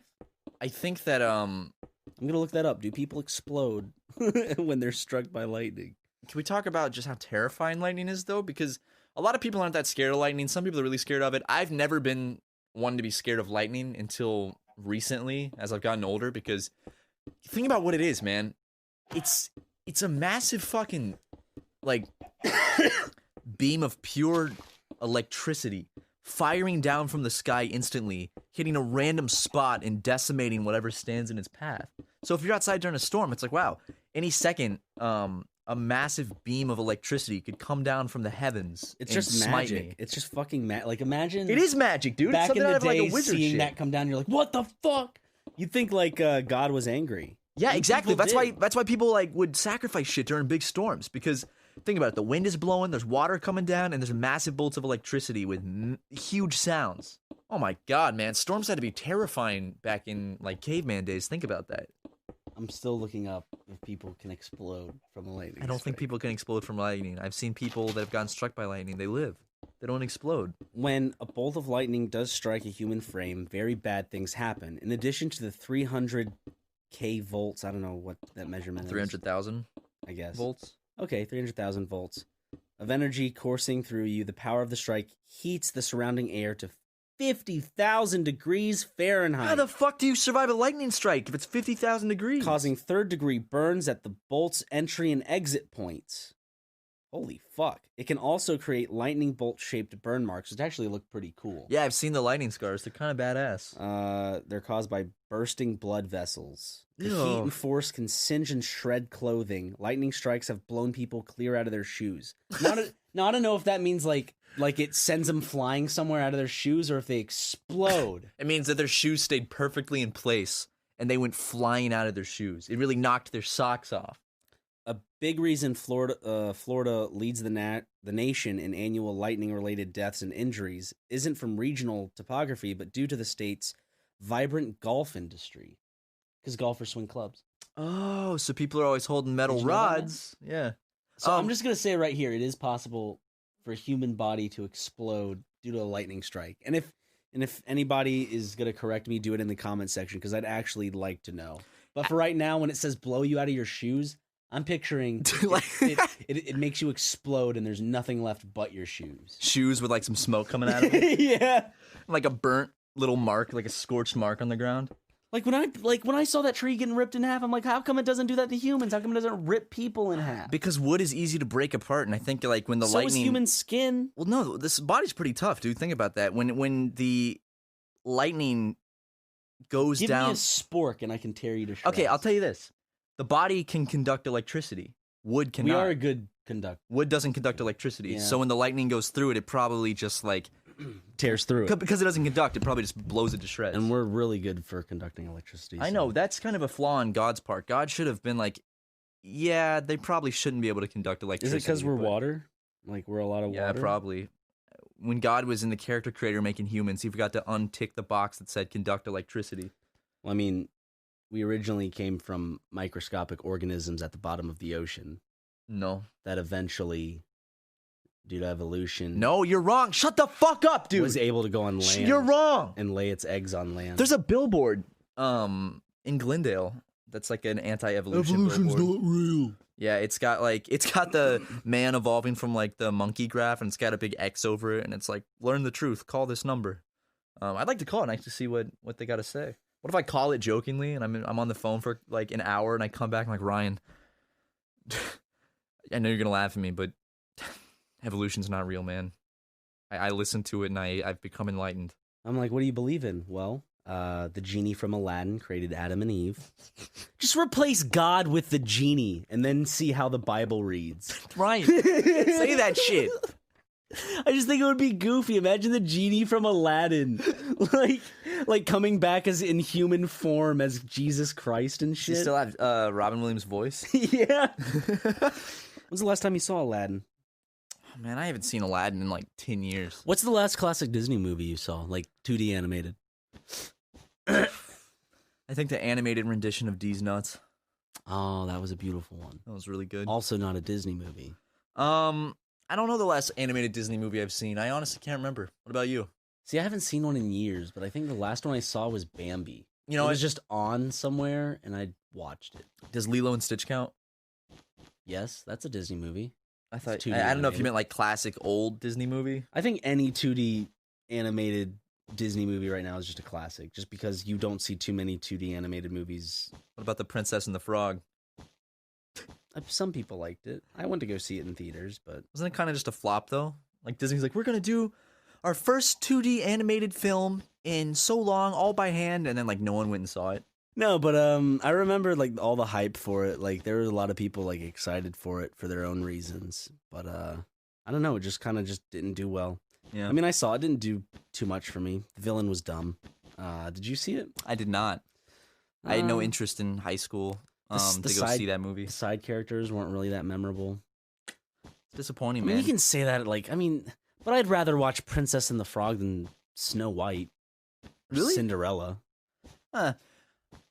I think that I'm gonna look that up. Do people explode when they're struck by lightning? Can we talk about just how terrifying lightning is, though? Because a lot of people aren't that scared of lightning. Some people are really scared of it. I've never been one to be scared of lightning until recently, as I've gotten older, because think about what it is, man. It's a massive fucking, like, beam of pure electricity firing down from the sky instantly, hitting a random spot and decimating whatever stands in its path. So if you're outside during a storm, it's like, wow, any second, a massive beam of electricity could come down from the heavens. It's and just smite magic. me. It's just fucking like imagine. It is magic, dude. It's Back in something the out of, day, like a wizard seeing shit. that come down, you're like, "What the fuck?" You'd think like God was angry. Yeah, And exactly. people did. That's why people like would sacrifice shit during big storms, because think about it, the wind is blowing, there's water coming down, and there's massive bolts of electricity with huge sounds. Oh my god, man, storms had to be terrifying back in like caveman days. Think about that. I'm still looking up if people can explode from a lightning. I don't think strike. people can explode from lightning. I've seen people that have gotten struck by lightning. They live. They don't explode. When a bolt of lightning does strike a human frame, very bad things happen. In addition to the 300k volts, I don't know what that measurement is. 300,000 I guess. volts. Okay, 300,000 volts of energy coursing through you. The power of the strike heats the surrounding air to 50,000 degrees Fahrenheit. How the fuck do you survive a lightning strike if it's 50,000 degrees? Causing third-degree burns at the bolt's entry and exit points. Holy fuck. It can also create lightning bolt-shaped burn marks, which actually look pretty cool. Yeah, I've seen the lightning scars. They're kind of badass. They're caused by bursting blood vessels. The heat Ew. and force can singe and shred clothing. Lightning strikes have blown people clear out of their shoes. Now I don't know if that means like it sends them flying somewhere out of their shoes, or if they explode. It means that their shoes stayed perfectly in place and they went flying out of their shoes. It really knocked their socks off. A big reason Florida leads the nation in annual lightning-related deaths and injuries isn't from regional topography, but due to the state's vibrant golf industry. Because golfers swing clubs. Oh, so people are always holding metal Did you know that, man? rods. Yeah. So I'm just going to say right here, it is possible for a human body to explode due to a lightning strike. And if anybody is going to correct me, do it in the comment section, because I'd actually like to know. But for right now, when it says blow you out of your shoes, I'm picturing it makes you explode and there's nothing left but your shoes. Shoes with like some smoke coming out of them. Yeah. Like a burnt little mark, like a scorched mark on the ground. Like when I saw that tree getting ripped in half, I'm like, how come it doesn't do that to humans? How come it doesn't rip people in half? Because wood is easy to break apart, and I think like when the so lightning. is human skin. Well, no, this body's pretty tough, dude. Think about that. When the lightning goes Give down. me a spork and I can tear you to shreds. Okay, I'll tell you this: the body can conduct electricity. Wood cannot. We are a good conductor. Wood doesn't conduct electricity, Yeah. so when the lightning goes through it, it probably just like Tears through it. because it doesn't conduct, it probably just blows it to shreds. And we're really good for conducting electricity. I so- know that's kind of a flaw on God's part. God should have been like, yeah, they probably shouldn't be able to conduct Is electricity. it because we're but- water? Like we're a lot of Yeah, water? probably. When God was in the character creator making humans, he forgot to untick the box that said conduct electricity. Well, I mean, we originally came from microscopic organisms at the bottom of the ocean No. that eventually, due to evolution, No, you're wrong. Shut the fuck up, dude. was able to go on land. You're wrong. And lay its eggs on land. There's a billboard in Glendale that's like an anti-evolution billboard. not real. Yeah, it's got the man evolving from like the monkey graph, and it's got a big X over it, and it's like, learn the truth, call this number. I'd like to call it and actually see what they got to say. What if I call it jokingly and I'm on the phone for like an hour and I come back and I'm like, Ryan, I know you're gonna laugh at me, but evolution's not real, man. I listened to it and I've become enlightened. I'm like, what do you believe in? Well, the genie from Aladdin created Adam and Eve. Just replace God with the genie and then see how the Bible reads. Ryan, say that shit. I just think it would be goofy. Imagine the genie from Aladdin, like coming back as in human form as Jesus Christ and You shit. still have Robin Williams' voice? Yeah. When's the last time you saw Aladdin? Oh, man, I haven't seen Aladdin in like 10 years. What's the last classic Disney movie you saw, like 2D animated? I think the animated rendition of D's Nuts. Oh, that was a beautiful one. That was really good. Also, not a Disney movie. I don't know the last animated Disney movie I've seen. I honestly can't remember. What about you? See, I haven't seen one in years, but I think the last one I saw was Bambi. You know, it was just on somewhere, and I watched it. does Lilo and Stitch count? Yes, that's a Disney movie. I thought 2D I don't know if you animated. meant like classic old Disney movie. I think any 2D animated Disney movie right now is just a classic, just because you don't see too many 2D animated movies. What about The Princess and the Frog? Some people liked it. I went to go see it in theaters, but Wasn't it kind of just a flop though? Like Disney's like, we're gonna do our first 2D animated film in so long, all by hand, and then like no one went and saw it. no. But I remember like all the hype for it. Like there were a lot of people like excited for it for their own reasons. But I don't know. It just kind of just didn't do well. Yeah, I mean, I saw it didn't do too much for me. The villain was dumb. Did you see it? I did not. I had no Um, interest in high school the to go side- see that movie. The side characters weren't really that memorable. It's disappointing, I mean, man. you can say that, like, I mean, but I'd rather watch Princess and the Frog than Snow White. Or Really? Cinderella.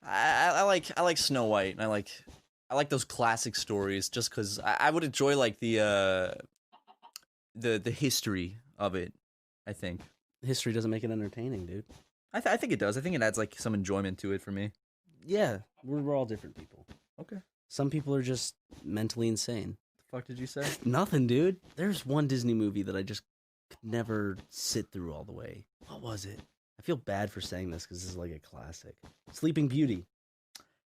I like Snow White, and I like those classic stories just because I would enjoy like the history of it. I think History doesn't make it entertaining, dude. I think it does. I think it adds like some enjoyment to it for me. Yeah, we're all different people. Okay. Some people are just mentally insane. The fuck did you say? Nothing, dude. There's one Disney movie that I just could never sit through all the way. What was it? I feel bad for saying this because this is like a classic. Sleeping Beauty.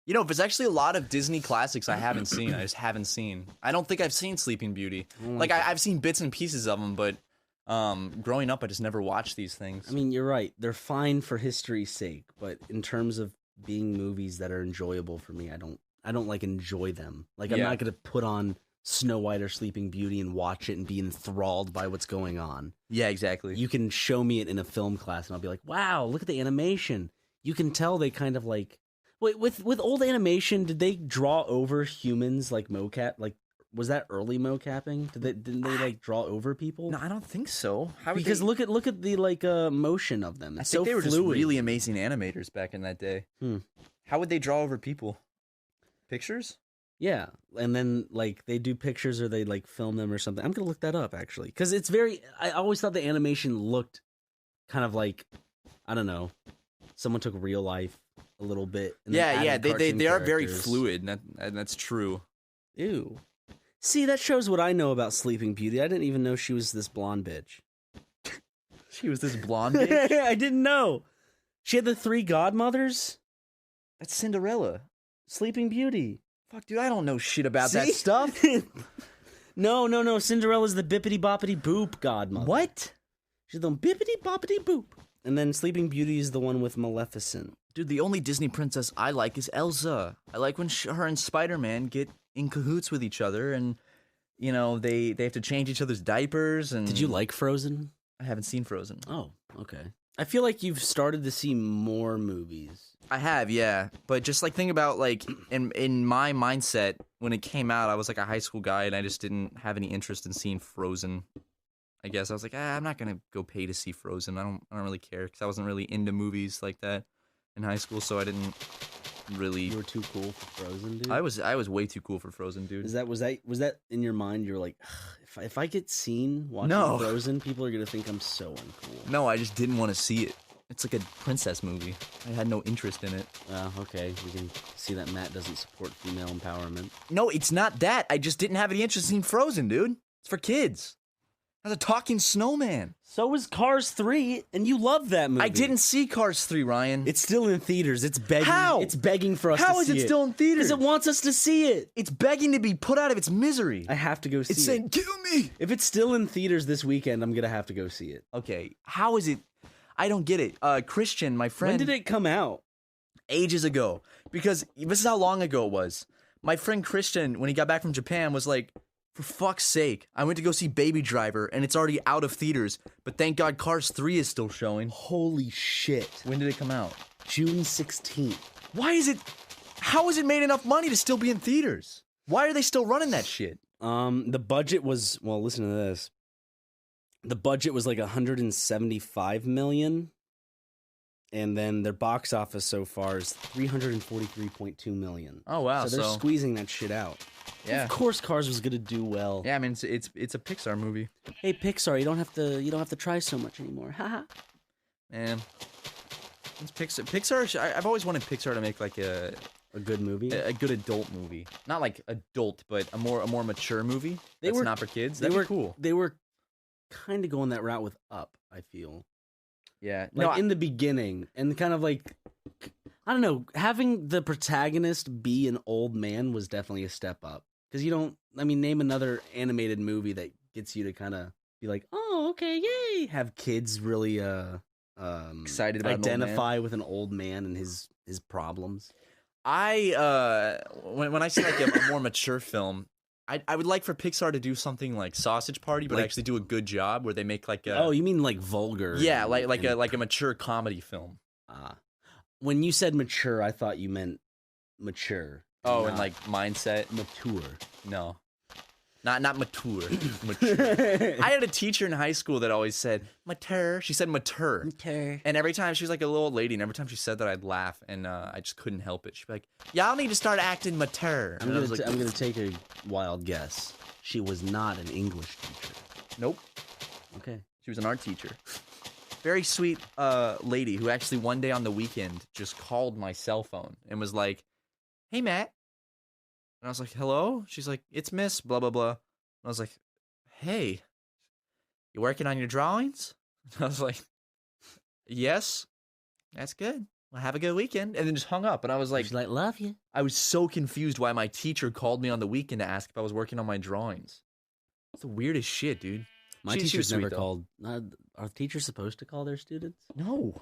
You know, there's actually a lot of Disney classics I haven't seen. I just haven't seen. I don't think I've seen Sleeping Beauty. Like I've seen bits and pieces of them, but growing up, I just never watched these things. I mean, you're right. They're fine for history's sake, but in terms of being movies that are enjoyable for me, I don't like enjoy them. Like I'm Yeah. not gonna put on Snow White or Sleeping Beauty and watch it and be enthralled by what's going on. Yeah, exactly. You can show me it in a film class and I'll be like, wow, look at the animation. You can tell they kind of like wait, with old animation, did they draw over humans like mocap? Like was that early mocapping? Didn't they like draw over people? No, I don't think so. How would Because they... look at the like motion of them. I It's think so they were just fluid. really amazing animators back in that day. How would they draw over people? Pictures? Yeah, and then like they do pictures or they like film them or something. I'm gonna look that up actually because it's very. I always thought the animation looked kind of like I don't know. Someone took real life a little bit. And then Yeah, added they cartoon are very characters. fluid, and that's true. Ew. See, that shows what I know about Sleeping Beauty. I didn't even know she was this blonde bitch. She was this blonde bitch. I didn't know. She had the 3 godmothers. That's Cinderella. Sleeping Beauty. Fuck, dude, I don't know shit about that See? stuff. No. Cinderella's the bippity boppity boop godmother. What? She's the bippity boppity boop. And then Sleeping Beauty is the one with Maleficent. Dude, the only Disney princess I like is Elsa. I like when her and Spider-Man get in cahoots with each other, and you know they have to change each other's diapers. And Did you like Frozen? I haven't seen Frozen. Oh, okay. I feel like you've started to see more movies. I have, yeah, but just like think about like in my mindset when it came out, I was like a high school guy, and I just didn't have any interest in seeing Frozen. I guess I was like, I'm not gonna go pay to see Frozen. I don't really care because I wasn't really into movies like that in high school, so I didn't really. You were too cool for Frozen, dude. I was way too cool for Frozen, dude. Was that in your mind? You're like, if I get seen watching No. Frozen, people are gonna think I'm so uncool. No, I just didn't want to see it. It's like a princess movie. I had no interest in it. Okay, we can see that Matt doesn't support female empowerment. No, it's not that. I just didn't have any interest in Frozen, dude. It's for kids. As a talking snowman. So is Cars 3, and you love that movie. I didn't see Cars 3, Ryan. It's still in theaters. It's begging. How? It's begging for us How to is see it still in theaters? Because it wants us to see it. It's begging to be put out of its misery. I have to go see It's it. saying, kill me. If it's still in theaters this weekend, I'm gonna have to go see it. Okay, how is it? I don't get it. Christian, my friend. When did it come out? Ages ago. Because this is how long ago it was. My friend Christian, when he got back from Japan, was like, for fuck's sake, I went to go see Baby Driver, and it's already out of theaters. But thank God Cars 3 is still showing. Holy shit. When did it come out? June 16th. Why is it... How has it made enough money to still be in theaters? Why are they still running that shit? The budget was, well, listen to this. The budget was like 175 million, and then their box office so far is 343.2 million. Oh wow! So they're squeezing that shit out. Yeah. Of course, Cars was gonna do well. Yeah, I mean it's a Pixar movie. Hey, Pixar, you don't have to try so much anymore. Haha. Man, it's Pixar. Pixar. I've always wanted Pixar to make like a good movie, a good adult movie. Not like adult, but a more mature movie. That's not for kids. They That'd were be cool. They were kind of going that route with Up. I feel. Yeah. Like in the beginning, and kind of like, I don't know, having the protagonist be an old man was definitely a step up. Because name another animated movie that gets you to kind of be like, oh, okay, yay. Have kids really excited about identify with an old man and his problems. When I say like a more mature film, I would like for Pixar to do something like Sausage Party, but actually do a good job where they make like a... Oh, you mean like vulgar? Yeah, like a mature comedy film. When you said mature, I thought you meant mature. Oh, and like mindset? Mature. No. Not mature. Mature. I had a teacher in high school that always said, mature. She said mature. Mature. And every time, she was like a little old lady, and every time she said that, I'd laugh, and I just couldn't help it. She'd be like, y'all need to start acting mature. I'm going to take a wild guess. She was not an English teacher. Nope. Okay. She was an art teacher. Very sweet lady who actually one day on the weekend just called my cell phone and was like, hey, Matt. And I was like, hello? She's like, it's Miss blah, blah, blah. And I was like, hey, you working on your drawings? And I was like, yes. That's good. Well, have a good weekend. And then just hung up. And I was like, she's like, love you. I was so confused why my teacher called me on the weekend to ask if I was working on my drawings. It's the weirdest shit, dude. My She teacher's was sweet, never though. called. Are teachers supposed to call their students? No.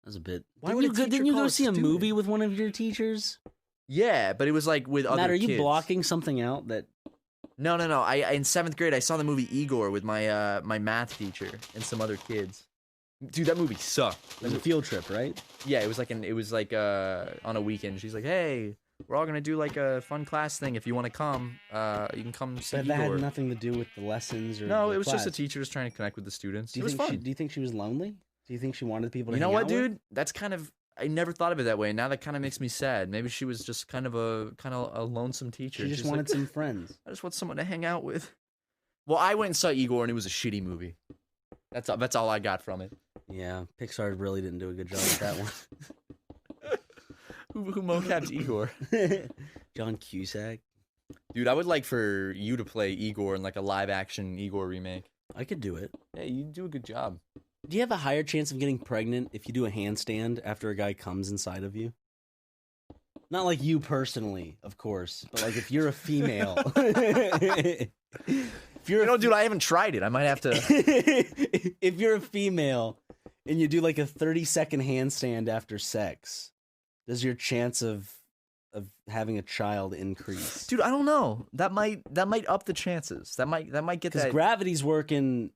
That's a bit. Why would a teacher didn't you call go a see a student? movie with one of your teachers? Yeah, but it was like with other Matt, are kids. you blocking something out that... No. I in 7th grade, I saw the movie Igor with my my math teacher and some other kids. Dude, that movie sucked. It was a field trip, right? Yeah, it was like on a weekend. She's like, hey, we're all gonna do like a fun class thing. If you want to come, you can come see But that Igor. had nothing to do with the lessons or No, the it was just a class. teacher just trying to connect with the students. Do It you was think fun. do you think she was lonely? Do you think she wanted people to You know hang what, out with? dude? That's kind of... I never thought of it that way. Now that kind of makes me sad. Maybe she was just kind of a lonesome teacher. She just She's wanted like, some friends. I just want someone to hang out with. Well, I went and saw Igor, and it was a shitty movie. That's all I got from it. Yeah, Pixar really didn't do a good job with that one. Who mocapped Igor? John Cusack. Dude, I would like for you to play Igor in like a live-action Igor remake. I could do it. Yeah, you do a good job. Do you have a higher chance of getting pregnant if you do a handstand after a guy comes inside of you? Not like you personally, of course, but like if you're a female. If you're dude, I haven't tried it. I might have to. if you're a female and you do like a 30-second handstand after sex, does your chance of having a child increase? Dude, I don't know. That might up the chances. That might get Because that. gravity's working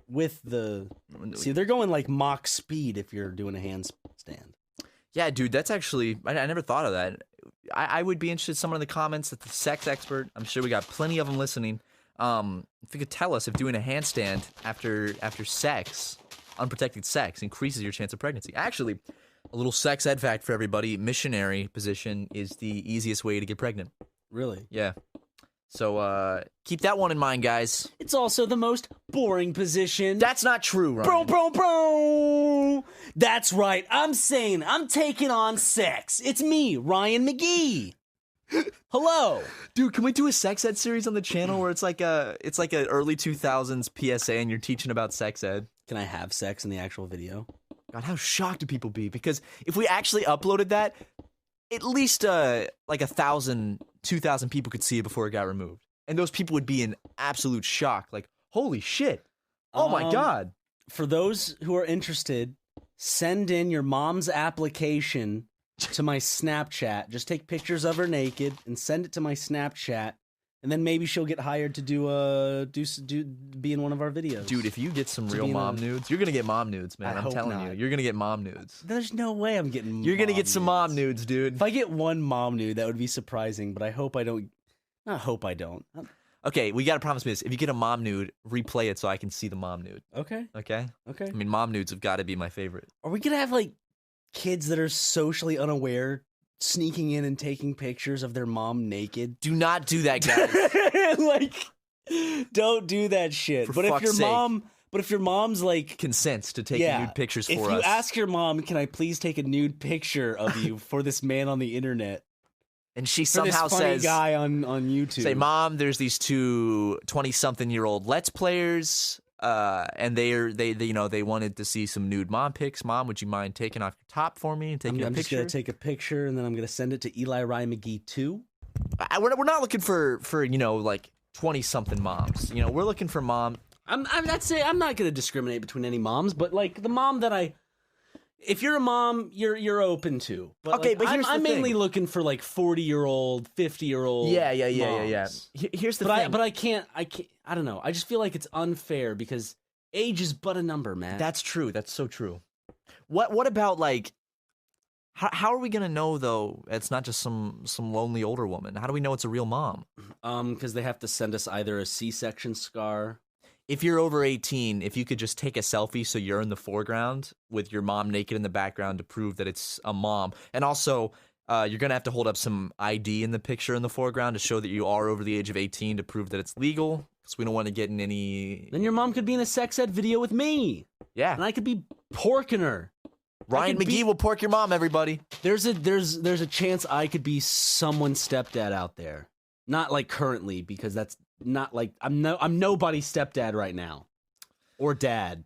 with the. See, they're going like Mach speed if you're doing a handstand. Yeah, dude, that's actually I never thought of that. I would be interested. Someone in the comments that's a sex expert. I'm sure we got plenty of them listening. If you could tell us if doing a handstand after sex, unprotected sex, increases your chance of pregnancy. Actually, a little sex ed fact for everybody: missionary position is the easiest way to get pregnant. Really? Yeah. So keep that one in mind, guys. It's also the most boring position. That's not true, Ryan. Bro. That's right. I'm saying I'm taking on sex. It's me, Ryan McGee. Hello. Dude, can we do a sex ed series on the channel where it's like a early 2000s PSA and you're teaching about sex ed? Can I have sex in the actual video? God, how shocked do people be? Because if we actually uploaded that, at least like 1,000, 2,000 people could see it before it got removed. And those people would be in absolute shock. Like, holy shit. Oh my God. For those who are interested, send in your mom's application to my Snapchat. Just take pictures of her naked and send it to my Snapchat. And then maybe she'll get hired to be in one of our videos. Dude, if you get some To real be in mom a- nudes, you're going to get mom nudes, man. I I'm hope telling you. not. You're going to get mom nudes. There's no way I'm getting. You're going to mom get some nudes. mom nudes, dude. If I get one mom nude, that would be surprising. But I hope I don't. I hope I don't. Okay, we got to promise me this. If you get a mom nude, replay it so I can see the mom nude. Okay. Okay? Okay. I mean, mom nudes have got to be my favorite. Are we gonna have like kids that are socially unaware sneaking in and taking pictures of their mom naked? Do not do that, guys. Like, don't do that shit. For But if fuck's your sake. mom, but if your mom's like, Consents to take yeah, nude pictures if for you us. ask your mom, can I please take a nude picture of you for this man on the internet? And she For this somehow funny says, guy on YouTube. say, Mom, there's these two 20-something-year-old Let's Players, and they wanted to see some nude mom pics. Mom, would you mind taking off your top for me and taking I'm a just picture? gonna take a picture and then I'm gonna send it to Eli Ryan McGee 2. We're not looking for like 20-something moms. We're looking for mom. I'm not gonna discriminate between any moms, but like the mom that if you're a mom, you're open to. But Okay, like, but here's I'm the mainly thing. looking for like 40-year-old, 50-year-old. Yeah. moms. Here's the But thing. I can't. I don't know. I just feel like it's unfair because age is but a number, man. That's true. That's so true. What about like? How are we gonna know though? It's not just some lonely older woman. How do we know it's a real mom? Because they have to send us either a C-section scar. If you're over 18, if you could just take a selfie so you're in the foreground with your mom naked in the background to prove that it's a mom. And also, you're going to have to hold up some ID in the picture in the foreground to show that you are over the age of 18 to prove that it's legal. Because we don't want to get in any... Then your mom could be in a sex ed video with me. Yeah. And I could be porking her. Ryan could McGee be- will pork your mom, everybody. There's a chance I could be someone's stepdad out there. Not like currently, because that's not like I'm nobody's stepdad right now, or dad.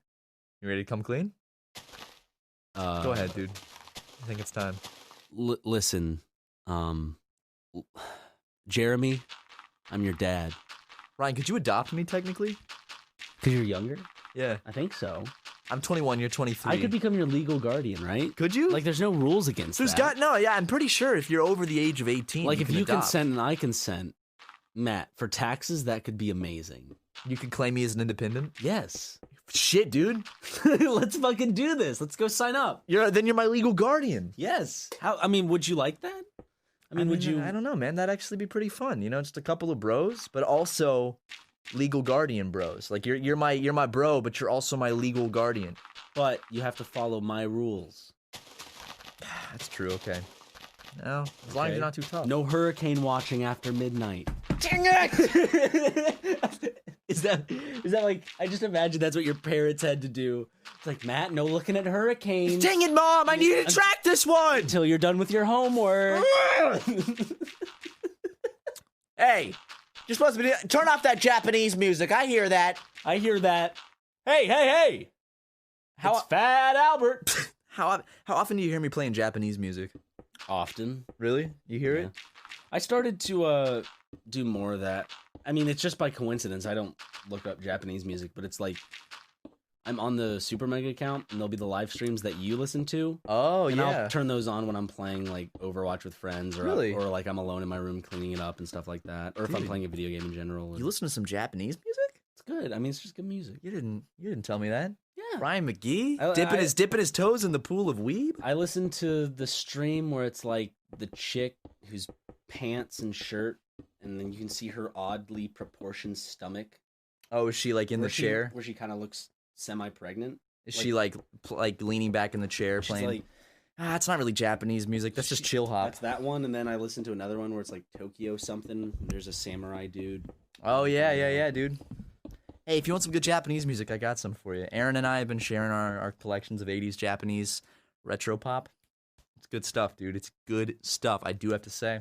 You ready to come clean? Go ahead, dude. I think it's time. Listen, Jeremy, I'm your dad. Ryan, could you adopt me technically? Because you're younger. Yeah. I think so. I'm 21, you're 23. I could become your legal guardian, right? Could you? Like, there's no rules against that. I'm pretty sure if you're over the age of 18, Like, if you adopt. consent and I consent, Matt, for taxes, that could be amazing. You could claim me as an independent? Yes. Shit, dude. Let's fucking do this. Let's go sign up. Then you're my legal guardian. Yes. Would you like that? Would you? I don't know, man. That'd actually be pretty fun. Just a couple of bros, but also legal guardian bros. Like you're my bro, but you're also my legal guardian. But you have to follow my rules. That's true. Okay. No, as long as you're not too tough. No hurricane watching after midnight. Dang it! Is that like, I just imagine that's what your parents had to do. It's like, Matt, no looking at hurricanes Dang it, Mom! I need to track this one. until you're done with your homework. Hey, you're supposed to be turn off that Japanese music. I hear that. I hear that. Hey! It's Fat Albert. How often do you hear me playing Japanese music? often. Really? You hear Yeah. it? I started to do more of that. I mean, it's just by coincidence. I don't look up Japanese music, but it's like I'm on the Super Mega account, and there'll be the live streams that you listen to. Oh, and yeah. I'll turn those on when I'm playing like Overwatch with friends, or Really? or like I'm alone in my room cleaning it up and stuff like that, or if I'm Dude. playing a video game in general. You listen to some Japanese music? It's good. I mean, it's just good music. You didn't tell me that. Yeah. Ryan McGee I- dipping his toes in the pool of weeb. I listen to the stream where it's like the chick whose pants and shirt, and then you can see her oddly proportioned stomach. Oh, is she like in the chair? Where she kind of looks semi-pregnant. Is she like leaning back in the chair She's playing? like, It's not really Japanese music. That's just chill hop. that's that one, and then I listen to another one where it's like Tokyo something. There's a samurai dude. Oh yeah, dude. Hey, if you want some good Japanese music, I got some for you. Aaron and I have been sharing our collections of 80s Japanese retro pop. It's good stuff, dude. It's good stuff, I do have to say.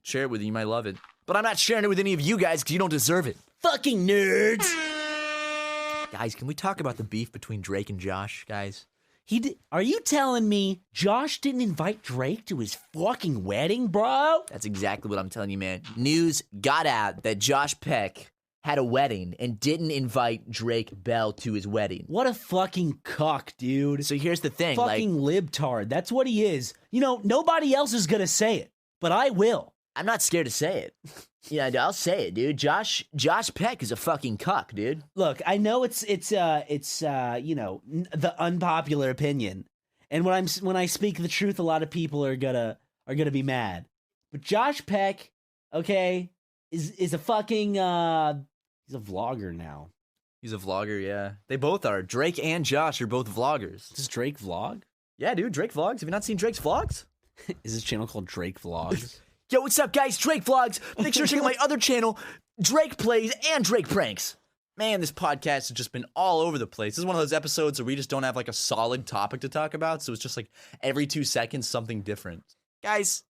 Share it with you, you might love it. But I'm not sharing it with any of you guys because you don't deserve it. Fucking nerds. Guys, can we talk about the beef between Drake and Josh, guys? Are you telling me Josh didn't invite Drake to his fucking wedding, bro? That's exactly what I'm telling you, man. News got out that Josh Peck had a wedding and didn't invite Drake Bell to his wedding. What a fucking cuck, dude. So here's the thing, Fucking libtard. That's what he is. You know, nobody else is gonna say it, but I will. I'm not scared to say it. Yeah, I'll say it, dude. Josh Peck is a fucking cuck, dude. Look, I know it's you know, the unpopular opinion, and when I speak the truth, a lot of people are gonna be mad. But Josh Peck, okay, is a fucking he's a vlogger now. He's a vlogger, yeah. They both are. Drake and Josh are both vloggers. Does Drake vlog? Yeah, dude, Drake vlogs. Have you not seen Drake's vlogs? Is his channel called Drake Vlogs? Yo, what's up, guys? Drake vlogs. Make sure to check out my other channel, Drake Plays and Drake Pranks. Man, this podcast has just been all over the place. This is one of those episodes where we just don't have like a solid topic to talk about, so it's just like every 2 seconds something different. Guys,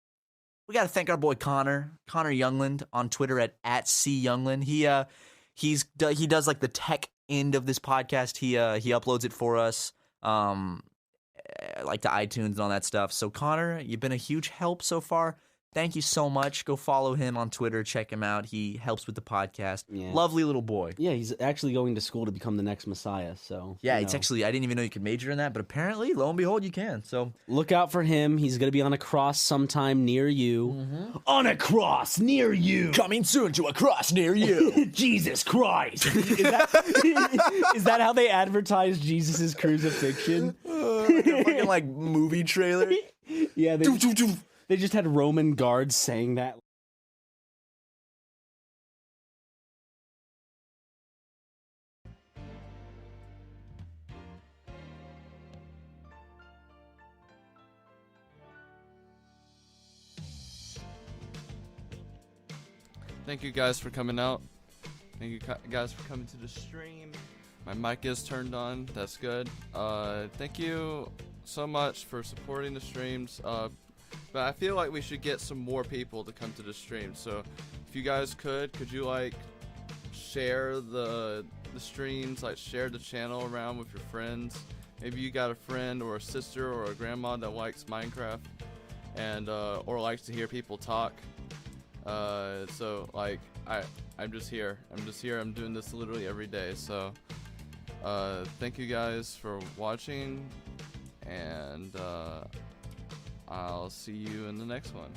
we got to thank our boy Connor Youngland on Twitter at @cyoungland. He does like the tech end of this podcast. He uploads it for us, like to iTunes and all that stuff. So Connor, you've been a huge help so far. Thank you so much. Go follow him on Twitter. Check him out. He helps with the podcast. Yeah. Lovely little boy. Yeah, he's actually going to school to become the next Messiah. So Yeah, you it's know. actually, I didn't even know you could major in that, but apparently, lo and behold, you can. So Look out for him. He's going to be on a cross sometime near you. On a cross near you. coming soon to a cross near you. Jesus Christ. Is that how they advertise Jesus' crucifixion? Like a fucking like movie trailer. Yeah, they just had Roman guards saying that. Thank you guys for coming out. Thank you guys for coming to the stream. My mic is turned on. That's good. Thank you so much for supporting the streams. But I feel like we should get some more people to come to the stream. So if you guys could you like share the streams, like share the channel around with your friends. Maybe you got a friend or a sister or a grandma that likes Minecraft and or likes to hear people talk. So like I'm just here. I'm doing this literally every day. So thank you guys for watching, and I'll see you in the next one.